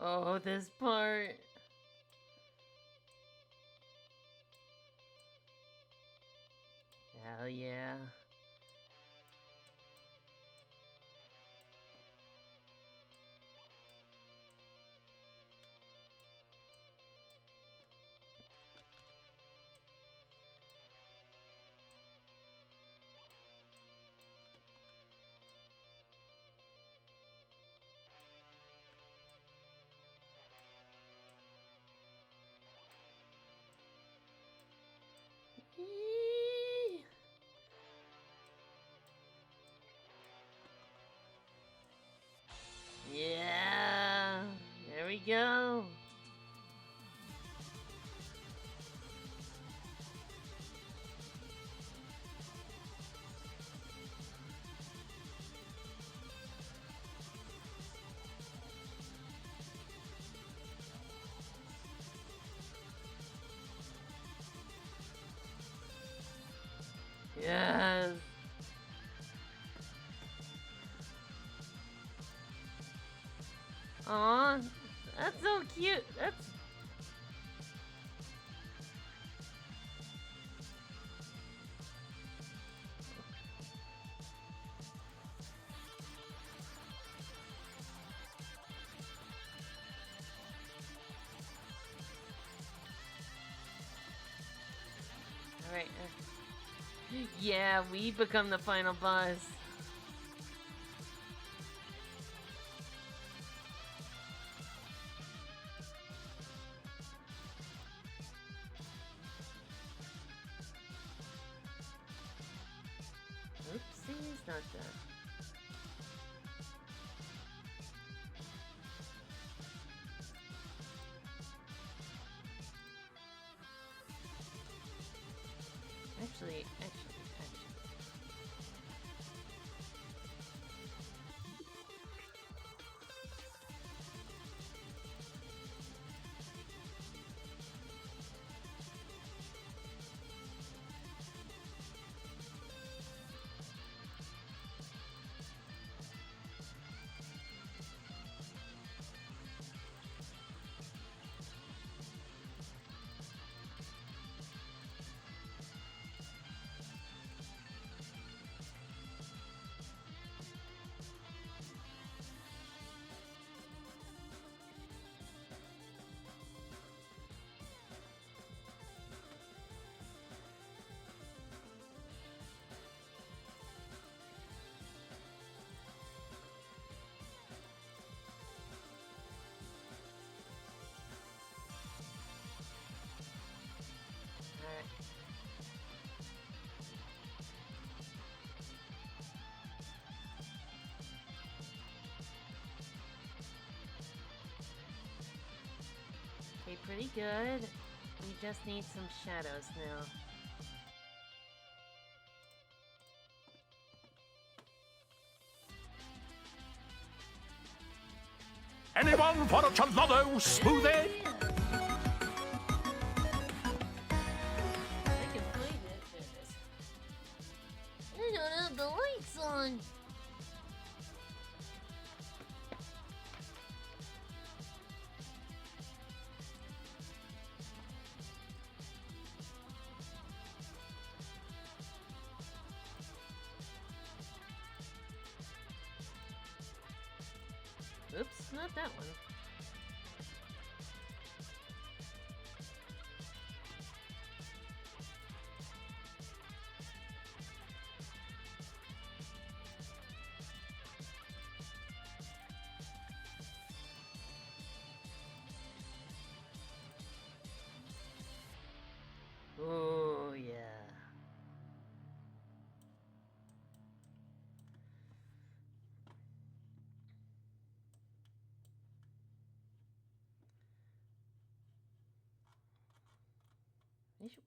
Oh, this part. Hell yeah. Eee. Yeah, there we go. Yes. Aw, that's so cute. That's all right. Yeah, we become the final boss. Oopsies, not that. Actually. Alright. Okay, pretty good. We just need some shadows now. Anyone for a Cholado smoothie? I can find it. There it is. I don't have the lights on. Oops, not that one.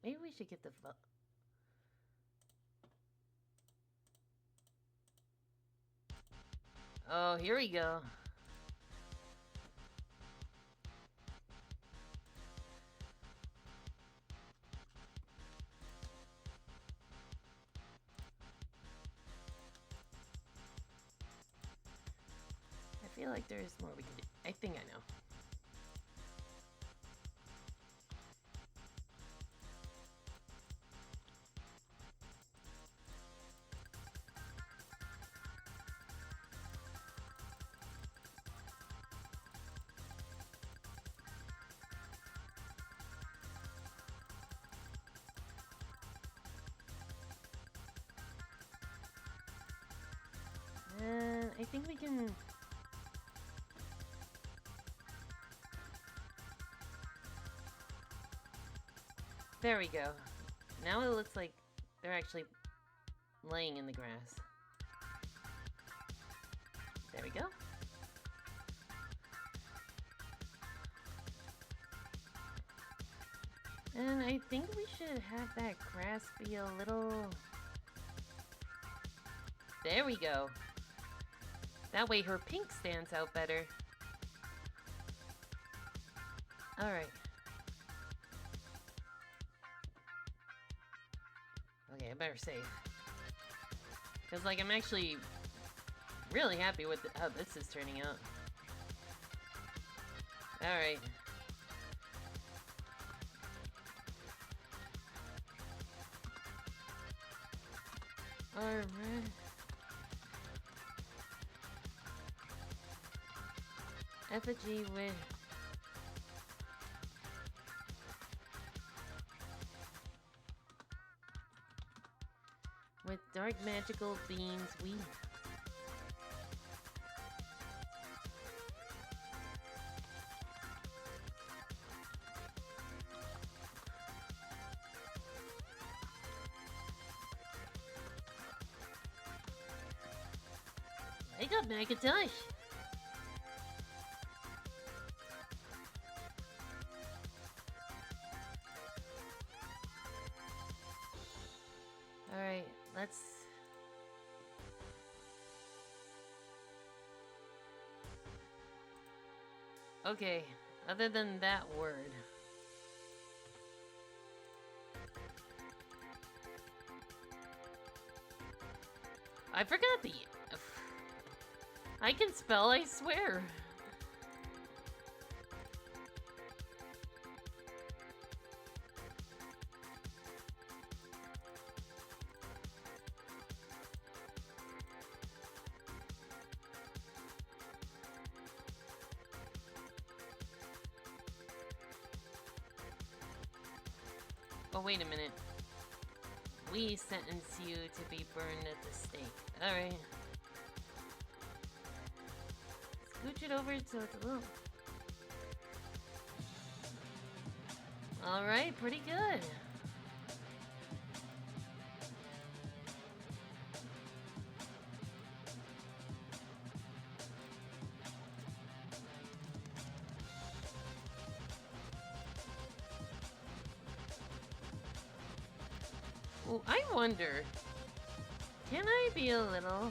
Maybe we should get the. Oh, here we go. I feel like there's more we can do. I think I know. I think we can. There we go. Now it looks like they're actually laying in the grass. There we go. And I think we should have that grass be a little... There we go. That way her pink stands out better. Alright. Okay, I better save. Because, like, I'm actually really happy with how this is turning out. Alright. Alright. Effigy with dark magical beams, we... I got Macintosh! Alright, let's... Okay, other than that word... I forgot the... I can spell, I swear. Oh, wait a minute. We sentence you to be burned at the stake. Alright. Scooch it over so it's a little... Alright, pretty good. Oh, I wonder, can I be a little...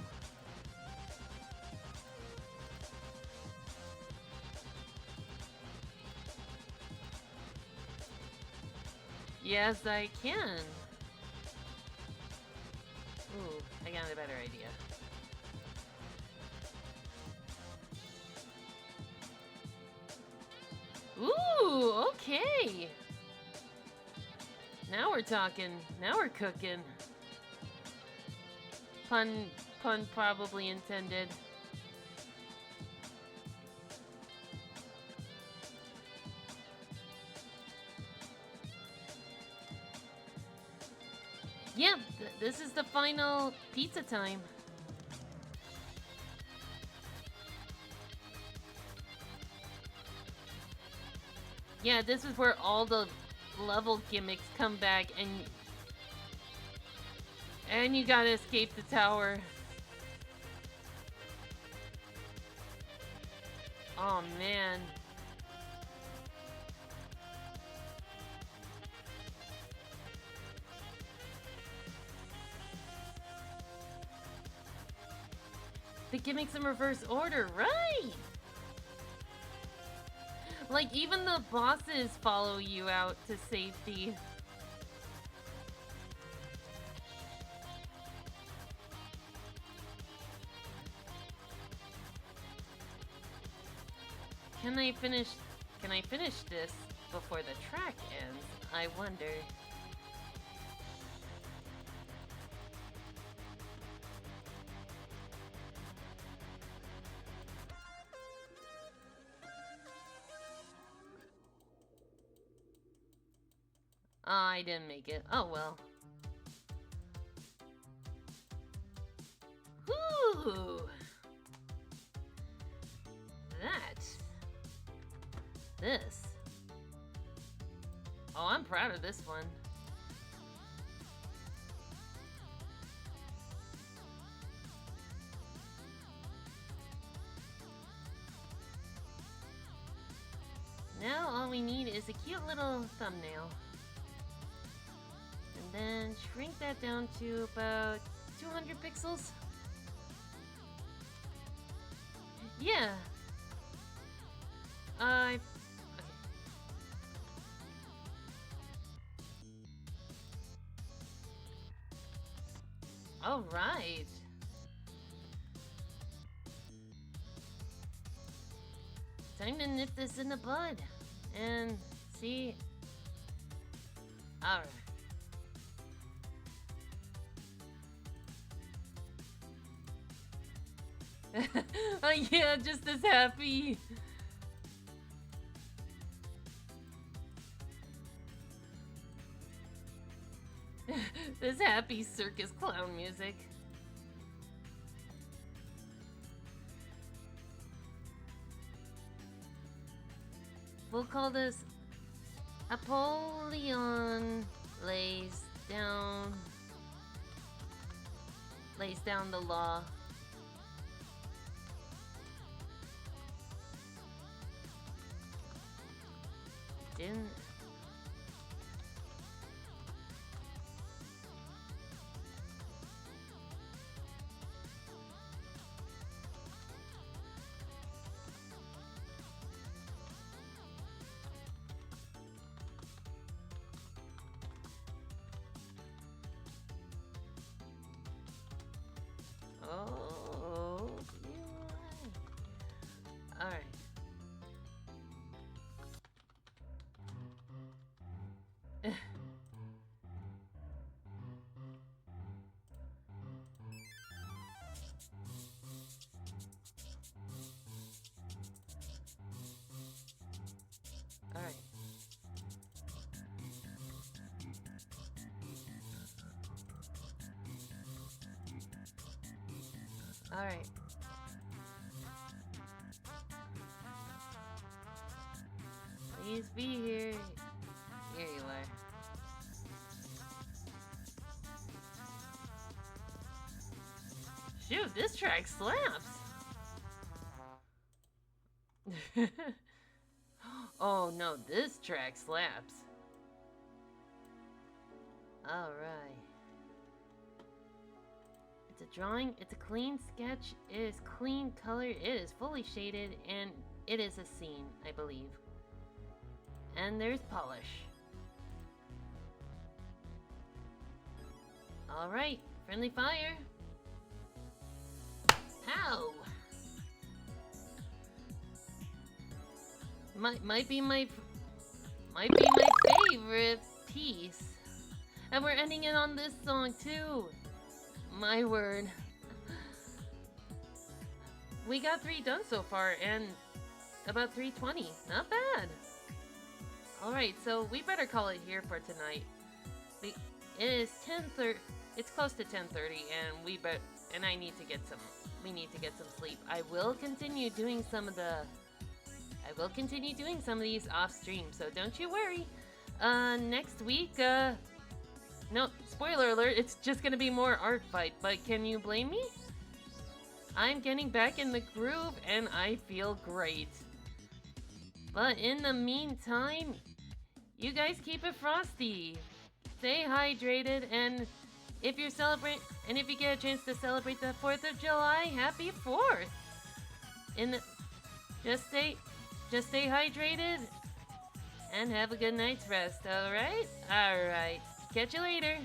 Yes, I can. Ooh, I got a better idea. Ooh, okay. Now we're talking. Now we're cooking. Pun probably intended. Yeah, this is the final pizza time. Yeah, this is where all the level gimmicks come back and you gotta escape the tower. Oh man. The gimmicks in reverse order, right? Like, even the bosses follow you out to safety. Can I finish this before the track ends? I wonder. Oh, I didn't make it. Oh well. Whoo! This. Oh, I'm proud of this one. Now all we need is a cute little thumbnail. And then shrink that down to about 200 pixels. Yeah. Okay. All right. Time to nip this in the bud and see. All right. Yeah, just as happy. This happy circus clown music. We'll call this Apollyon lays down the law. Didn't. Oh, all right. All right. All right. Please be here. Here you are. Shoot, this track slaps. Oh no, this track slaps. All right. It's a drawing, it's a clean sketch, it is clean colored, it is fully shaded, and it is a scene, I believe. And there's polish. Alright, friendly fire. Pow! Might be my favorite piece. And we're ending it on this song too. My word. We got 3 done so far, and about 320. Not bad. Alright, so we better call it here for tonight. It is 10:30. It's close to 10:30, and we need to get some sleep. I will continue doing some of these off stream, so don't you worry. Next week, no, spoiler alert, it's just gonna be more art fight, but can you blame me? I'm getting back in the groove and I feel great. But in the meantime, you guys keep it frosty. Stay hydrated and if you get a chance to celebrate the 4th of July, happy 4th. And just stay hydrated and have a good night's rest, alright? Alright. Catch you later.